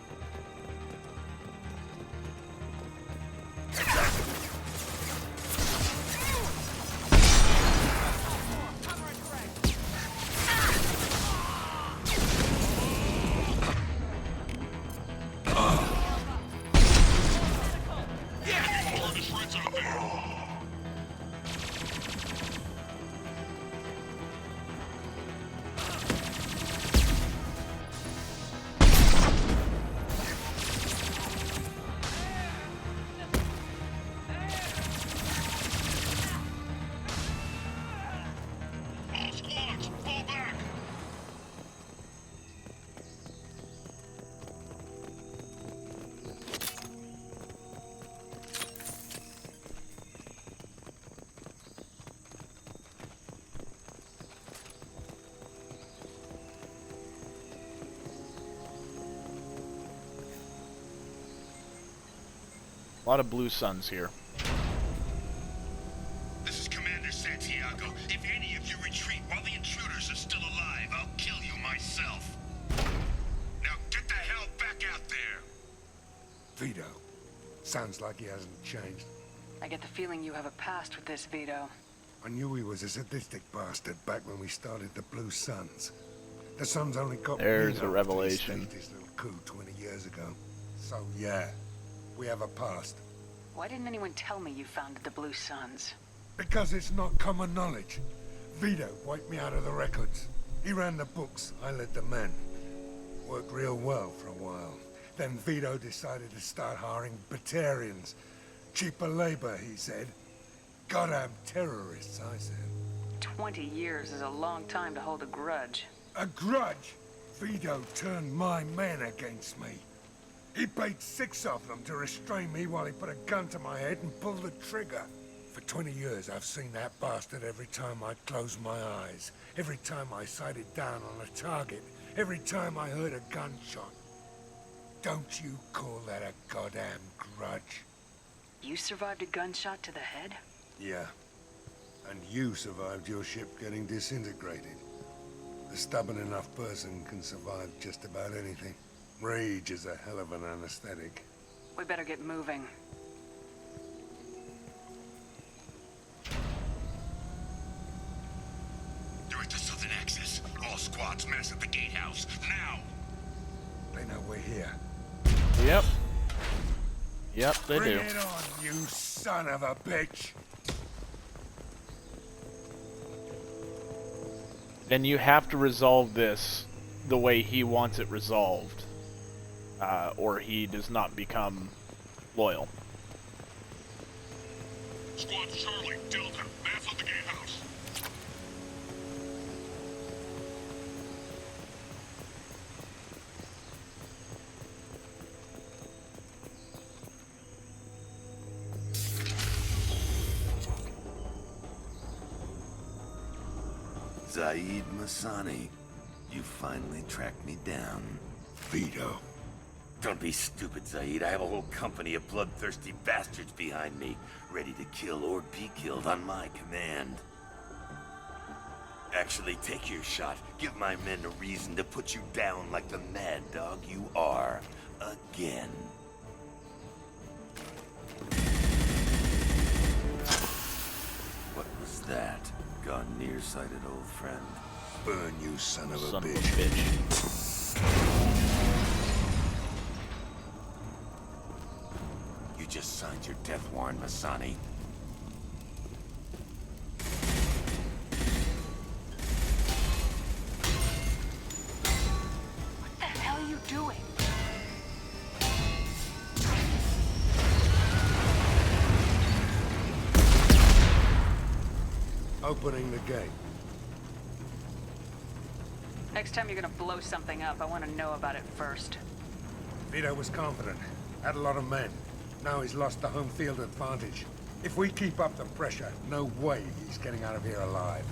A lot of blue suns here.
This is Commander Santiago. If any of you retreat while the intruders are still alive, I'll kill you myself. Now get the hell back out there.
Vito. Sounds like he hasn't changed.
I get the feeling you have a past with this, Vito.
I knew he was a sadistic bastard back when we started the Blue Suns. The Suns only got
There's
Vito
a revelation.
after he staged his little coup 20 years ago. So yeah, we have a past.
Why didn't anyone tell me you founded the Blue Suns?
Because it's not common knowledge. Vito wiped me out of the records. He ran the books, I led the men. Worked real well for a while. Then Vito decided to start hiring Batarians. Cheaper labor, he said. Goddamn terrorists, I said.
20 years is a long time to hold a grudge.
A grudge? Vito turned my men against me. He paid 6 of them to restrain me while he put a gun to my head and pulled the trigger. For 20 years, I've seen that bastard every time I closed my eyes. Every time I sighted down on a target. Every time I heard a gunshot. Don't you call that a goddamn grudge?
You survived a gunshot to the head?
Yeah. And you survived your ship getting disintegrated. A stubborn enough person can survive just about anything. Rage is a hell of an anesthetic.
We better get moving.
Direct to Southern Access. All squads mass at the gatehouse. Now!
They know we're here.
Yep. Yep, they
Bring
do.
it on, you son of a bitch!
And you have to resolve this the way he wants it resolved, or he does not become loyal.
Squad Charlie, Delta, mass at the gatehouse.
Zaid Masani, you finally tracked me down.
Vito.
Don't be stupid, Zaid. I have a whole company of bloodthirsty bastards behind me, ready to kill or be killed on my command. Actually, take your shot. Give my men a reason to put you down like the mad dog you are. Again. What was that? Gone nearsighted, old friend.
Burn, you son of a
bitch.
You just signed your death warrant, Masani.
What the hell are you doing?
Opening the gate.
Next time you're gonna blow something up, I want to know about it first.
Vito was confident. Had a lot of men. Now he's lost the home field advantage. If we keep up the pressure, no way he's getting out of here alive.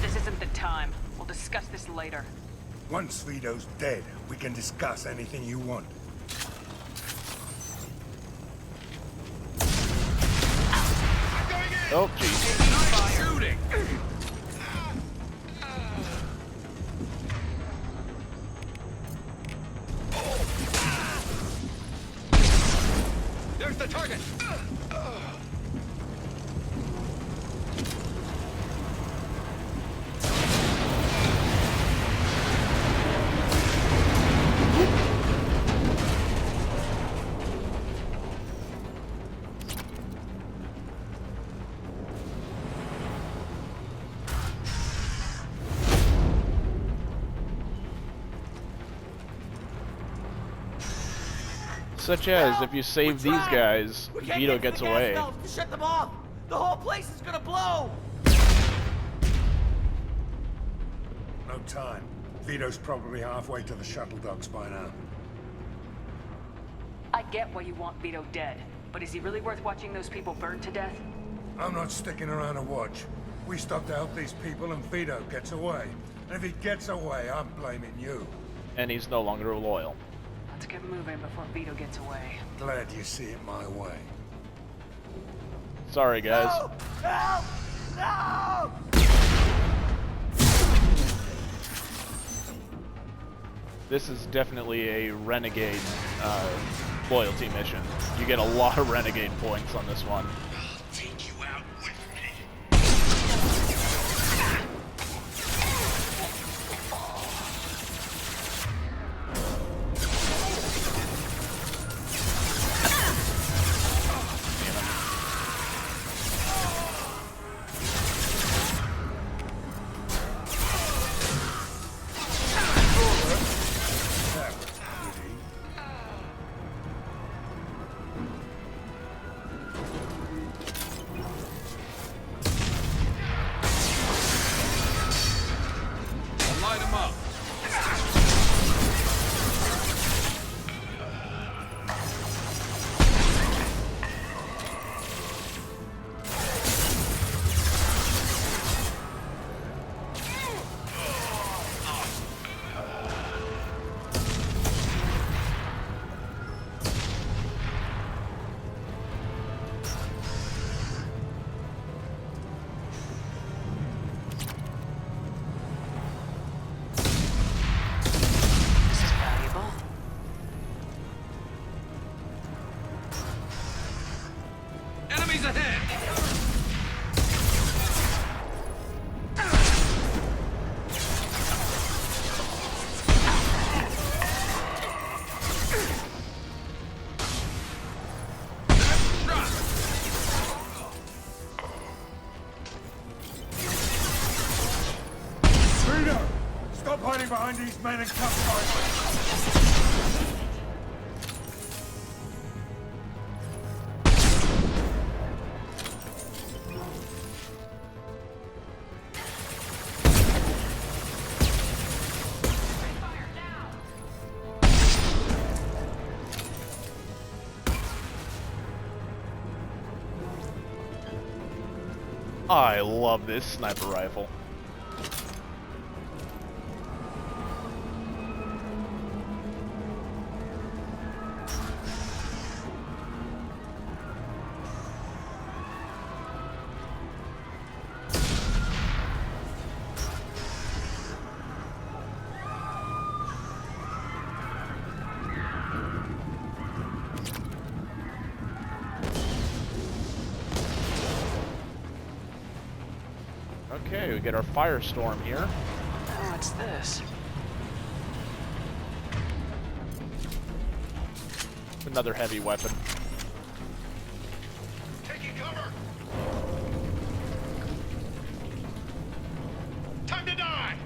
This isn't the time. We'll discuss this later.
Once Vito's dead, we can discuss anything you want.
Oh, jeez.
Shooting!
There's the target!
Such as, if you save these guys, Vito gets away.
Shut them off! The whole place is gonna blow!
No time. Vito's probably halfway to the shuttle docks by now.
I get why you want Vito dead, but is he really worth watching those people burn to death?
I'm not sticking around to watch. We stop to help these people and Vito gets away. And if he gets away, I'm blaming you.
And he's no longer loyal.
Let's get moving before Vito gets away.
Glad you see it my way.
Sorry, guys.
Help! No!
This is definitely a renegade loyalty mission. You get a lot of renegade points on this one.
I'll take you out with me.
Vito! Stop hiding behind these men and come fight me!
I love this sniper rifle. Okay, we get our firestorm here.
What's this?
Another heavy weapon.
Taking cover! Time to die!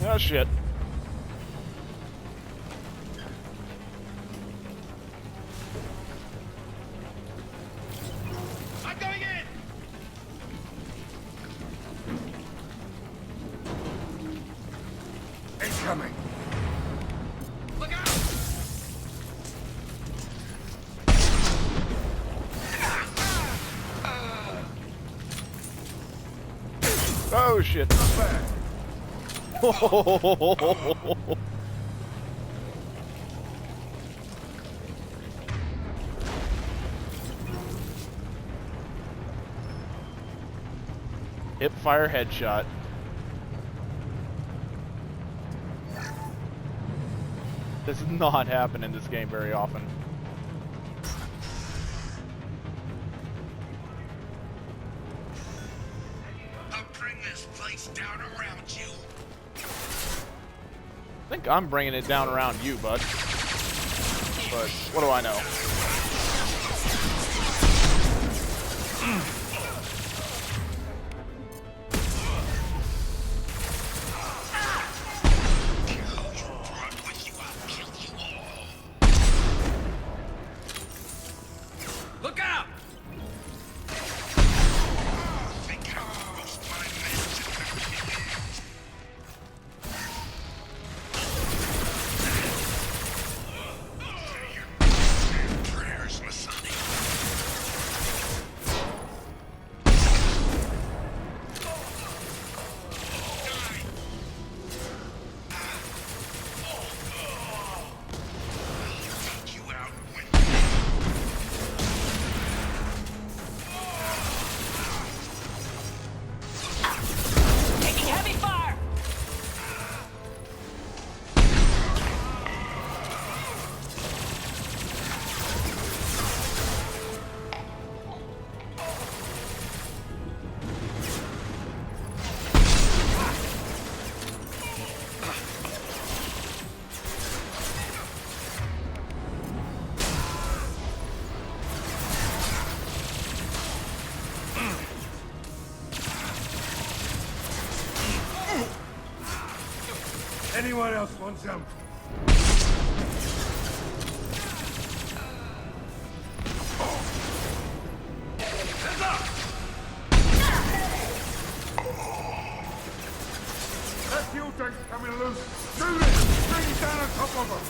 Oh shit.
I'm going in!
Incoming!
Look out!
Oh shit. Hip fire headshot. This does not happen in this game very often.
I'll bring this place down around you.
I think I'm bringing it down around you, bud. But what do I know?
Look out!
Prayers, Masani. Take you out when
Taking heavy fire!
Anyone else want some?
Heads up!
That fuel tank's coming loose! Shoot it! Bring it down on top of them!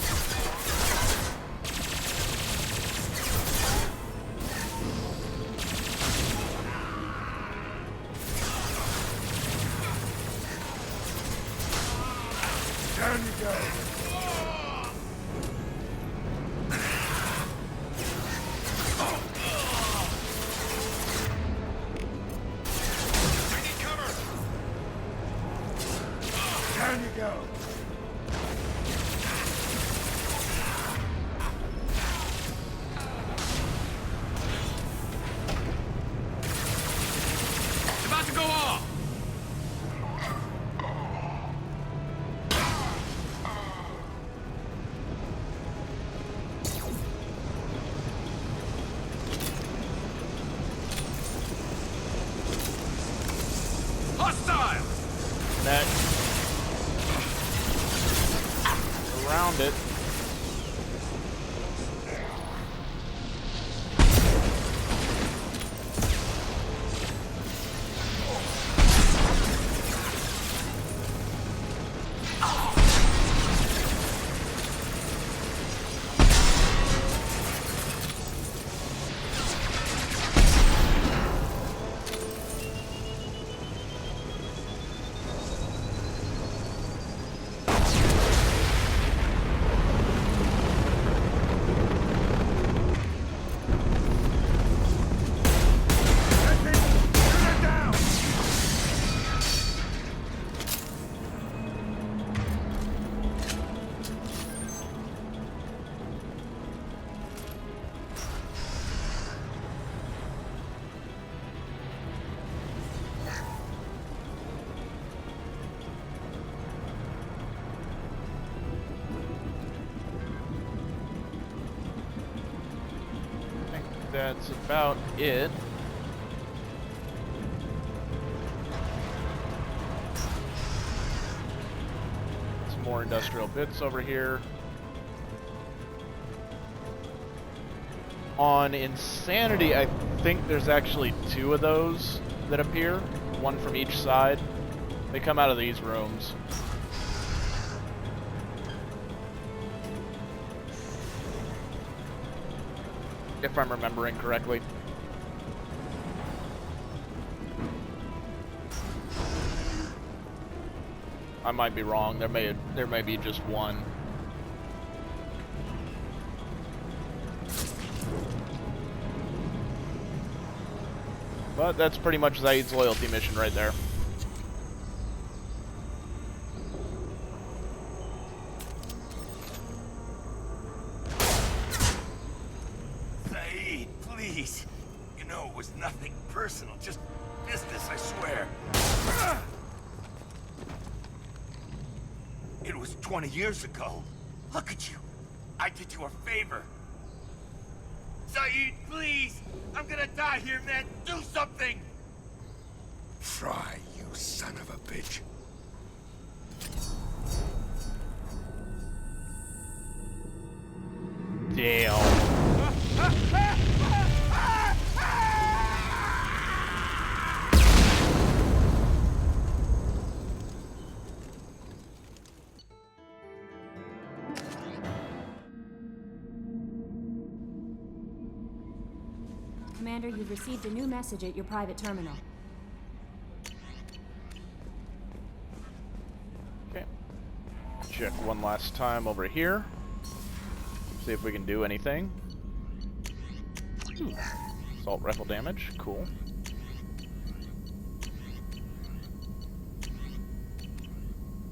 Down you go!
I need cover!
Down you go!
It's about to go off! Hostile!
that. Around it. That's about it. Some more industrial bits over here. On Insanity, I think there's actually 2 of those that appear, one from each side. They come out of these rooms. If I'm remembering correctly. I might be wrong. There may be just one. But that's pretty much Zaid's loyalty mission right there.
Personal, just business, I swear. It was 20 years ago. Look at you. I did you a favor. Zaid, please! I'm gonna die here, man! Do something!
Try, you son of a bitch.
Damn.
Commander, you've received a new message at your private terminal.
Okay. Check one last time over here. See if we can do anything. Assault rifle damage, cool.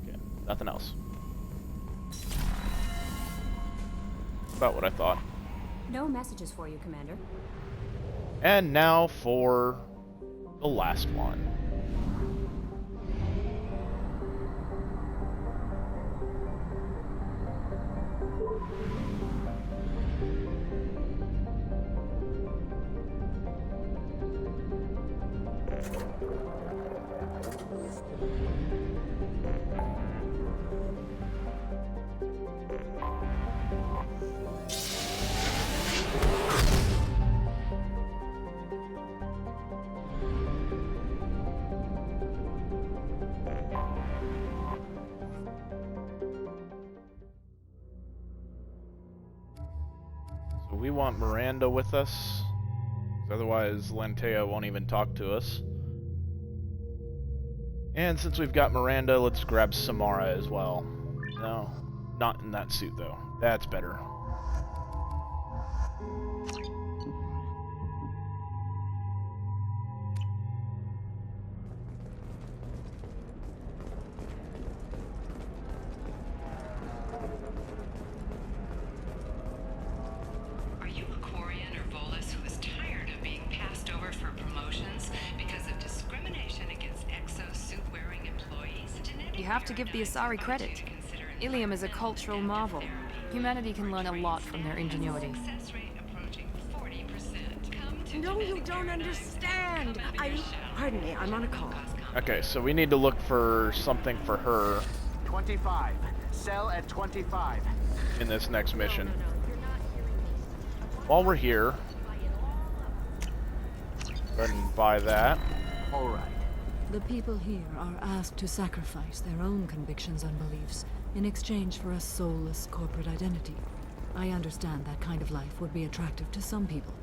Okay, nothing else. About what I thought.
No messages for you, Commander.
And now for the last one. We want Miranda with us, otherwise Lantea won't even talk to us. And since we've got Miranda, let's grab Samara as well. No, not in that suit though. That's better.
You have to give the Asari credit. Ilium is a cultural marvel. Humanity can learn a lot from their ingenuity.
No, you don't understand. Pardon me, I'm on a call.
Okay, so we need to look for something for her
25. Cell at 25.
in this next mission. While we're here, go ahead and buy that.
All right.
The people here are asked to sacrifice their own convictions and beliefs in exchange for a soulless corporate identity. I understand that kind of life would be attractive to some people,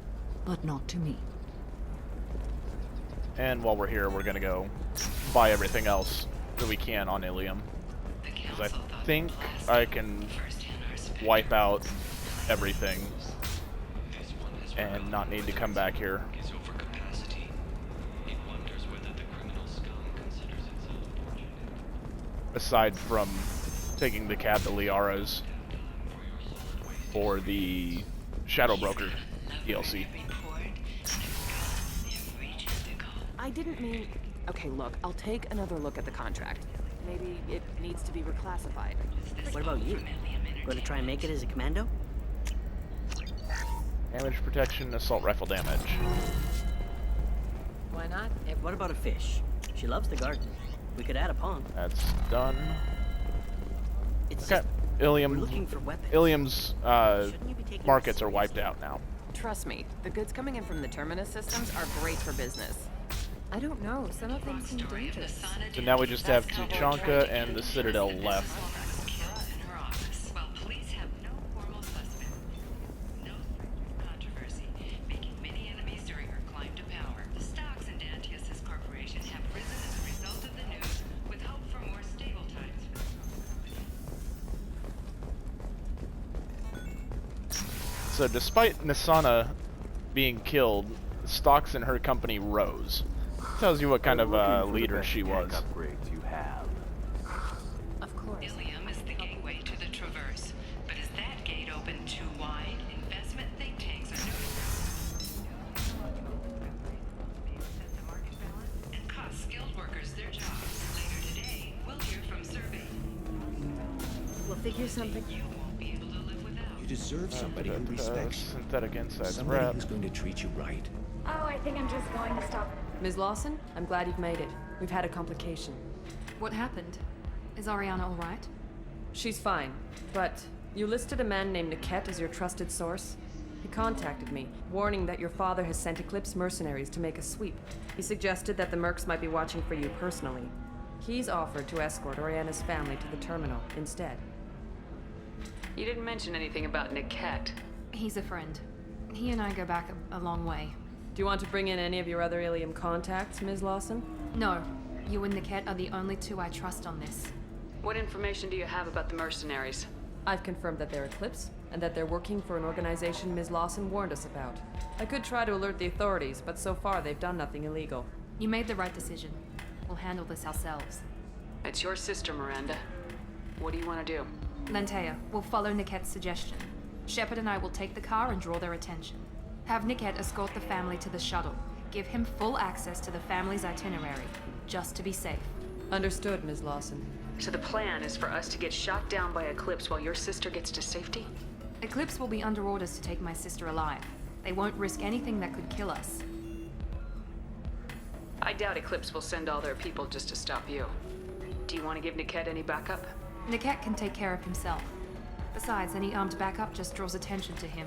but not to me.
And while we're here, we're gonna go buy everything else that we can on Ilium. Because I think I can wipe out everything and not need to come back here. Aside from taking the cat to Liara's for the Shadow Broker DLC.
I didn't mean... Okay, look, I'll take another look at the contract. Maybe it needs to be reclassified.
What about you? Going to try and make it as a commando?
Damage protection, assault rifle damage.
Why not? Hey, what about a fish? She loves the garden. We could add a pond.
That's done.
It's
okay, Ilium.
We're looking for weapons.
Ilium's markets are wiped out now.
Trust me, the goods coming in from the Terminus systems are great for business.
I don't know, some of them seem dangerous.
So now we just have Tuchanka and the Citadel left. So despite Nisana being killed, stocks in her company rose. Tells you what kind of leader she was.
Upgrades you have.
Of course. Ilium is the gateway to the Traverse, but is that gate open too wide? Investment think tanks are noticing. And cost skilled workers their jobs. Later today, we'll hear from Survey.
We'll figure something.
You won't be able to live without.
You deserve somebody who respects you.
Synthetic insides
Somebody
rep.
who's going to treat you right.
Oh, I think I'm just going to stop.
Ms. Lawson, I'm glad you've made it. We've had a complication.
What happened? Is Ariana all right?
She's fine, but you listed a man named Niket as your trusted source. He contacted me, warning that your father has sent Eclipse mercenaries to make a sweep. He suggested that the Mercs might be watching for you personally. He's offered to escort Oriana's family to the terminal instead.
You didn't mention anything about Niket.
He's a friend. He and I go back a long way.
Do you want to bring in any of your other Ilium contacts, Ms. Lawson?
No. You and Niket are the only two I trust on this.
What information do you have about the mercenaries?
I've confirmed that they're Eclipse, and that they're working for an organization Ms. Lawson warned us about. I could try to alert the authorities, but so far they've done nothing illegal.
You made the right decision. We'll handle this ourselves.
It's your sister, Miranda. What do you want to do?
Lantea, we'll follow Niket's suggestion. Shepard and I will take the car and draw their attention. Have Niket escort the family to the shuttle. Give him full access to the family's itinerary, just to be safe.
Understood, Ms. Lawson.
So the plan is for us to get shot down by Eclipse while your sister gets to safety?
Eclipse will be under orders to take my sister alive. They won't risk anything that could kill us.
I doubt Eclipse will send all their people just to stop you. Do you want to give Niket any backup?
Niket can take care of himself. Besides, any armed backup just draws attention to him.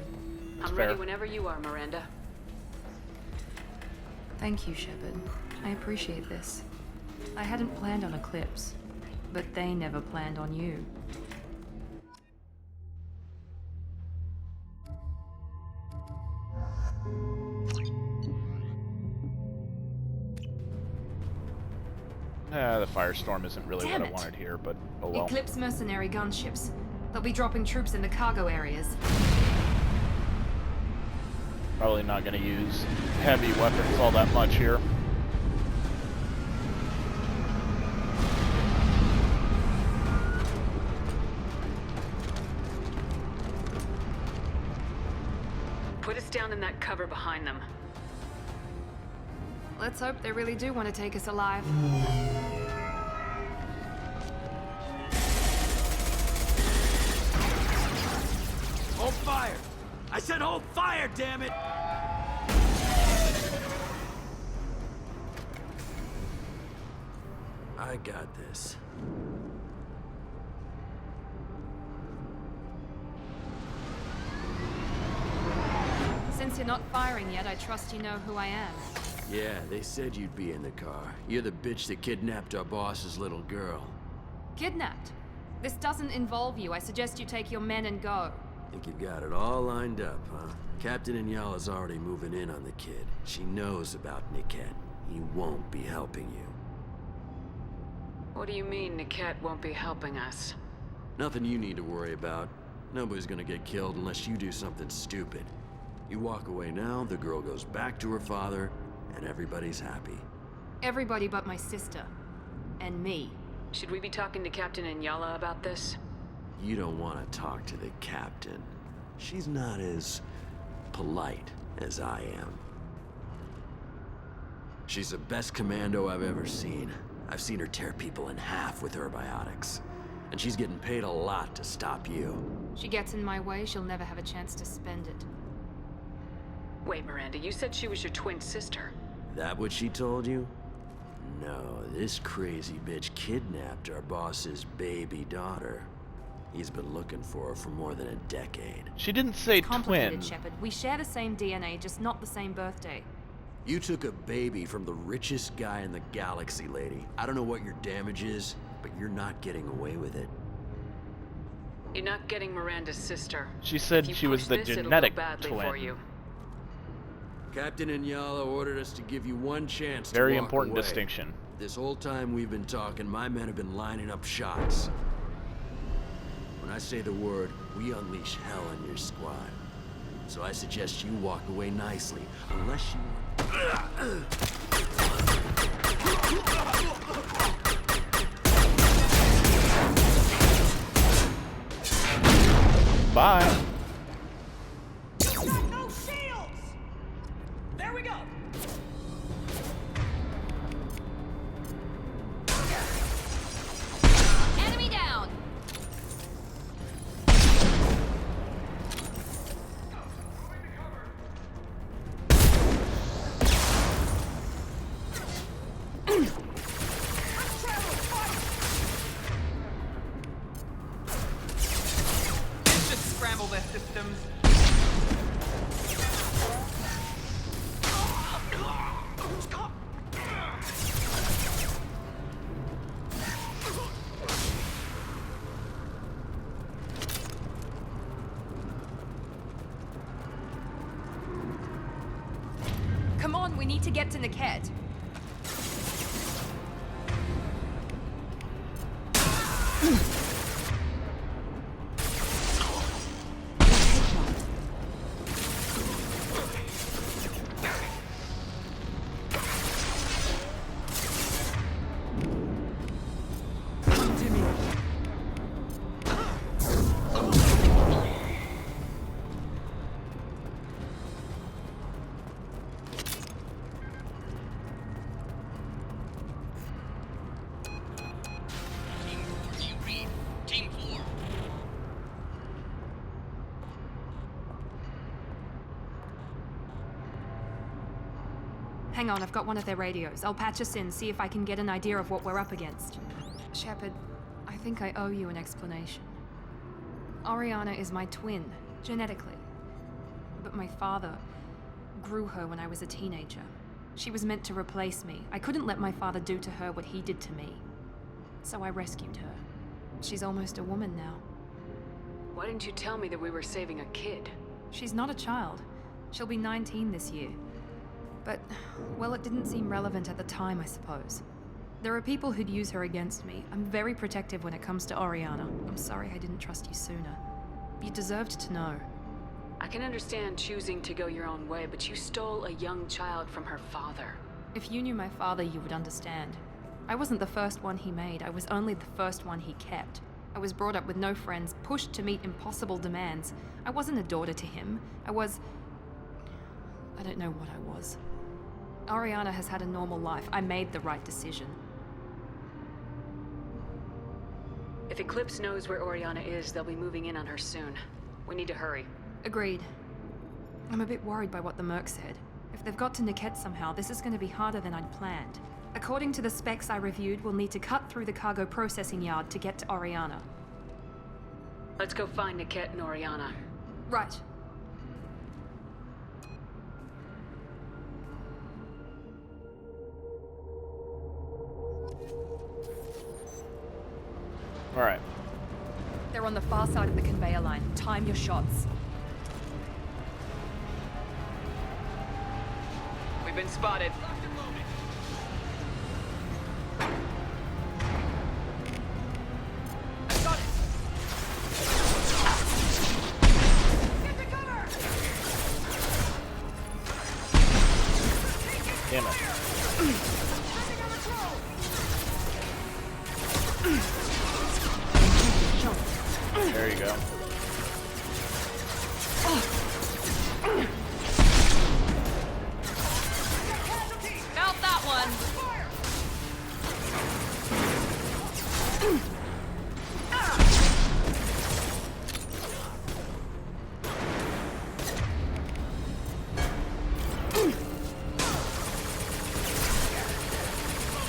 I'm ready whenever you are, Miranda.
Thank you, Shepard. I appreciate this. I hadn't planned on Eclipse, but they never planned on you.
The firestorm isn't really what I wanted here, but oh well.
Eclipse mercenary gunships. They'll be dropping troops in the cargo areas.
Probably not going to use heavy weapons all that much here.
Put us down in that cover behind them.
Let's hope they really do want to take us alive.
Hold fire! I said hold fire, damn it!
I got this.
Since you're not firing yet, I trust you know who I am.
Yeah, they said you'd be in the car. You're the bitch that kidnapped our boss's little girl.
Kidnapped? This doesn't involve you. I suggest you take your men and go.
Think you've got it all lined up, huh? Captain Inyala's already moving in on the kid. She knows about Niket. He won't be helping you.
What do you mean Niket won't be helping us?
Nothing you need to worry about. Nobody's gonna get killed unless you do something stupid. You walk away now, the girl goes back to her father, and everybody's happy.
Everybody but my sister. And me.
Should we be talking to Captain Inyala about this?
You don't want to talk to the captain. She's not as polite as I am. She's the best commando I've ever seen. I've seen her tear people in half with her biotics. And she's getting paid a lot to stop you.
She gets in my way, she'll never have a chance to spend it.
Wait, Miranda, you said she was your twin sister.
That what she told you? No, this crazy bitch kidnapped our boss's baby daughter. He's been looking for her for more than a decade.
She didn't say
Complicated,
twin.
Shepard. We share the same DNA, just not the same birthday.
You took a baby from the richest guy in the galaxy, lady. I don't know what your damage is, but you're not getting away with it.
You're not getting Miranda's sister.
She said she was the genetic twin.
For you.
Captain Inyala ordered us to give you one chance to
Very
walk
important
away.
distinction.
This whole time we've been talking, my men have been lining up shots. When I say the word, we unleash hell on your squad. So I suggest you walk away nicely, unless you...
Bye.
No shields! There we go!
Enemy down!
Just scramble their systems.
Come on, we need to get to Niket. Hang on, I've got one of their radios. I'll patch us in, see if I can get an idea of what we're up against. Shepard, I think I owe you an explanation. Oriana is my twin, genetically. But my father grew her when I was a teenager. She was meant to replace me. I couldn't let my father do to her what he did to me. So I rescued her. She's almost a woman now.
Why didn't you tell me that we were saving a kid?
She's not a child. She'll be 19 this year. But, well, it didn't seem relevant at the time, I suppose. There are people who'd use her against me. I'm very protective when it comes to Oriana. I'm sorry I didn't trust you sooner. You deserved to know.
I can understand choosing to go your own way, but you stole a young child from her father.
If you knew my father, you would understand. I wasn't the first one he made. I was only the first one he kept. I was brought up with no friends, pushed to meet impossible demands. I wasn't a daughter to him. I don't know what I was. Oriana has had a normal life. I made the right decision.
If Eclipse knows where Oriana is, they'll be moving in on her soon. We need to hurry.
Agreed. I'm a bit worried by what the Merc said. If they've got to Niket somehow, this is going to be harder than I'd planned. According to the specs I reviewed, we'll need to cut through the cargo processing yard to get to Oriana.
Let's go find Niket and Oriana.
Right.
Alright.
They're on the far side of the conveyor line. Time your shots.
We've been spotted.
Damn it. There you go.
Felt that one.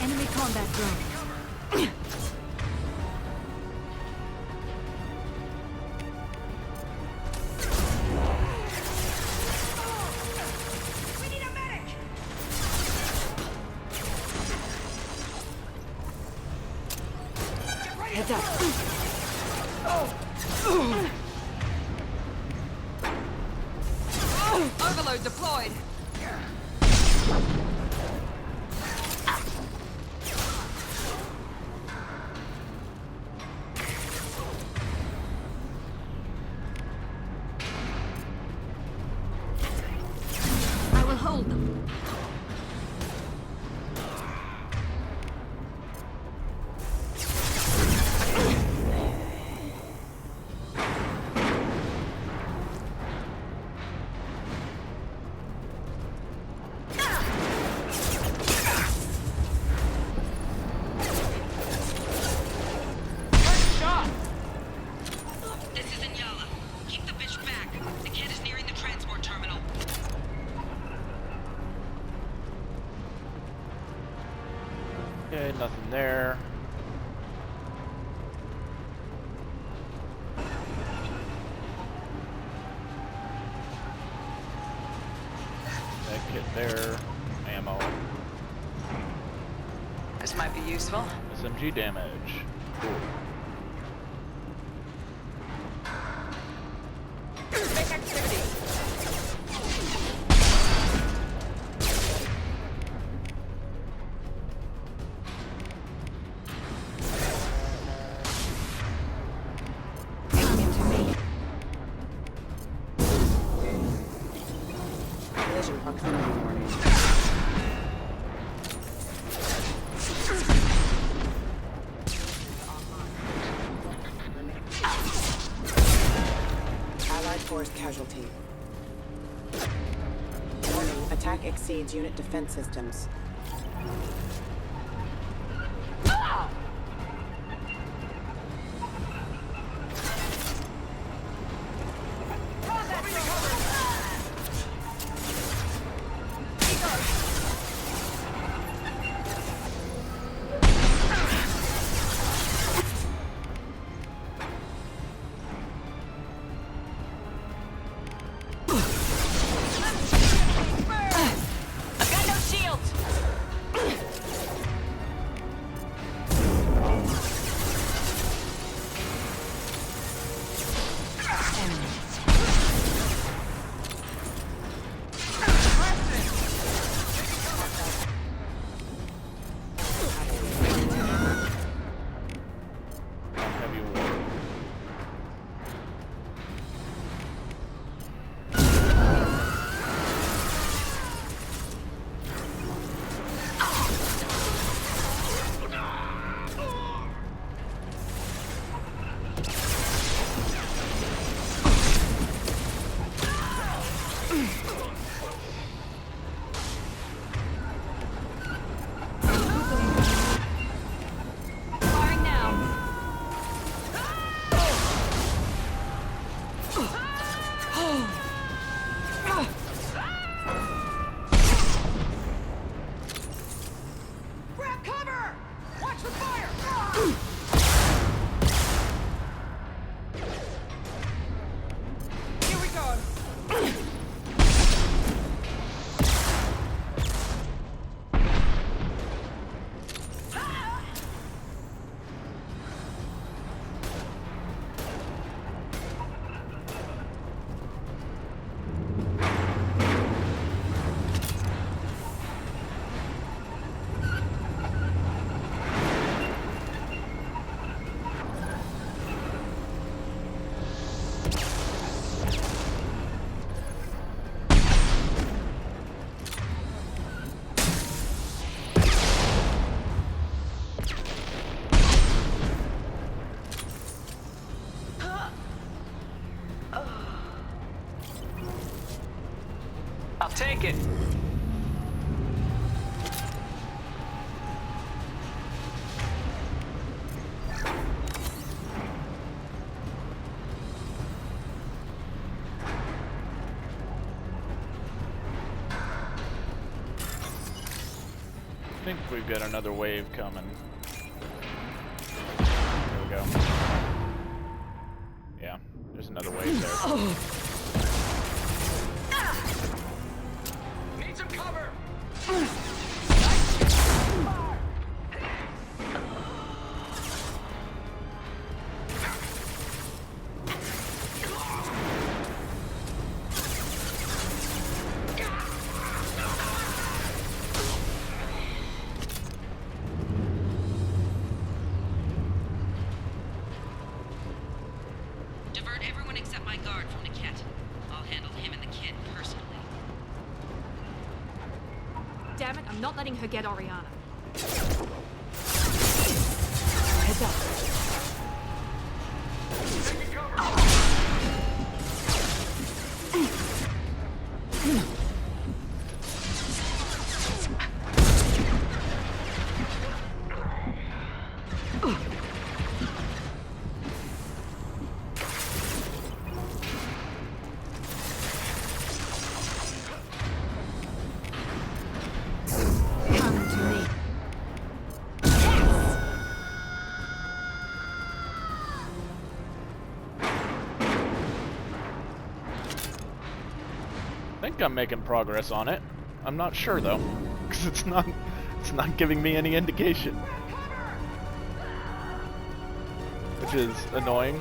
Enemy combat drone. Heads up.
Overload deployed.
I will hold them.
This is Inyala. Keep the bitch back. The kid is nearing the transport terminal.
Okay, nothing there. That kit there. Ammo.
This might be useful.
SMG damage. Cool.
Make activity.
Collision proximity warning. Allied force casualty. Warning, attack exceeds unit defense systems.
I've got no shields.
Heavy war.
Firing now.
Take it.
I think we've got another wave coming. There we go. Yeah, there's another wave there.
Need some cover.
Divert everyone except my guard from Niket. I'll handle him and the kid personally.
Damn it, I'm not letting her get Oriana.
Heads up. Come to me.
I think I'm making progress on it. I'm not sure though, because it's not giving me any indication, which is annoying.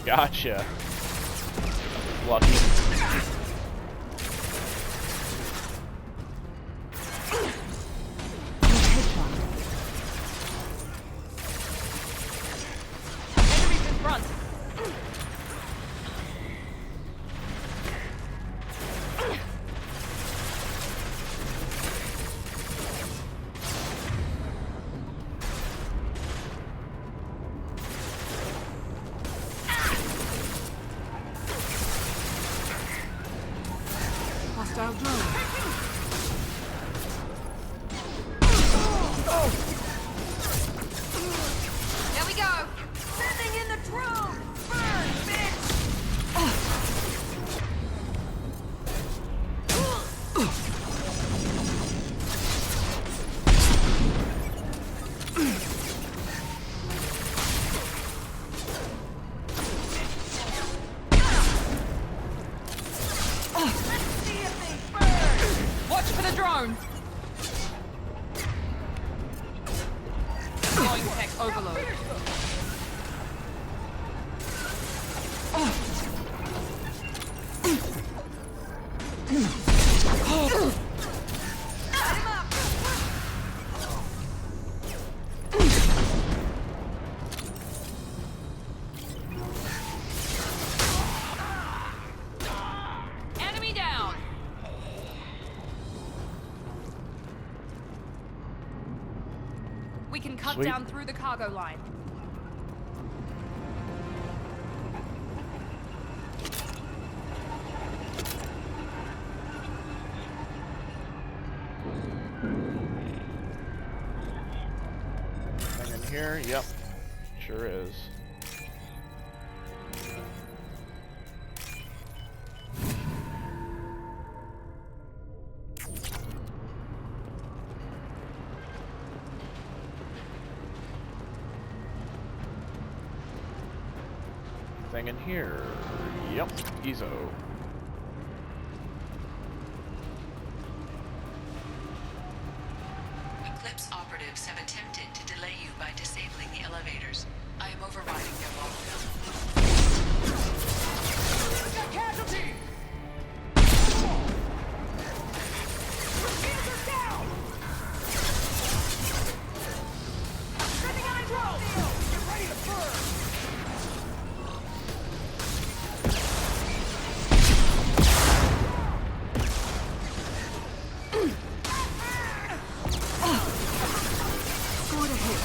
Gotcha. Lucky.
Enemies in front.
Hostile drone.
There we go.
Sending in the drone! Burn, bitch! Let's see if they burn!
Watch for the drone. Deploying tech overload. Enemy down. We can cut
Sweet.
down through the cargo line.
Thing in here? Yep. Sure is. Thing in here. Yep. Ezo.
Eclipse operatives have attempted to delay you by disabling the elevators. I am overriding their lockdown.
We got casualties! Shields are down! Sending out a drone! Get ready to burn!
Scored a hit.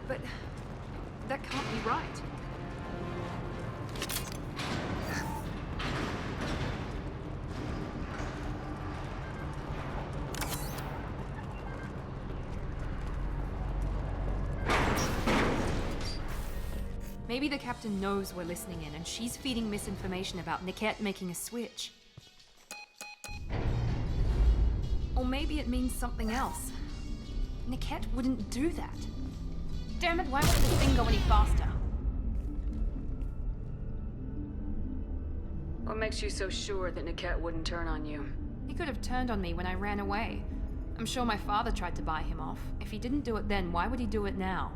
But that can't be right. Maybe the captain knows we're listening in, and she's feeding misinformation about Niket making a switch. Or maybe it means something else. Niket wouldn't do that. Damn it, why won't the thing go any faster?
What makes you so sure that Niket wouldn't turn on you?
He could have turned on me when I ran away. I'm sure my father tried to buy him off. If he didn't do it then, why would he do it now?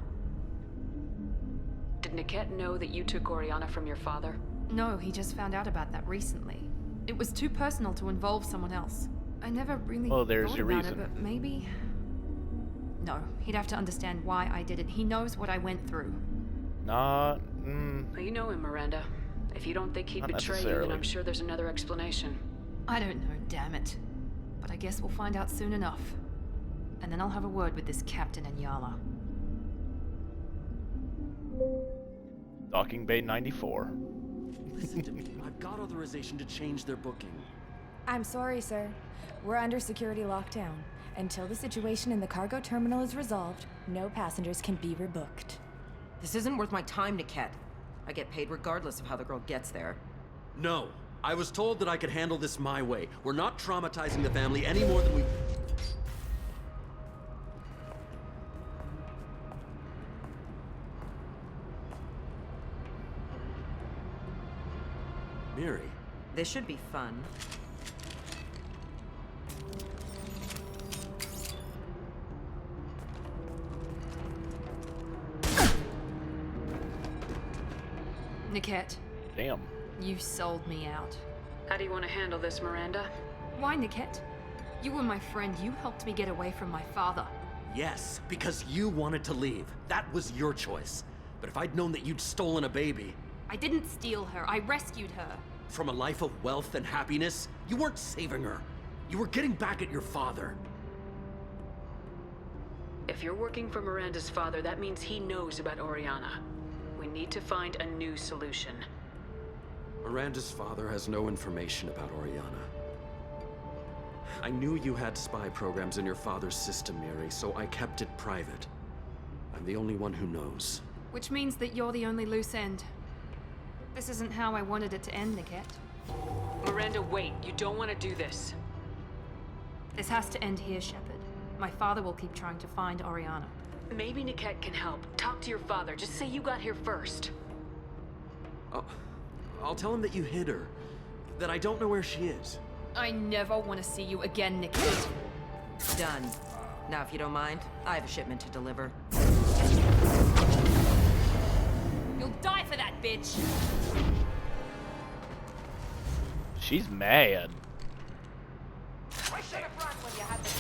Did Niket know that you took Oriana from your father?
No, he just found out about that recently. It was too personal to involve someone else. I never really
there's
thought
your
about
reason.
it, but maybe... No, he'd have to understand why I did it. He knows what I went through.
Not...
Well, you know him, Miranda. If you don't think he'd
Not
betray you,
necessarily.
then I'm sure there's another explanation.
I don't know, damn it. But I guess we'll find out soon enough. And then I'll have a word with this captain and Yala.
Docking Bay 94.
Listen to me. I've got authorization to change their booking.
I'm sorry, sir. We're under security lockdown. Until the situation in the cargo terminal is resolved, no passengers can be rebooked.
This isn't worth my time, Niket. I get paid regardless of how the girl gets there.
No. I was told that I could handle this my way. We're not traumatizing the family any more than we... Miri.
This should be fun.
Niket.
Damn.
You sold me out.
How do you want to handle this, Miranda?
Why, Niket? You were my friend. You helped me get away from my father.
Yes, because you wanted to leave. That was your choice. But if I'd known that you'd stolen a baby...
I didn't steal her. I rescued her.
From a life of wealth and happiness, you weren't saving her. You were getting back at your father.
If you're working for Miranda's father, that means he knows about Oriana. We need to find a new solution.
Miranda's father has no information about Oriana. I knew you had spy programs in your father's system, Miri, so I kept it private. I'm the only one who knows.
Which means that you're the only loose end. This isn't how I wanted it to end, Niket.
Miranda, wait. You don't want to do this.
This has to end here, Shepard. My father will keep trying to find Oriana.
Maybe Niket can help. Talk to your father. Just say you got here first.
I'll tell him that you hid her. That I don't know where she is.
I never want to see you again, Niket.
Done. Now, if you don't mind, I have a shipment to deliver.
You'll die for that, bitch!
She's mad.
I should have run when you had the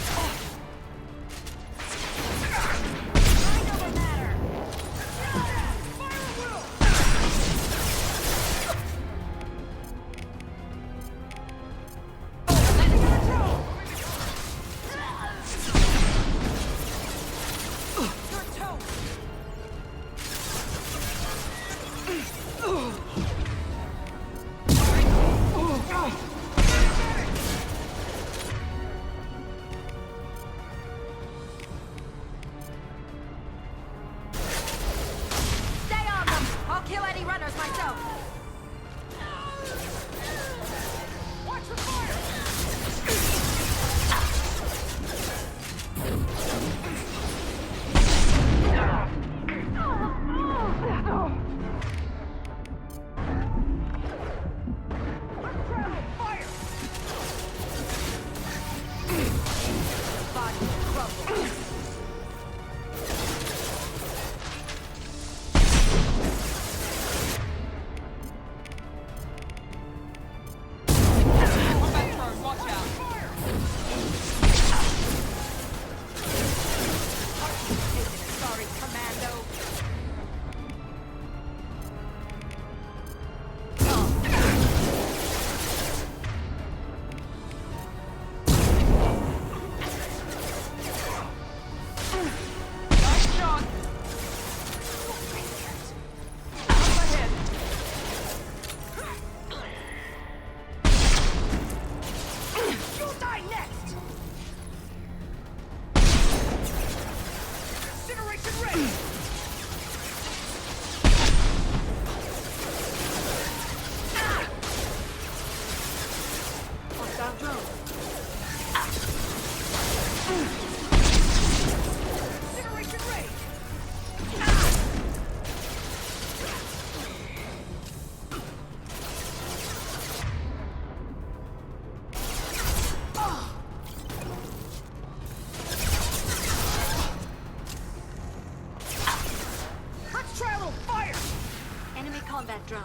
Enemy combat drone.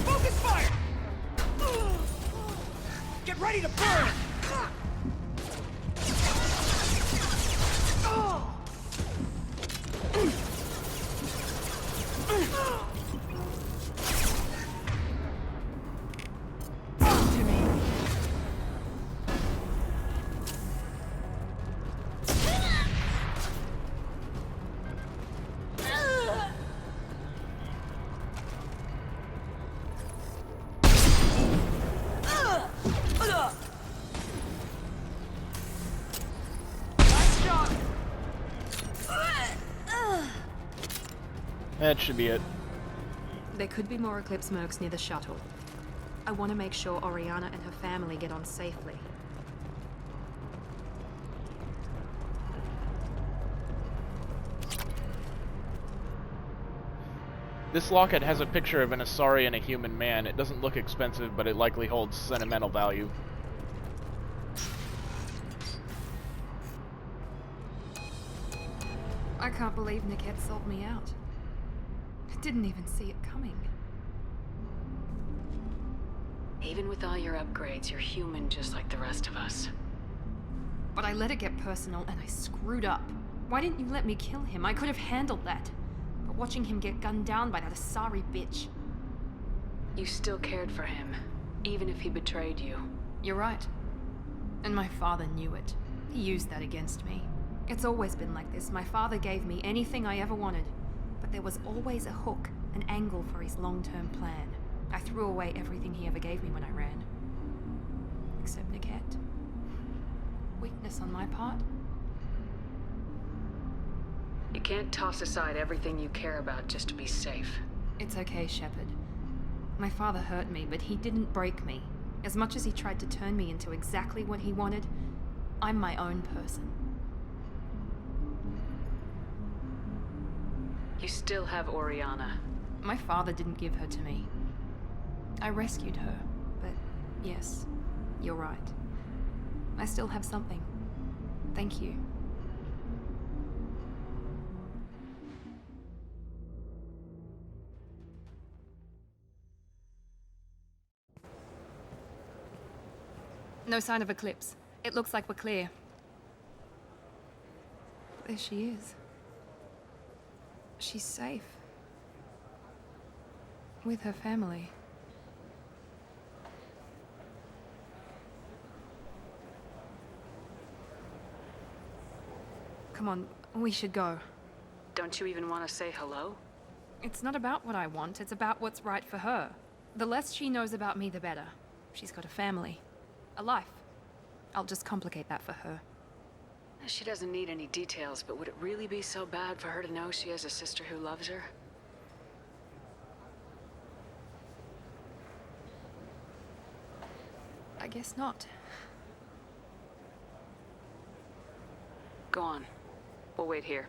Focus fire! Get ready to burn!
That should be it.
There could be more Eclipse mercs near the shuttle. I want to make sure Oriana and her family get on safely.
This locket has a picture of an Asari and a human man. It doesn't look expensive, but it likely holds sentimental value.
I can't believe Niket sold me out. I didn't even see it coming.
Even with all your upgrades, you're human just like the rest of us.
But I let it get personal and I screwed up. Why didn't you let me kill him? I could have handled that. But watching him get gunned down by that Asari bitch.
You still cared for him, even if he betrayed you.
You're right. And my father knew it. He used that against me. It's always been like this. My father gave me anything I ever wanted. But there was always a hook, an angle for his long-term plan. I threw away everything he ever gave me when I ran. Except Niket. Weakness on my part.
You can't toss aside everything you care about just to be safe.
It's okay, Shepard. My father hurt me, but he didn't break me. As much as he tried to turn me into exactly what he wanted, I'm my own person.
You still have Oriana.
My father didn't give her to me. I rescued her, but yes, you're right. I still have something. Thank you. No sign of Eclipse. It looks like we're clear. There she is. She's safe. With her family. Come on, we should go.
Don't you even want to say hello?
It's not about what I want, it's about what's right for her. The less she knows about me, the better. She's got a family. A life. I'll just complicate that for her.
She doesn't need any details, but would it really be so bad for her to know she has a sister who loves her?
I guess not.
Go on. We'll wait here.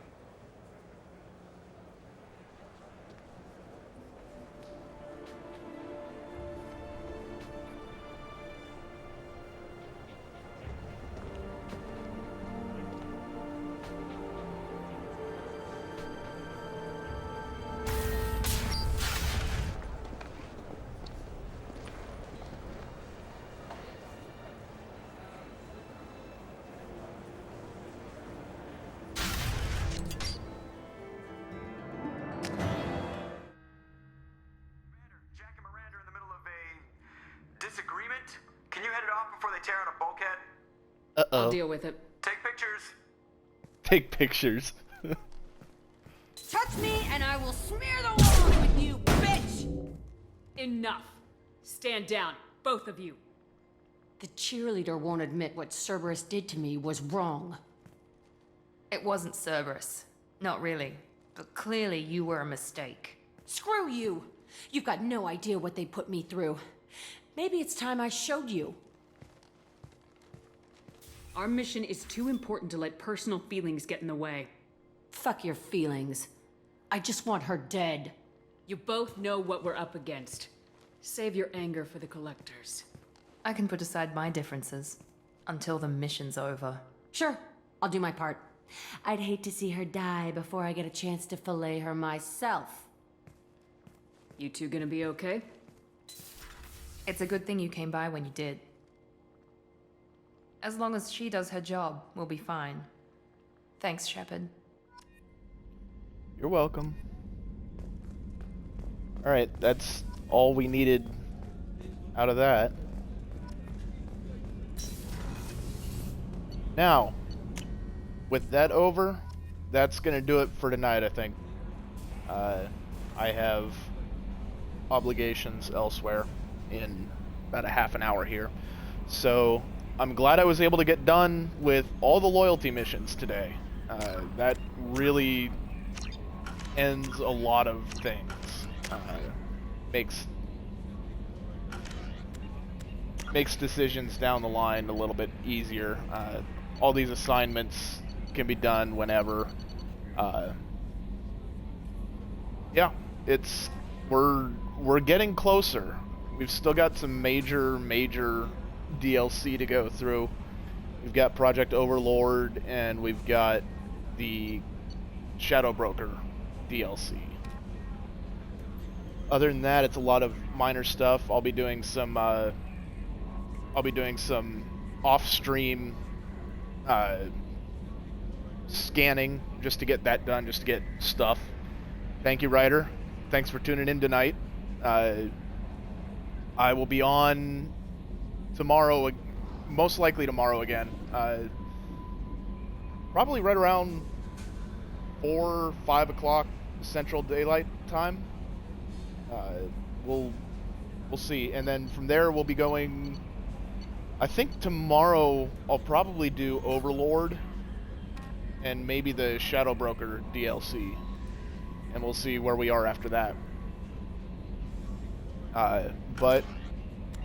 Disagreement? Can you head it off before they tear out a bulkhead?
Uh-oh.
I'll deal with it.
Take pictures.
Take pictures.
Touch me and I will smear the walls with you, bitch!
Enough. Stand down, both of you.
The cheerleader won't admit what Cerberus did to me was wrong.
It wasn't Cerberus. Not really. But clearly you were a mistake.
Screw you! You've got no idea what they put me through. Maybe it's time I showed you.
Our mission is too important to let personal feelings get in the way.
Fuck your feelings. I just want her dead.
You both know what we're up against. Save your anger for the collectors.
I can put aside my differences until the mission's over.
Sure, I'll do my part. I'd hate to see her die before I get a chance to fillet her myself.
You two gonna be okay?
It's a good thing you came by when you did. As long as she does her job, we'll be fine. Thanks, Shepard.
You're welcome. Alright, that's all we needed out of that. Now, with that over, that's gonna do it for tonight, I think. I have obligations elsewhere in about a half an hour here. So, I'm glad I was able to get done with all the loyalty missions today. That really ends a lot of things. Makes decisions down the line a little bit easier. All these assignments can be done whenever. Yeah, we're getting closer. We've still got some major DLC to go through. We've got Project Overlord, and we've got the Shadow Broker DLC. Other than that, it's a lot of minor stuff. I'll be doing some off-stream scanning just to get that done, just to get stuff. Thank you, Ryder. Thanks for tuning in tonight. I will be on tomorrow, most likely tomorrow again. Probably right around 4 or 5 o'clock Central Daylight Time. We'll see, and then from there we'll be going. I think tomorrow I'll probably do Overlord and maybe the Shadow Broker DLC, and we'll see where we are after that. But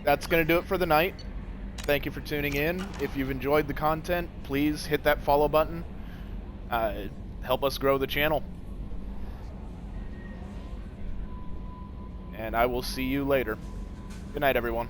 that's gonna do it for the night. Thank you for tuning in. If you've enjoyed the content, please hit that follow button. Help us grow the channel. And I will see you later. Good night, everyone.